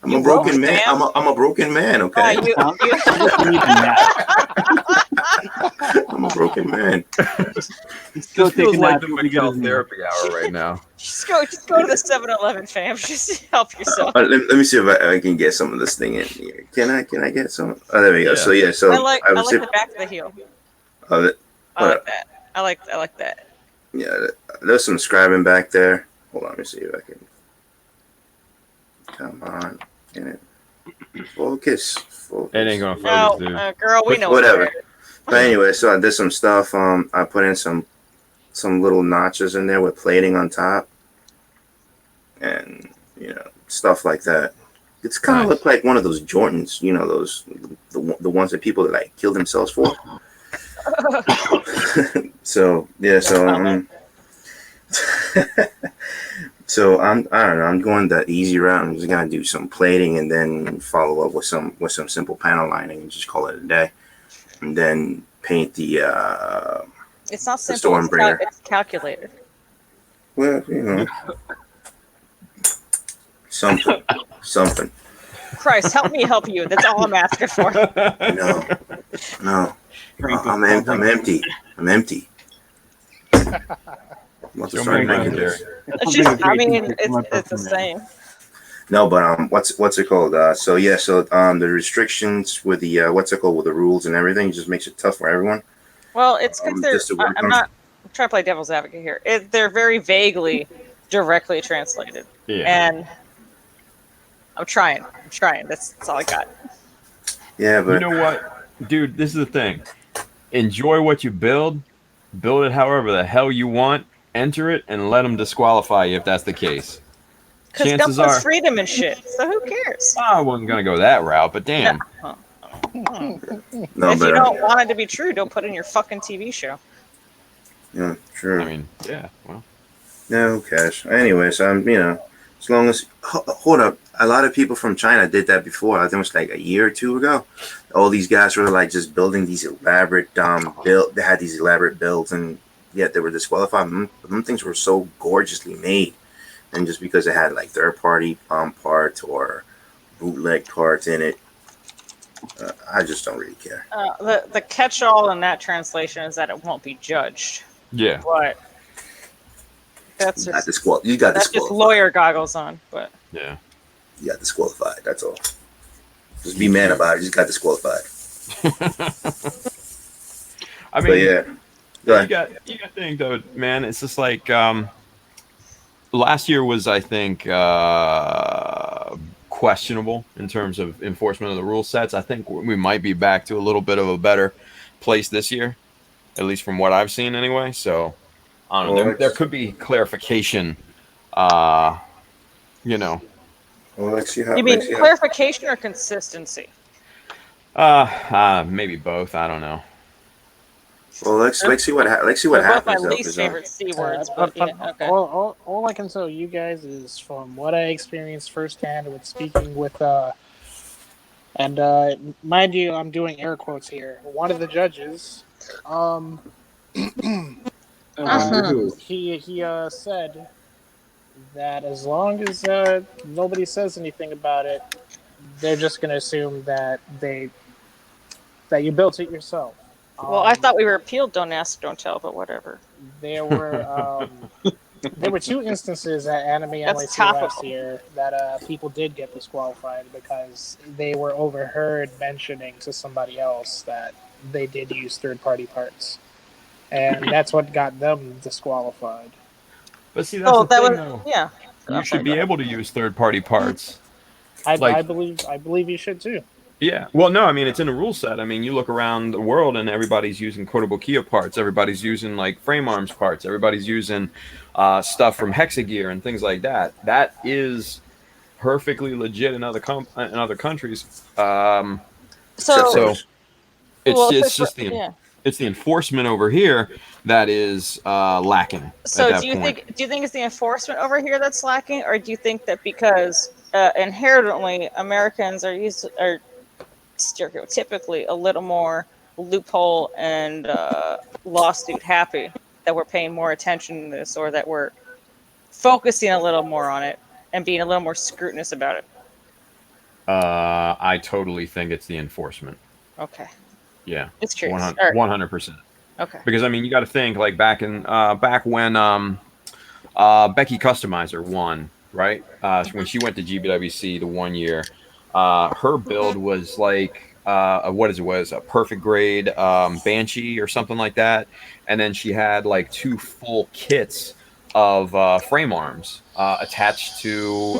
I'm a broken man. I'm a broken man. Okay. I'm a broken man. It feels like the Mikael therapy hour right now. Just go to the 7-Eleven, fam. Just help yourself. Let me see if I can get some of this thing in here. Can I get some? Oh, there we go. Yeah. So I like the back of the heel. Of it. I like that. I like that. Yeah, there's some scribing back there. Hold on, let me see if I can. Come on, focus. It ain't gonna focus, dude. Girl, we know whatever. But anyway, so I did some stuff. I put in some little notches in there with plating on top, and stuff like that. It's kind of look like one of those Jordans, those the ones that people like kill themselves for. So yeah, so I don't know. I'm going the easy route. I'm just gonna do some plating and then follow up with some simple panel lining and just call it a day. And then paint the. It's not simple. It's calculated. Well, something. Christ, help me help you. That's all I'm asking for. No. I'm empty. It's the same. No, but what's it called? The restrictions with the with the rules and everything just makes it tough for everyone. Well, it's because I'm not trying to play devil's advocate here. They're very vaguely directly translated. Yeah. And I'm trying. That's all I got. Yeah, but You know what, dude? This is the thing. Enjoy what you build. Build it however the hell you want. Enter it and let them disqualify you if that's the case. Because Chances Gumpa's are, freedom and shit. So who cares? I wasn't gonna go that route, but damn. No, no, if you but don't want it to be true, don't put it in your fucking TV show. yeah, true. I mean, yeah. Well, No, who cares? Anyways, as long as hold up, a lot of people from China did that before. I think it was like a year or two ago. All these guys were like just building these elaborate build. They had these elaborate builds, and yet they were disqualified. Them things were so gorgeously made, and just because it had like third-party parts or bootleg parts in it, I just don't really care. The catch-all in that translation is that it won't be judged. yeah. But that's You just got that's just disqualified. lawyer goggles on. But Yeah. You got disqualified. That's all. Just be mad about it. You just got disqualified. I But mean, yeah, go ahead. you got to think though, man. It's just like last year was, I think, questionable in terms of enforcement of the rule sets. I think we might be back to a little bit of a better place this year, at least from what I've seen anyway. So I don't know. Well, There could be clarification. You know. Well, let's see how. you mean let's see how- clarification or consistency? Maybe both. I don't know. Well, let's see what They're both my happens. Though, least 'cause, favorite C words, but But yeah, okay. all I can tell you guys is from what I experienced firsthand with speaking with mind you, I'm doing air quotes here. One of the judges, he said that as long as nobody says anything about it, they're just going to assume that you built it yourself. Well, I thought we were appealed. Don't ask, don't tell, but whatever. There were two instances at Anime That's NYC topical. last year that people did get disqualified because they were overheard mentioning to somebody else that they did use third-party parts, and that's what got them disqualified. But see, that's Oh, the that thing, was though. yeah. You I'm should sorry, be go ahead. able to use third-party parts. I Like- believe you should too. Yeah. Well, no, I mean, it's in a rule set. I mean, you look around the world and everybody's using Kotobukiya parts. Everybody's using, like, frame arms parts. Everybody's using stuff from Hexagear and things like that. That is perfectly legit in other countries. So, So well, it's just the yeah. it's the enforcement over here that is lacking So at that do you point. think it's the enforcement over here that's lacking, or do you think that because inherently Americans are stereotypically a little more loophole and lawsuit happy, that we're paying more attention to this, or that we're focusing a little more on it and being a little more scrutinous about it? I totally think it's the enforcement. Okay, Yeah, it's curious. All right. 100%. Okay. Because I mean, you got to think like back when Becky Customizer won, right? When she went to GBWC the 1 year, her build was like was a perfect grade Banshee or something like that, and then she had like 2 full kits of frame arms attached to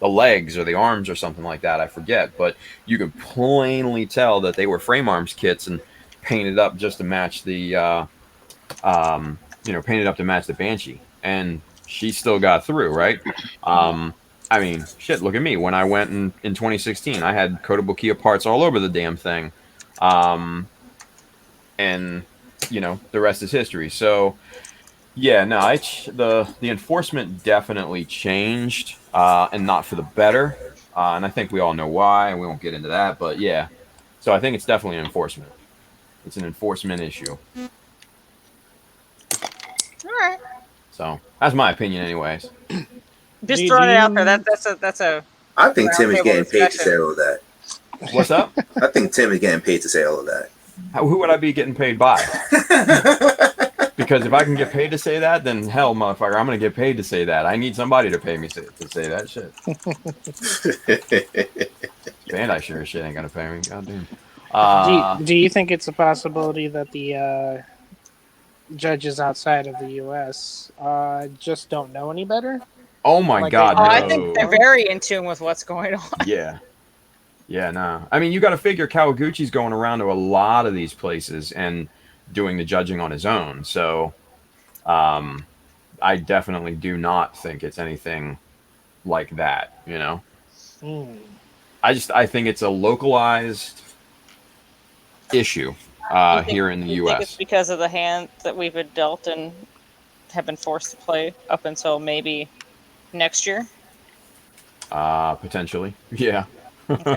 the legs or the arms or something like that. I forget, but you can plainly tell that they were frame arms kits and painted up just to match the painted up to match the Banshee, and she still got through, right? I mean, shit, look at me. When I went in 2016, I had Kotobukiya parts all over the damn thing. And, the rest is history. So, yeah, no, the enforcement definitely changed, and not for the better. And I think we all know why, and we won't get into that. But, yeah, so I think it's definitely an enforcement. It's an enforcement issue. All right. So, that's my opinion anyways. Just throwing it out there. That's a. I think Tim is roundtable getting paid to discussion. say all of that. What's up? I think Tim is getting paid to say all of that. Who would I be getting paid by? Because if I can get paid to say that, then hell, motherfucker, I'm going to get paid to say that. I need somebody to pay me to say that shit. Bandai sure as shit ain't going to pay me. God damn. Do you think it's a possibility that the judges outside of the U.S. Just don't know any better. Oh my Like, God! Oh, No. I think they're very in tune with what's going on. Yeah. Yeah, no. I mean, you got to figure Kawaguchi's going around to a lot of these places and doing the judging on his own. So, I definitely do not think it's anything like that. You know, Hmm. I think it's a localized issue here in the You think it's U.S. because of the hand that we've been dealt and have been forced to play up until maybe next year? Potentially, yeah. Okay.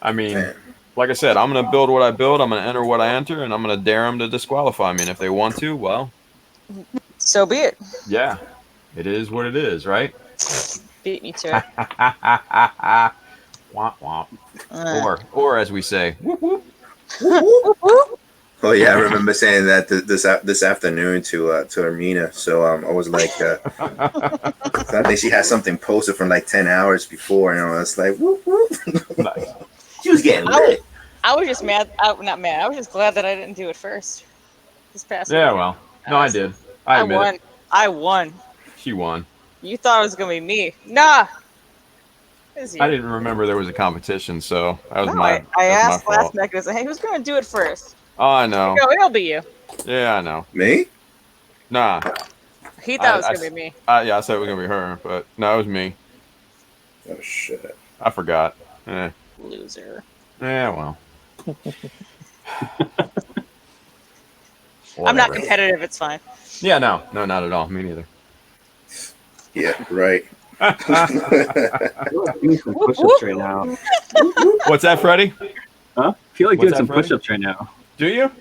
I mean, like I said, I'm gonna build what I build. I'm gonna enter what I enter, and I'm gonna dare them to disqualify me. And if they want to, well, So be it. yeah, it is what it is, right? Beat me to it. Womp womp. Or as we say, whoop whoop. Oh yeah, I remember saying that this afternoon to Armina. So I was like, I think she had something posted from like 10 hours before, and I was like, whoop whoop. Nice. She was getting lit. I was just mad. Not mad. I was just glad that I didn't do it first. This past Yeah, weekend. well, no, I did. I admit won. it. I won. She won. You thought it was gonna be me? Nah. It was you. I didn't remember there was a competition, so that was No, my. I that was asked my last fault. mechanism, hey, who's gonna do it first? Oh, I know. No, it'll be you. Yeah, I know. Me? Nah. He thought it was gonna be me. Yeah, I said it was gonna be her, but no, it was me. Oh shit! I forgot. Loser. Yeah, well. I'm not Whatever. competitive. It's fine. Yeah, no, not at all. Me neither. Yeah, right. Doing some push-ups right now. What's that, Freddie? Huh? I feel like What's doing that, some Freddie? push-ups right now. Do you?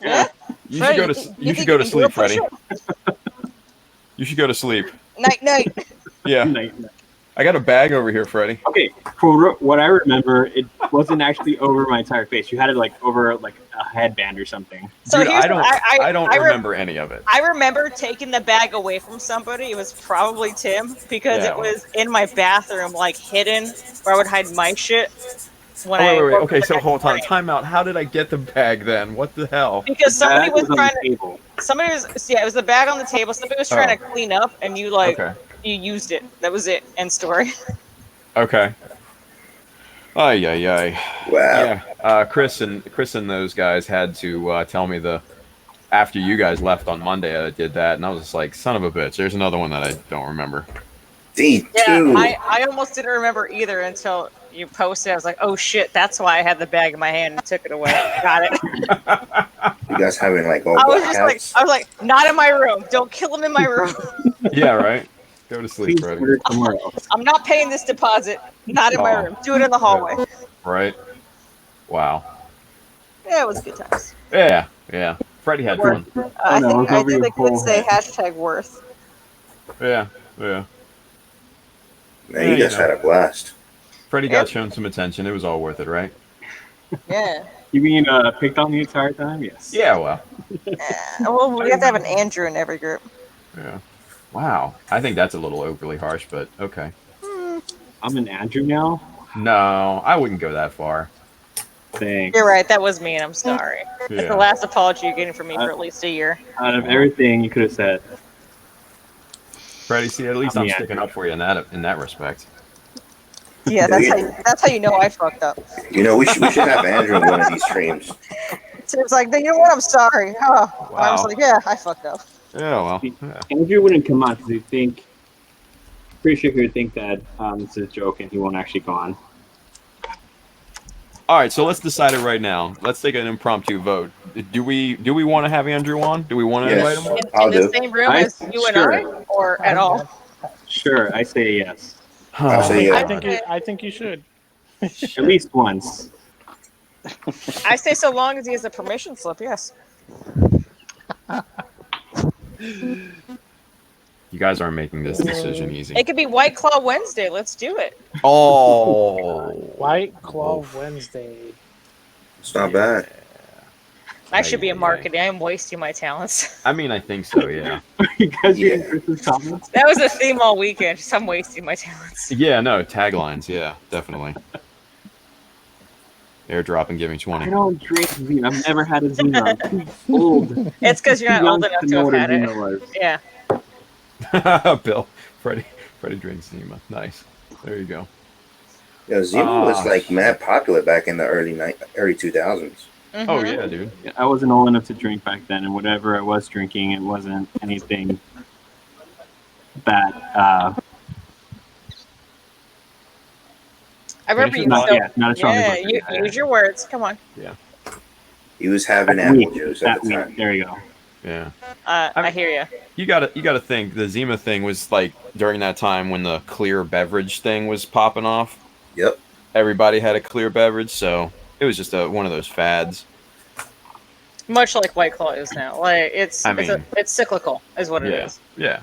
Yeah. You Freddie, should go to you you should think go to you can do a sleep, Freddie. push-up? You should go to sleep. Night, night. Yeah. Night. I got a bag over here, Freddie. Okay, for what I remember, it wasn't actually over my entire face. You had it like over like a headband or something. So Dude, here's I don't what I don't remember any of it. I remember taking the bag away from somebody. It was probably Tim because Yeah, it was in my bathroom, like hidden where I would hide my shit. When Oh, wait. woke Okay, up so the hold next on. morning. Time out. How did I get the bag then? What the hell? Because somebody Bag was on trying the to. table. Somebody was. Yeah, it was the bag on the table. Somebody was trying to clean up, and you Okay. you used it. That was it. End story. Okay. Ay. Wow. Yeah. Chris and those guys had to tell me after you guys left on Monday I did that, and I was just like, son of a bitch. There's another one that I don't remember. D2. Yeah, I almost didn't remember either until you posted. I was like, oh shit, that's why I had the bag in my hand and took it away. Got it. You guys having like all I was just like, blackouts? not in my room. Don't kill him in my room. Yeah, right. Go to sleep, Please Freddie. order somewhere else. I'm not paying this deposit. Not in my Oh. room. Do it in the hallway. Right. Wow. Yeah, it was good times. Yeah. Freddie had fun. I no, think it's over your they could whole say head. hashtag worth. Yeah. Man, Yeah, you guys you know. had a blast. Freddie got shown some attention. It was all worth it, right? Yeah. You mean picked on the entire time? Yes. Yeah, well. Well, we have to have an Andrew in every group. Yeah. Wow. I think that's a little overly harsh, but okay. I'm an Andrew now. No, I wouldn't go that far. Thanks. You're right. That was me, and I'm sorry. It's Yeah. the last apology you're getting from me for at least a year. Out of everything you could have said, Freddie, see, at least I'm I'm the sticking up for you in that respect. Yeah, that's how you know I fucked up. You know, we should have Andrew in one of these streams. So it's like, you know what? I'm sorry. Oh. And I was Wow. like, yeah, I fucked up. Yeah, well. Yeah. Andrew wouldn't come on because he'd think. Pretty sure he would think that this is a joke and he won't actually go on. All right, so let's decide it right now. Let's take an impromptu vote. Do we want to have Andrew on? Do we want to Yes. invite him on? I'll In the do. same room as you and I, or at all? Sure, I say yes. I'll say I yeah. think you should. At least once. I say so long as he has a permission slip. Yes. You guys aren't making this decision easy. It could be White Claw Wednesday. Let's do it. Oh. White Claw Wednesday. It's not bad. I should be in Ay. marketing. I am wasting my talents. I mean, I think so, yeah. You guys Yeah. reading Chris's comments? That was a theme all weekend. Just I'm wasting my talents. Yeah, no, taglines, yeah, definitely. Airdrop and give me 20. I don't drink Zima. I've never had a Zima. I'm too old. It's because you're Too not old young enough to to know have what a had it. Zima was. Yeah. Bill, Freddie drinks Zima. Nice. There you go. Yeah, Zima was like mad popular back in the early 2000s. Mm-hmm. Oh yeah, dude. Yeah, I wasn't old enough to drink back then, and whatever I was drinking, it wasn't anything that. I remember you. Not, yeah, not as strong Yeah, as you, use your words. Come on. Yeah. He was having apple juice at the time. There you go. Yeah. I hear you. You gotta think the Zima thing was like during that time when the clear beverage thing was popping off. Yep. Everybody had a clear beverage, so it was just one of those fads. Much like White Claw is now. Like it's cyclical, is what it is. Yeah.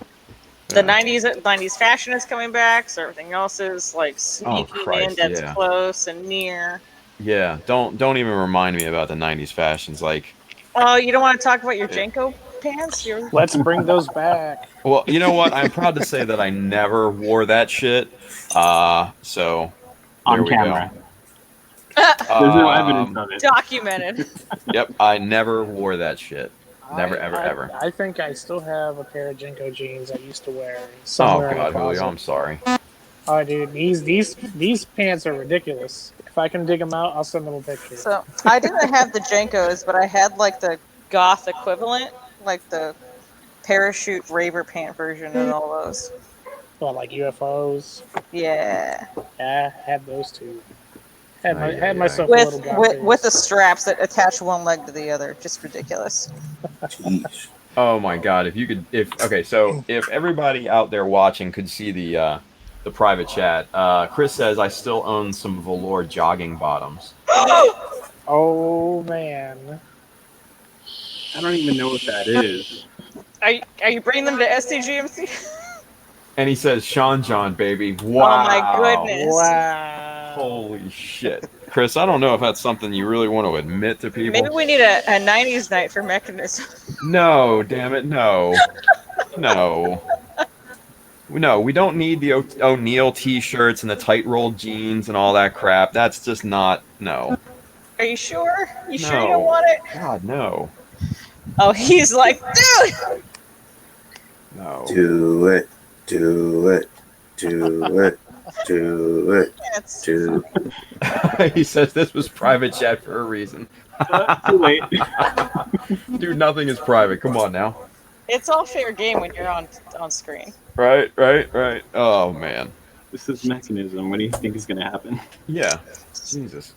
The '90s fashion is coming back, so everything else is like sneaking in that's close and near. Yeah, don't even remind me about the '90s fashions. Like, oh, you don't want to talk about your Jenko pants? Let's bring those back. Well, you know what? I'm proud to say that I never wore that shit. So on camera. There's no evidence of it. Documented. Yep, I never wore that shit. Never, ever. I think I still have a pair of Jenko jeans I used to wear. Oh God, Julio, I'm sorry. Oh, dude, these pants are ridiculous. If I can dig them out, I'll send them a picture. So I didn't have the Jenkos, but I had like the goth equivalent, like the parachute raver pant version of all those. Well, like UFOs. Yeah. Yeah, I had those too. Had myself a little goth with the straps that attach one leg to the other. Just ridiculous. Jeez. Oh my God! If everybody out there watching could see the private chat, Chris says I still own some velour jogging bottoms. Oh man! I don't even know what that is. Are you bringing them to SDGMC? And he says Sean John, baby. Wow! Oh my goodness! Wow! Holy shit, Chris! I don't know if that's something you really want to admit to people. Maybe we need a '90s night for Mechanism. No, damn it, no. No, we don't need the O'Neill t-shirts and the tight rolled jeans and all that crap. That's just not, no. Are you sure? You sure you don't want it? God, no. Oh, he's like, dude! No. Do it. He says this was private chat for a reason. Too late. Dude, nothing is private. Come on now. It's all fair game when you're on screen. Right. Oh, man. This is Mechanism. What do you think is going to happen? Yeah. Jesus.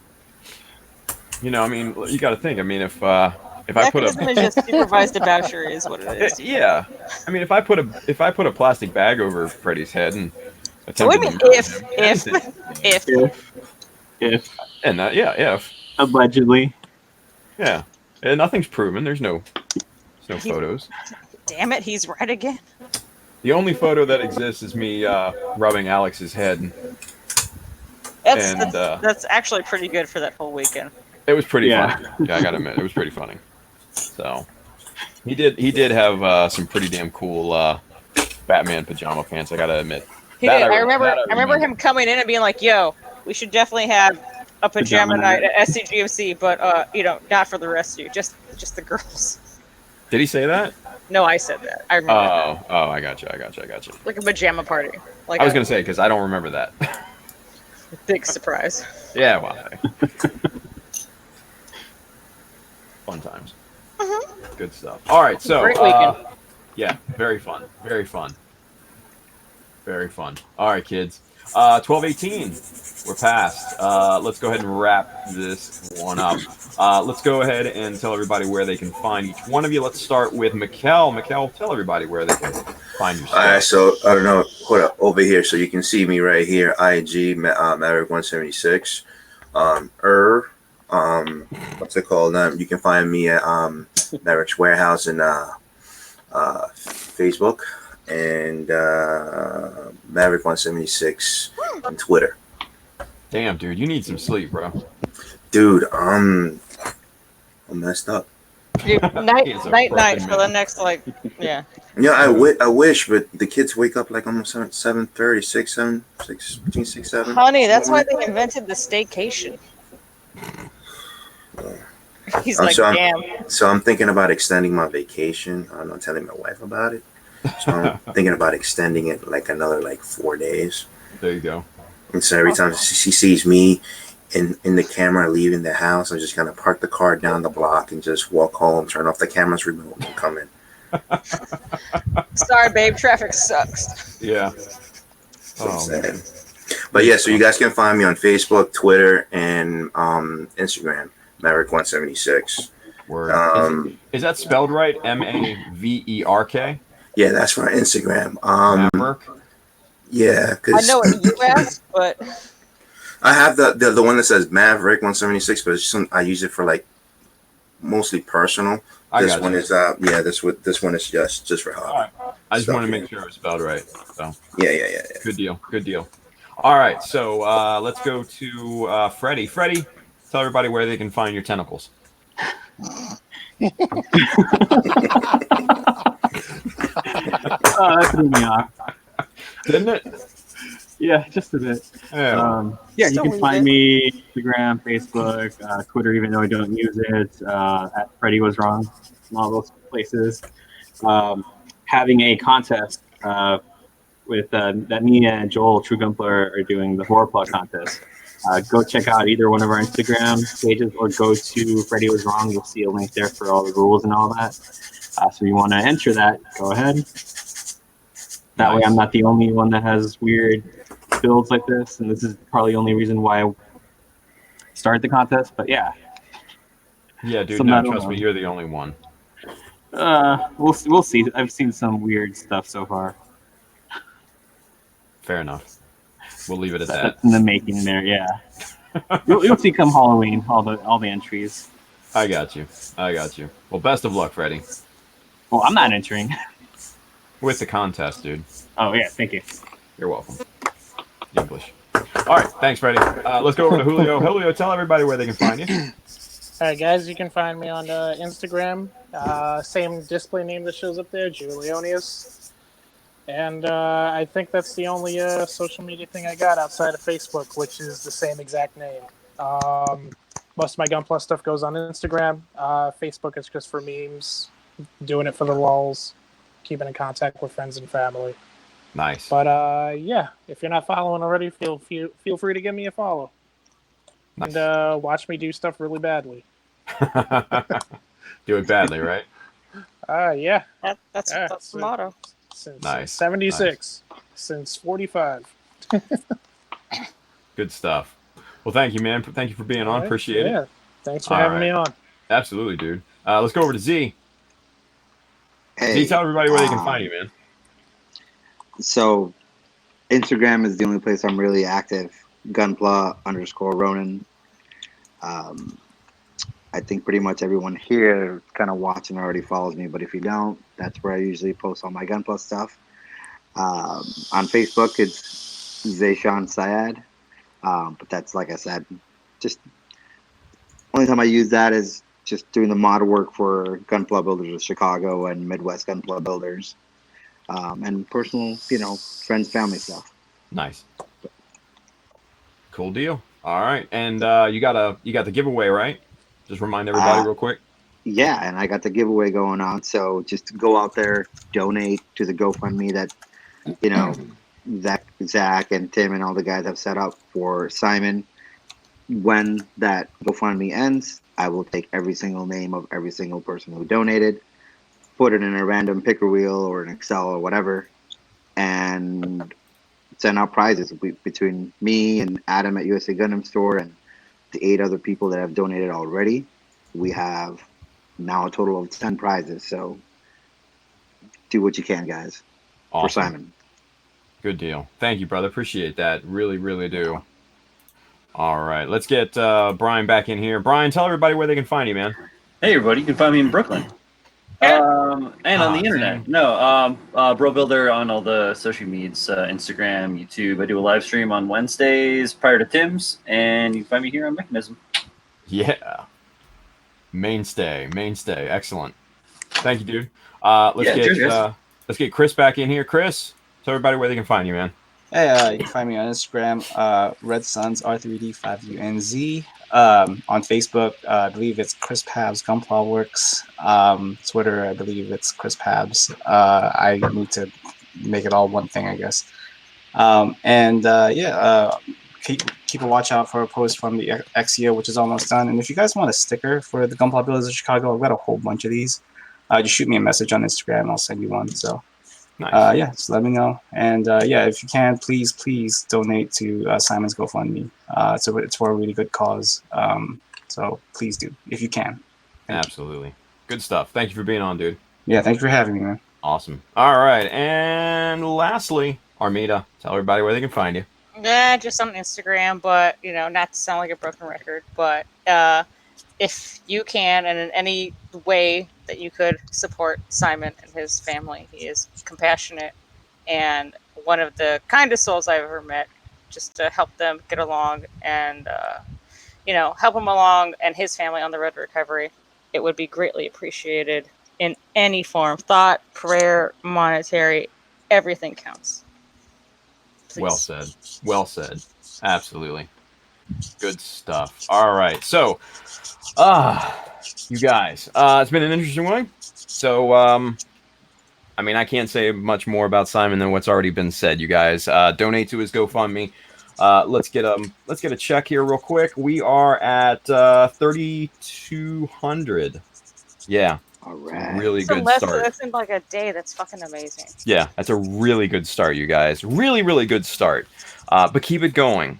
You know, I mean, you got to think. I mean, if I put a Mechanism is just supervised debauchery is what it is. Yeah. I mean, if I put a plastic bag over Freddy's head and attempted What do to you murder him, If. And if. Allegedly. Yeah. And nothing's proven. There's no photos. Damn it, he's right again. The only photo that exists is me rubbing Alex's head. That's actually pretty good for that whole weekend. It was pretty funny. Yeah, I gotta admit, it was pretty funny. So he did have some pretty damn cool Batman pajama pants. I gotta admit. I remember him coming in and being like, "Yo, we should definitely have a pajama night at SCGMC, but not for the rest of you, just the girls." Did he say that? No, I said that. I remember that. Oh, I got you. Like a pajama party. Like I was gonna say because I don't remember that. Big surprise. Yeah, well, fun times. Mm-hmm. Good stuff. All right, so great weekend. Yeah, very fun. All right, kids. 12:18. We're past. Let's go ahead and wrap this one up. Let's go ahead and tell everybody where they can find each one of you. Let's start with Mikael. Mikael, tell everybody where they can find you. All right, so I don't know. Put up over here so you can see me right here. IG Maverick 176. What's it called? You can find me at Maverick's Warehouse and Facebook and Maverick 176 on Twitter. Damn, dude, you need some sleep, bro. Dude, I'm messed up. Dude, night for the next yeah. Yeah, I wish, but the kids wake up like almost 7:30, 6, between 6, 7. Honey, that's why they invented the staycation. He's like, so damn. I'm thinking about extending my vacation. I'm not telling my wife about it. So I'm thinking about extending it like another 4 days. There you go. And so every time she sees me in the camera leaving the house, I'm just gonna park the car down the block and just walk home, turn off the camera's remote, and come in. Sorry, babe. Traffic sucks. Yeah. Oh, man. But yeah, so you guys can find me on Facebook, Twitter, and Instagram, Maverick176. Word. Is that spelled right? Maverk? Yeah, that's for Instagram. Maverick? Yeah, I because know what you asked, but I have the one that says Maverick 176, but it's I use it for mostly personal. This one is this one is just for hobby. Right. I just want to make sure it's spelled right. So yeah. Good deal. All right, so let's go to Freddie. Freddie, tell everybody where they can find your tentacles. That threw me off. Didn't it? Yeah, just a bit. Yeah, you can find me Instagram, Facebook, Twitter, even though I don't use it. At Freddie Was Wrong, all those places. Having a contest with that me and Joel True Gumpler are doing the horror plot contest. Go check out either one of our Instagram pages or go to Freddie Was Wrong. You'll see a link there for all the rules and all that. So if you want to enter that, go ahead. That way I'm not the only one that has weird builds like this, and this is probably the only reason why I started the contest, but yeah. Yeah, dude, no, trust me, you're the only one. We'll see. I've seen some weird stuff so far. Fair enough. We'll leave it at that. That's in the making there, yeah. You'll see come Halloween, all the entries. I got you. Well, best of luck, Freddie. Well, I'm not entering. With the contest, dude. Oh, yeah, thank you. You're welcome. English. All right, thanks, Freddie. Let's go over to Julio. Julio, tell everybody where they can find you. All right, guys, you can find me on Instagram. Same display name that shows up there, Julionius. And I think that's the only social media thing I got outside of Facebook, which is the same exact name. Most of my Gunpla stuff goes on Instagram. Facebook is just for memes, doing it for the lulz, keeping in contact with friends and family. Nice. But yeah, if you're not following already, feel free to give me a follow. Nice. And watch me do stuff really badly. Do it badly, right? Yeah. That's the motto. Since 76. Nice. Since 45. Good stuff. Well, thank you, man. Thank you for being on. Appreciate it. Thanks for having me on. Absolutely, dude. Let's go over to Z. Hey, Z, tell everybody where they can find you, man. So, Instagram is the only place I'm really active. Gunpla_Ronin. I think pretty much everyone here kind of watching already follows me, but if you don't, that's where I usually post all my Gunpla stuff. On Facebook, it's Zayshawn Syed. But that's, like I said, just only time I use that is just doing the mod work for Gunpla Builders of Chicago and Midwest Gunpla Builders. And personal, friends, family stuff. Nice. Cool deal. All right. And you got the giveaway, right? Just remind everybody real quick. Yeah, and I got the giveaway going on. So just go out there, donate to the GoFundMe that, Zach and Tim and all the guys have set up for Simon. When that GoFundMe ends, I will take every single name of every single person who donated, put it in a random picker wheel or an Excel or whatever, and send out prizes between me and Adam at USA Gundam Store and the 8 other people that have donated already. We have now a total of 10 prizes. So do what you can, guys. Awesome. For Simon. Good deal. Thank you, brother. Appreciate that. Really, really do. All right. Let's get Bryan back in here. Bryan, tell everybody where they can find you, man. Hey, everybody. You can find me in Brooklyn. And on the internet. Dang. No, Bro Builder on all the social medias, Instagram, YouTube. I do a live stream on Wednesdays prior to Tim's, and you can find me here on Mechanism. Yeah. Mainstay. Excellent. Thank you, dude. Let's get Chris back in here. Chris, tell everybody where they can find you, man. Hey, you can find me on Instagram, Red Suns R3D5UNZ. On Facebook, I believe it's Chris Pabs Gunpla Works. Twitter, I believe it's Chris Pabs. I need to make it all one thing, I guess. Keep a watch out for a post from the Exia, which is almost done. And if you guys want a sticker for the Gunpla Builders of Chicago, I've got a whole bunch of these. Just shoot me a message on Instagram. I'll send you one. So. Nice. Just let me know. And if you can, please donate to Simon's GoFundMe. It's for a really good cause. So please do if you can. Absolutely. Good stuff. Thank you for being on, dude. Yeah, thank you for having me, man. Awesome. All right. And lastly, Armida, tell everybody where they can find you. Yeah, just on Instagram, but not to sound like a broken record, but if you can, and in any way that you could support Simon and his family, he is compassionate and one of the kindest souls I've ever met. Just to help them get along and help him along and his family on the road to recovery, it would be greatly appreciated in any form: thought, prayer, monetary, everything counts. Please. Well said. Well said. Absolutely. Good stuff. All right. So, you guys, it's been an interesting one. So, I can't say much more about Simon than what's already been said. You guys, donate to his GoFundMe. Let's get a check here real quick. We are at 3,200. Yeah. All right. Really good start. That's in like a day. That's fucking amazing. Yeah, that's a really good start, you guys. Really, really good start. But keep it going.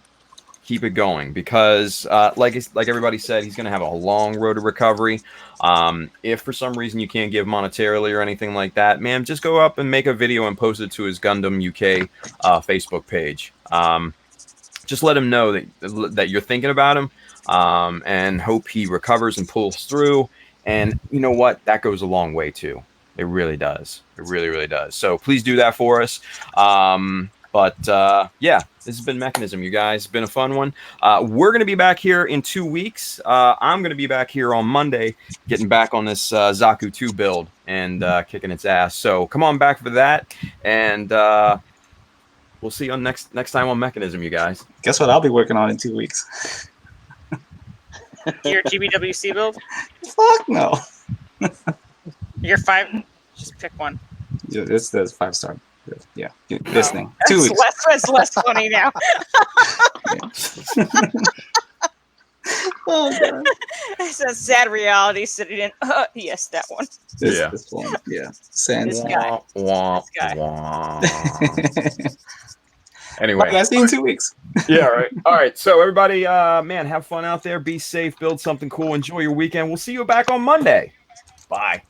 Keep it going because, like everybody said, he's going to have a long road to recovery. If for some reason you can't give monetarily or anything like that, man, just go up and make a video and post it to his Gundam UK Facebook page. Just let him know that you're thinking about him and hope he recovers and pulls through. And you know what? That goes a long way too. It really does. It really, really does. So please do that for us. This has been Mechanism, you guys. It's been a fun one. We're going to be back here in 2 weeks. I'm going to be back here on Monday, getting back on this Zaku 2 build and kicking its ass. So come on back for that. And we'll see you next time on Mechanism, you guys. Guess what I'll be working on in 2 weeks? Your GBWC build? Fuck no. Your 5? Just pick one. Yeah, it's the 5-star. Yeah, this thing. 2 weeks. That's less funny now. Oh, God. It's a sad reality sitting in. Yes, that one. This one. Yeah. This guy. This guy. Anyway, I'll see you in 2 weeks. Yeah, right. All right. So everybody, man, have fun out there. Be safe. Build something cool. Enjoy your weekend. We'll see you back on Monday. Bye.